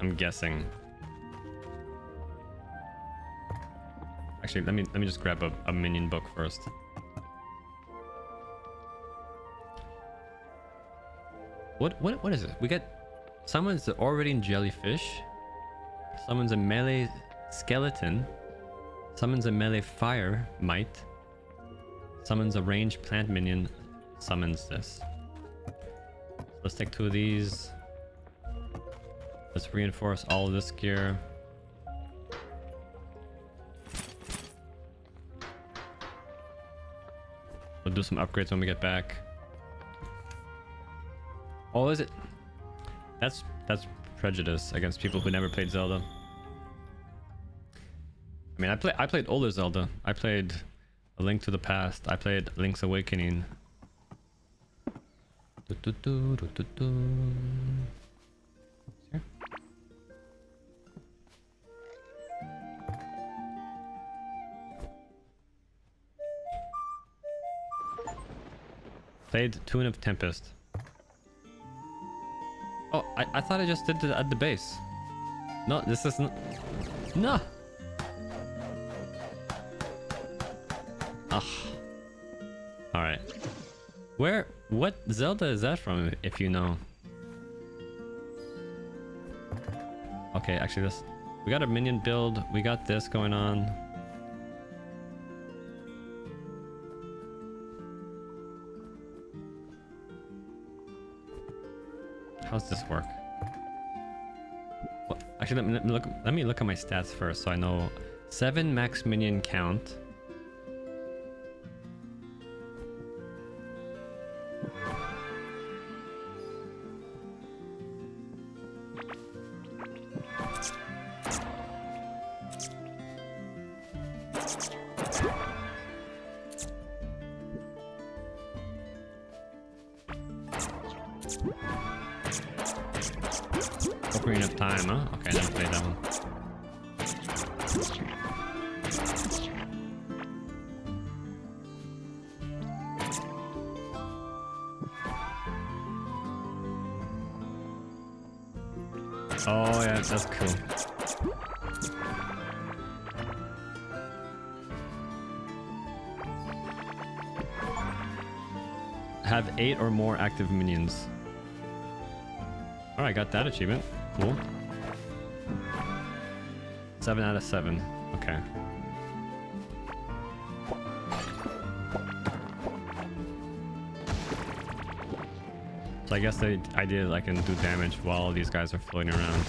[SPEAKER 1] I'm guessing. Actually, let me just grab a minion book first. What is it? We get someone's already in jellyfish. Someone's a melee skeleton. Summons a melee fire mite. Summons a ranged plant minion. Summons this. Let's take 2 of these. Let's reinforce all of this gear. We'll do some upgrades when we get back. Oh, is it? That's prejudice against people who never played Zelda. I mean, I played older Zelda. I played A Link to the Past. I played Link's Awakening. Here. Played Tune of Tempest. Oh, I thought I just did it at the base. No, this isn't. No. Ugh. Alright. What Zelda is that from, if you know? Okay, actually we got a minion build, we got this going on. How's this work? Well, actually, let me look at my stats first so I know. 7 max minion count. Ocarina of Time, huh? Okay, I never played that one. Oh yeah, that's cool. Have 8 or more active minions. Alright, got that achievement. Cool. 7 out of 7. Okay. So I guess the idea is I can do damage while these guys are floating around.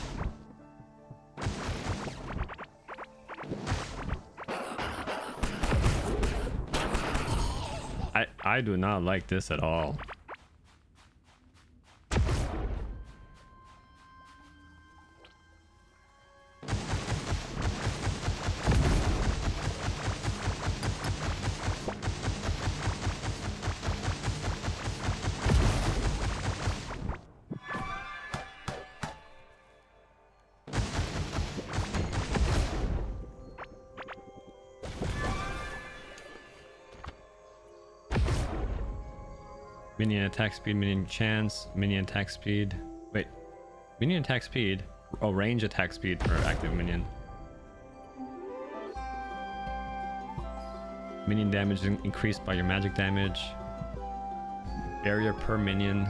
[SPEAKER 1] I do not like this at all. Minion attack speed, minion chance, minion attack speed. Wait, minion attack speed? Oh, range attack speed for active minion. Minion damage increased by your magic damage. Area per minion.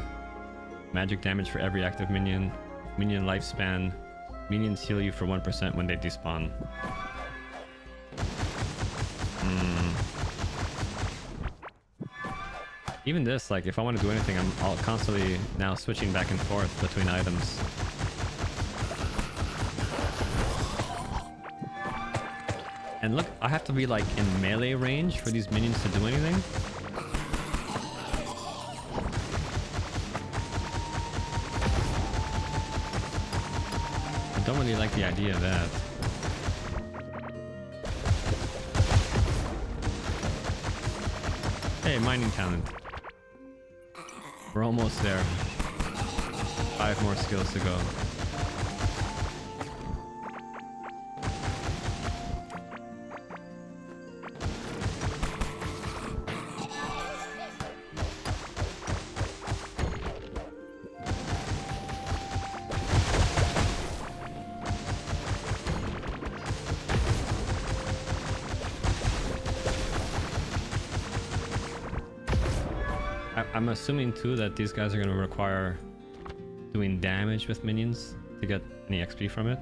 [SPEAKER 1] Magic damage for every active minion. Minion lifespan. Minions heal you for 1% when they despawn. Even this, like, if I want to do anything, I'll constantly now switching back and forth between items. And look, I have to be like in melee range for these minions to do anything. I don't really like the idea of that. Hey, mining talent. We're almost there. 5 more skills to go. I'm assuming too that these guys are going to require doing damage with minions to get any XP from it.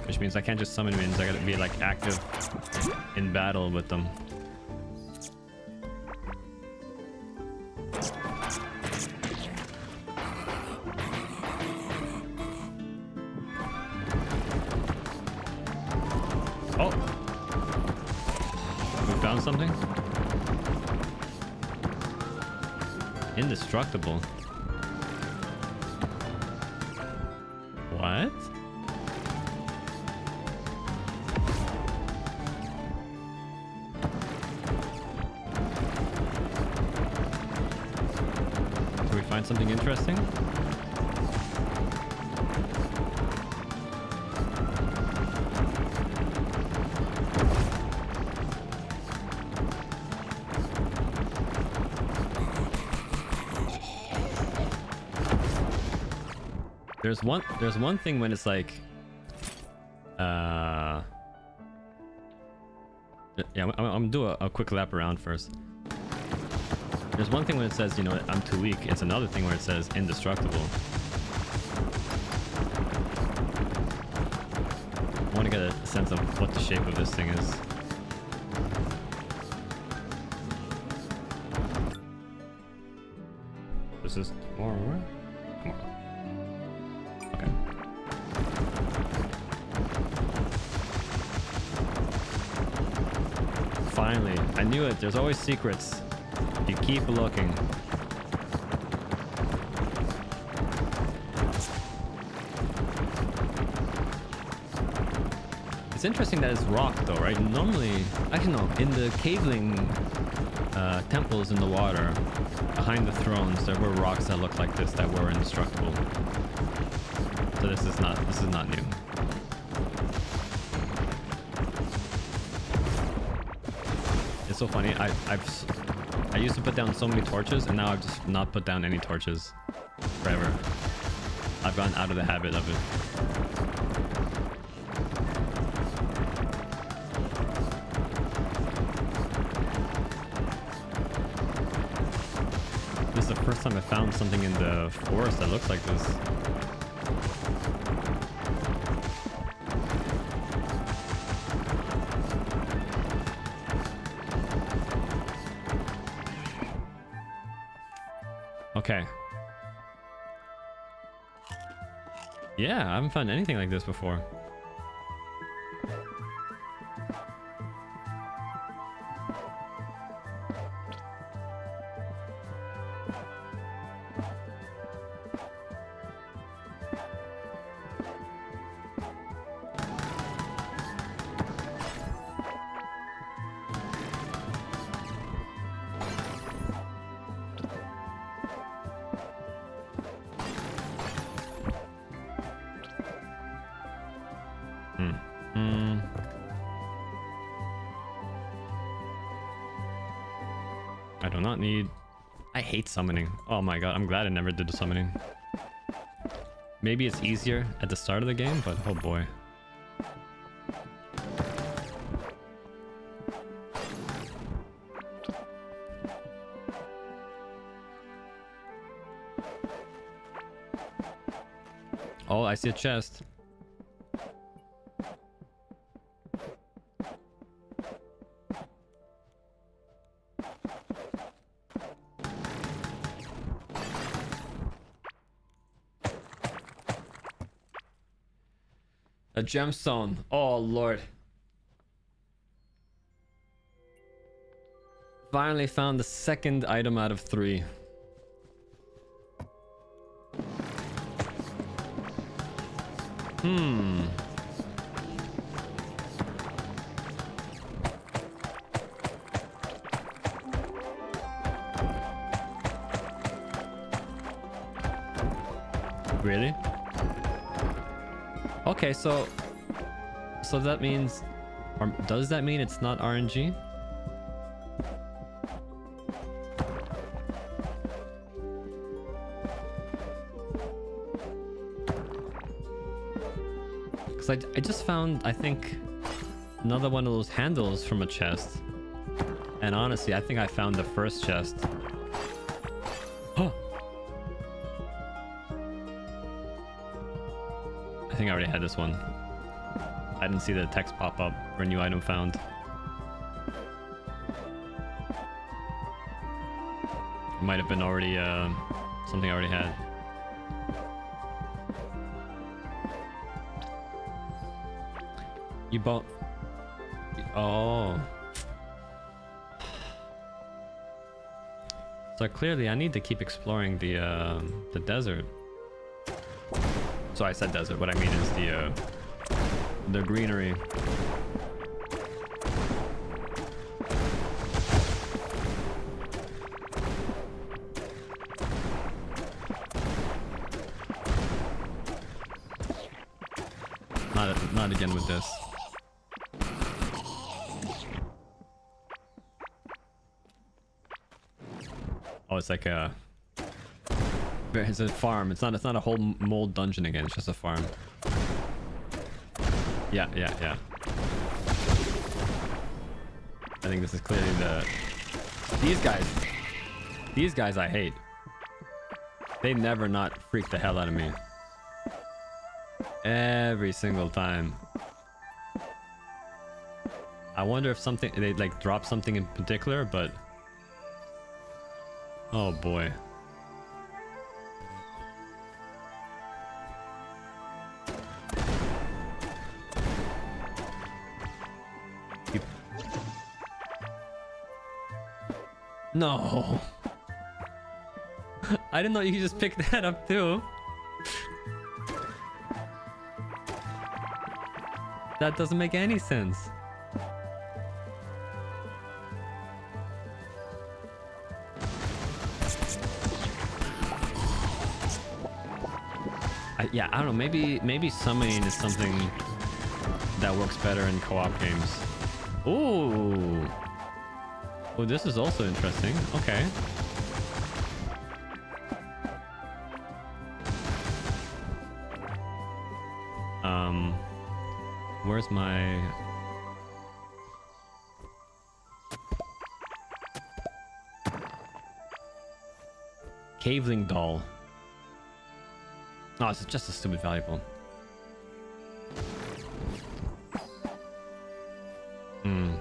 [SPEAKER 1] Which means I can't just summon minions, I gotta be like active in battle with them. Oh! We found something? Indestructible. What? Did we find something interesting? There's one thing when it's like Uh, yeah, I'm gonna do a quick lap around first. There's one thing when it says, you know, I'm too weak. It's another thing where it says indestructible. I want to get a sense of what the shape of this thing is. This is more. Come on. Okay. Finally, I knew it. There's always secrets. You keep looking. It's interesting that it's rock though, right? Normally, actually no, in the caveling temples in the water, behind the thrones, there were rocks that looked like this that were indestructible. So this is not new. It's so funny. I used to put down so many torches, and now I've just not put down any torches forever. I've gotten out of the habit of it. This is the first time I found something in the forest that looks like this. Okay. Yeah, I haven't found anything like this before. I do not need... I hate summoning. Oh my god, I'm glad I never did the summoning. Maybe it's easier at the start of the game, but oh boy. Oh, I see a chest. A gemstone. Oh lord. Finally found the second item out of 3. Really? Okay, so that means, or does that mean it's not RNG? Because I just found, I think, another one of those handles from a chest. And honestly, I think I found the first chest. Oh! I think I already had this one. I didn't see the text pop up for a new item found. It might have been already something I already had. You bought... Oh. So clearly I need to keep exploring the desert. So I said desert, what I mean is the greenery. Not again with this. Oh, it's like a... It's a farm. It's not a whole mold dungeon again. It's just a farm. Yeah, yeah, yeah. I think this is clearly the... These guys I hate. They never not freak the hell out of me. Every single time. I wonder if something... They like drop something in particular, but... Oh boy. No. I didn't know you could just pick that up too. That doesn't make any sense. Yeah, I don't know. Maybe summoning is something that works better in co-op games. Ooh. Oh, this is also interesting. Okay. Where's my... Caveling doll. Oh, it's just a stupid valuable. Hmm.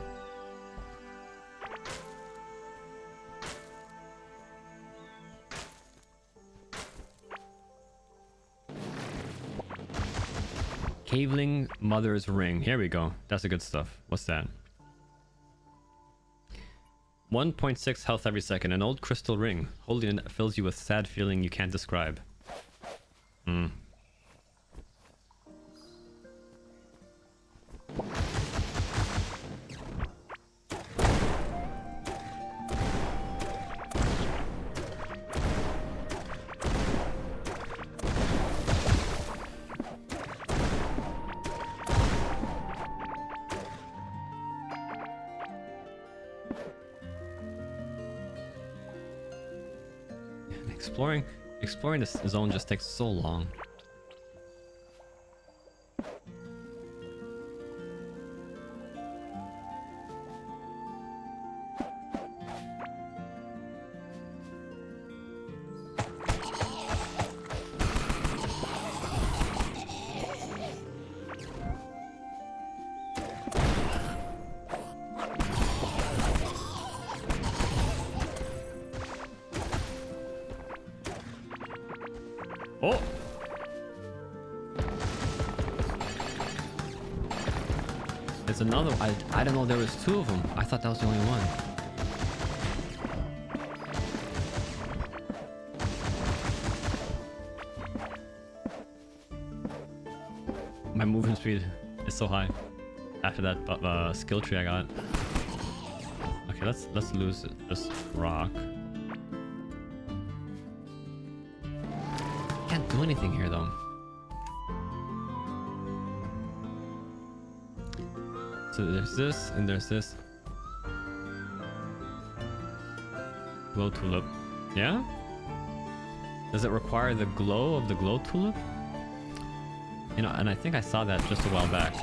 [SPEAKER 1] Caveling Mother's Ring. Here we go. That's the good stuff. What's that? 1.6 health every second. An old crystal ring. Holding it fills you with sad feeling you can't describe. Hmm. Exploring this zone just takes so long. Oh! There's another. I don't know there was two of them. I thought that was the only one. My movement speed is so high after that skill tree I got. Okay, let's lose this rock. Can't do anything here though. So there's this and there's this. Glow tulip. Yeah? Does it require the glow of the glow tulip? You know, and I think I saw that just a while back.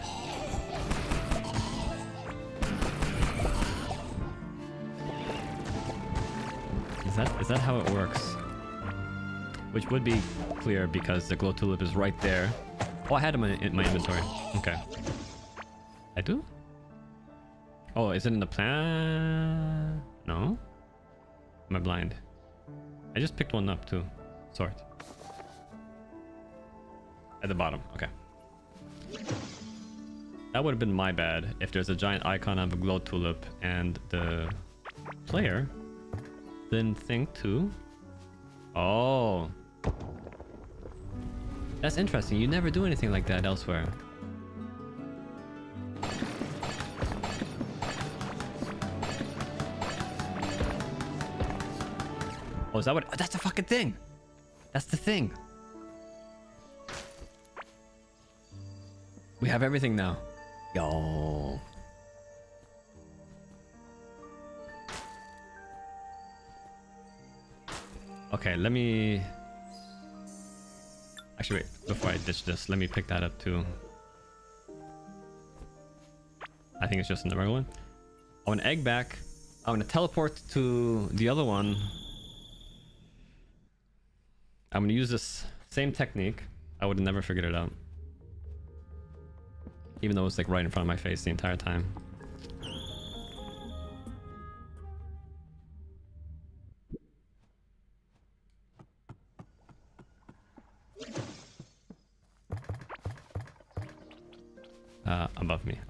[SPEAKER 1] Is that how it works? Which would be clear because the glow tulip is right there. Oh, I had him in my inventory. Okay. I do? Oh, is it in the plan? No? Am I blind? I just picked one up too. Sort. At the bottom. Okay. That would have been my bad if there's a giant icon of a glow tulip and the player didn't think to. Oh. That's interesting. You never do anything like that elsewhere. Oh, is that what? Oh, that's the fucking thing. That's the thing. We have everything now. Yo. Okay, let me... Actually, wait. Before I ditch this, let me pick that up too. I think it's just in the regular one. I want an egg back. I want to teleport to the other one. I'm gonna use this same technique. I would have never figured it out. Even though it was like right in front of my face the entire time.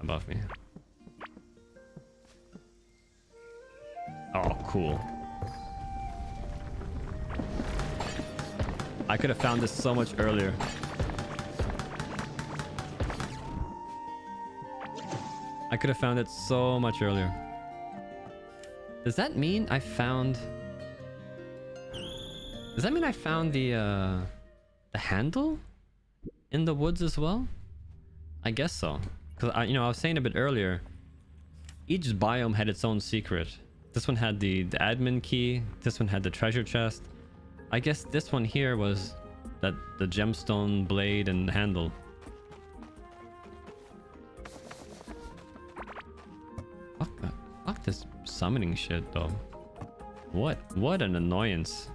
[SPEAKER 1] Above me. Oh, cool. I could have found this so much earlier. I could have found it so much earlier. Does that mean I found... Does that mean I found the handle in the woods as well? I guess so. Because I was saying a bit earlier, each biome had its own secret. This one had the admin key. This one had the treasure chest. I guess this one here was the gemstone blade and handle. Fuck this summoning shit though. What an annoyance.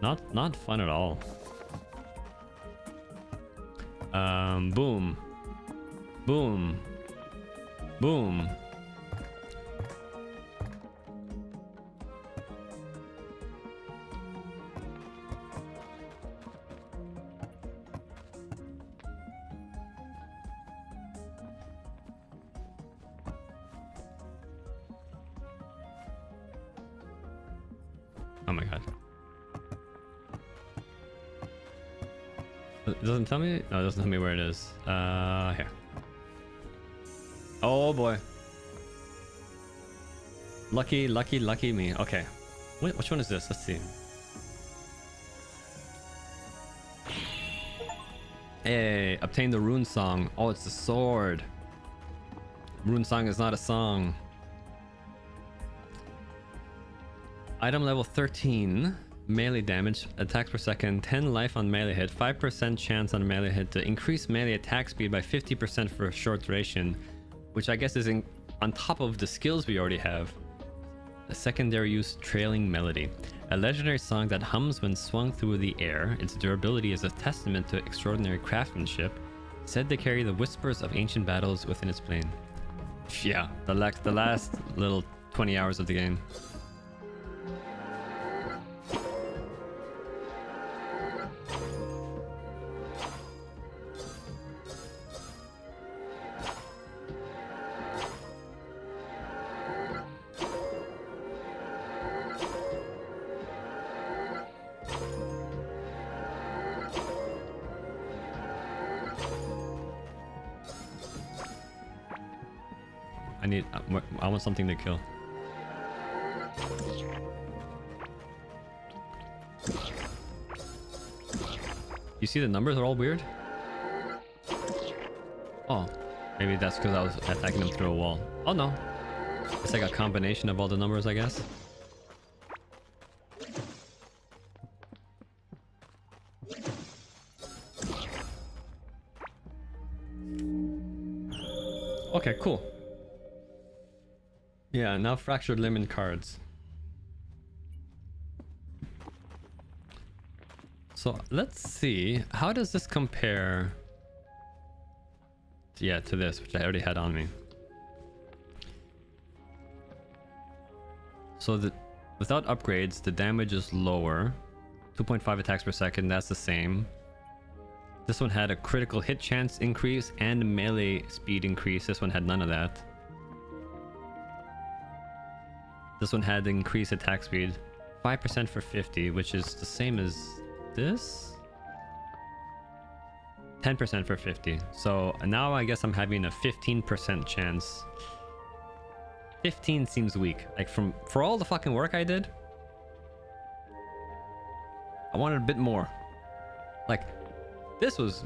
[SPEAKER 1] Not fun at all. Boom. Boom. Boom. Oh my god. It doesn't tell me? No, it doesn't tell me where it is. Here. Oh boy. Lucky me. Okay. Which one is this? Let's see. Hey, obtain the rune song. Oh, it's the sword. Rune song is not a song. Item level 13. Melee damage, attacks per second, 10 life on melee hit, 5% chance on melee hit to increase melee attack speed by 50% for a short duration, which I guess is on top of the skills we already have. A secondary use, trailing melody, a legendary song that hums when swung through the air. Its durability is a testament to extraordinary craftsmanship, said to carry the whispers of ancient battles within its plane. Yeah, the last little 20 hours of the game. I want something to kill. You see the numbers are all weird? Oh, maybe that's because I was attacking them through a wall. Oh no, it's like a combination of all the numbers, I guess. Okay, cool. Yeah, now fractured limb and cards. So let's see, how does this compare to this, which I already had on me. So without upgrades, the damage is lower. 2.5 attacks per second, that's the same. This one had a critical hit chance increase and melee speed increase. This one had none of that. This one had increased attack speed. 5% for 50, which is the same as this? 10% for 50. So now I guess I'm having a 15% chance. 15 seems weak. Like for all the fucking work I did, I wanted a bit more. Like, this was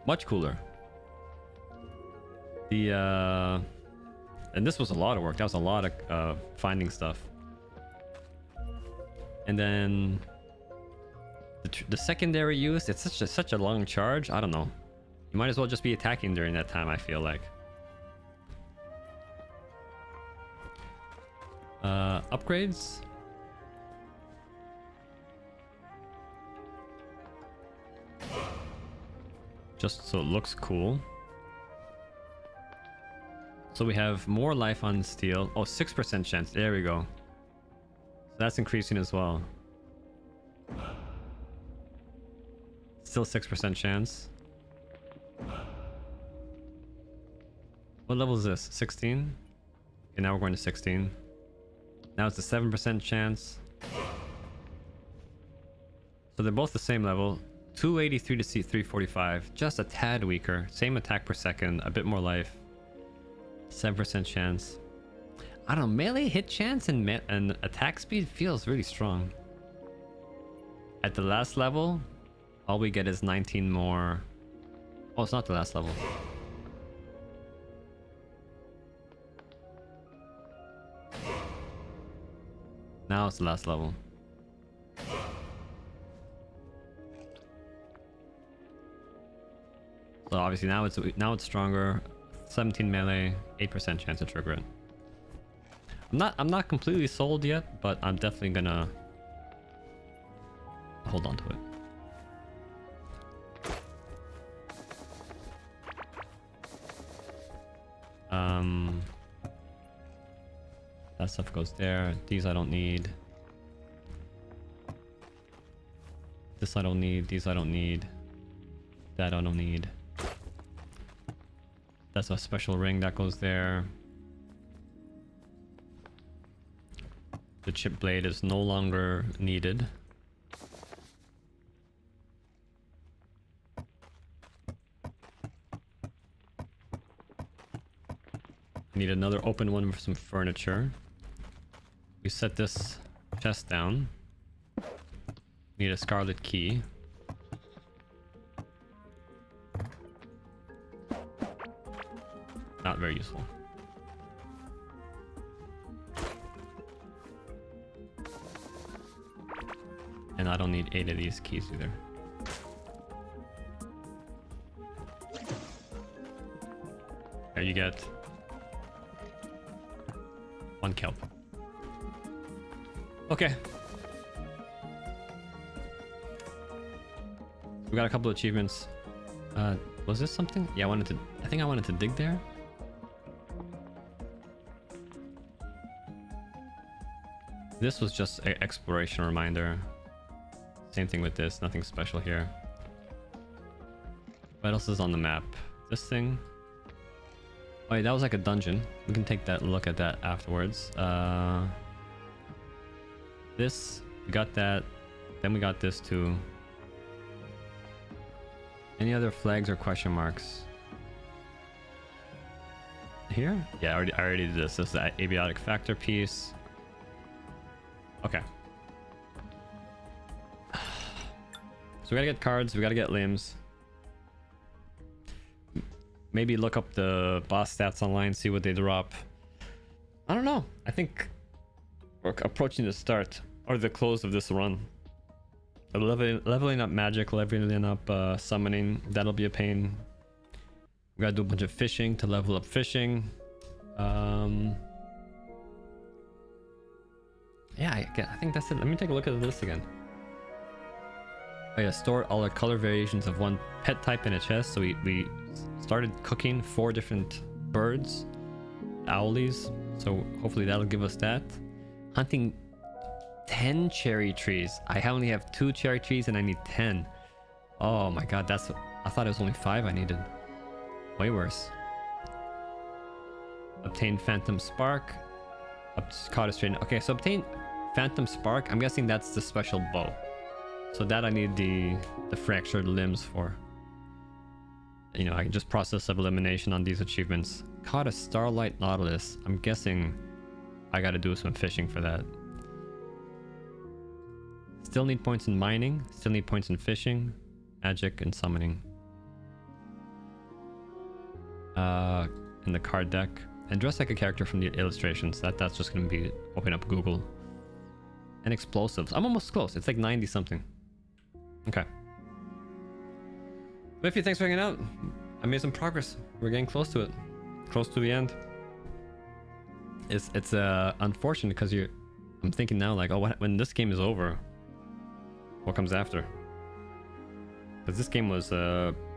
[SPEAKER 1] much cooler. And this was a lot of work. That was a lot of finding stuff. And then the secondary use, it's such a long charge. I don't know. You might as well just be attacking during that time, I feel like. upgrades. Just so it looks cool. So we have more life on steel. Oh, 6% chance. There we go. So that's increasing as well. Still 6% chance. What level is this? 16? Okay, now we're going to 16. Now it's a 7% chance. So they're both the same level. 283 to C345. Just a tad weaker. Same attack per second. A bit more life. 7% chance. I don't know. Melee hit chance and attack speed feels really strong. At the last level, all we get is 19 more. Oh, it's not the last level. Now it's the last level. So obviously now it's stronger. 17 melee, 8% chance to trigger it. I'm not completely sold yet, but I'm definitely gonna hold on to it. That stuff goes there. These I don't need. This I don't need. These I don't need. That I don't need. That's a special ring that goes there. The chip blade is no longer needed. Need another open one for some furniture. We set this chest down. Need a scarlet key. Not very useful. And I don't need 8 of these keys either. There you get 1 kelp. Okay. We got a couple of achievements. Was this something? Yeah, I think I wanted to dig there. This was just an exploration reminder. Same thing with this, nothing special here. What else is on the map? This thing. Oh, wait, that was like a dungeon. We can take that look at that afterwards. This, we got that. Then we got this too. Any other flags or question marks? Here? Yeah, I already did this. This is the abiotic factor piece. Okay. So we gotta get cards, we gotta get limbs. Maybe look up the boss stats online, see what they drop. I don't know. I think we're approaching the start or the close of this run. Leveling up magic, leveling up summoning, that'll be a pain. We gotta do a bunch of fishing to level up fishing. Yeah, I think that's it. Let me take a look at the list again. Oh yeah, store all the color variations of one pet type in a chest. So we started cooking 4 different birds, owlies. So hopefully that'll give us that. Hunting 10 cherry trees. I only have 2 cherry trees and I need 10. Oh my god, I thought it was only 5 I needed. Way worse. Obtain Phantom Spark. Caught a strain. Okay, so obtain Phantom Spark. I'm guessing that's the special bow. So that I need the fractured limbs for. You know, I can just process of elimination on these achievements. Caught a Starlight Nautilus. I'm guessing I gotta do some fishing for that. Still need points in mining. Still need points in fishing, magic, and summoning. In the card deck. And dress like a character from the illustrations. That's just gonna be open up Google. And explosives. I'm almost close. It's like 90 something. Okay. Biffy, thanks for hanging out. I made some progress. We're getting close to it. Close to the end. It's unfortunate because I'm thinking now, like, oh, when this game is over, what comes after? Because this game was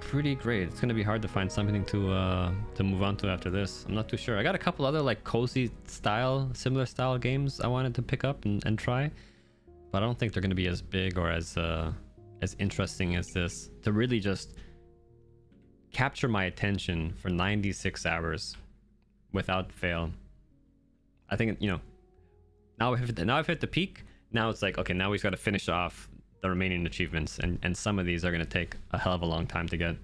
[SPEAKER 1] pretty great. It's gonna be hard to find something to move on to after this. I'm not too sure. I got a couple other like cozy style, similar style games I wanted to pick up and try, but I don't think they're gonna be as big or as interesting as this to really just capture my attention for 96 hours without fail. I think, you know, now I've hit the peak. Now it's like, okay, now we've got to finish off the remaining achievements, and some of these are going to take a hell of a long time to get.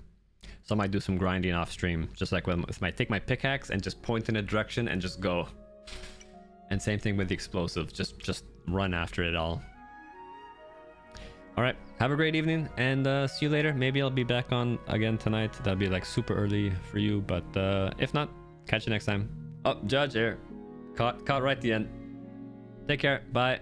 [SPEAKER 1] So I might do some grinding off stream, just like with my take my pickaxe and just point in a direction and just go. And same thing with the explosive, just run after it all. All right, have a great evening, and see you later. Maybe I'll be back on again tonight. That'll be like super early for you, but if not, catch you next time. Oh, Judge here, caught right at the end. Take care, bye.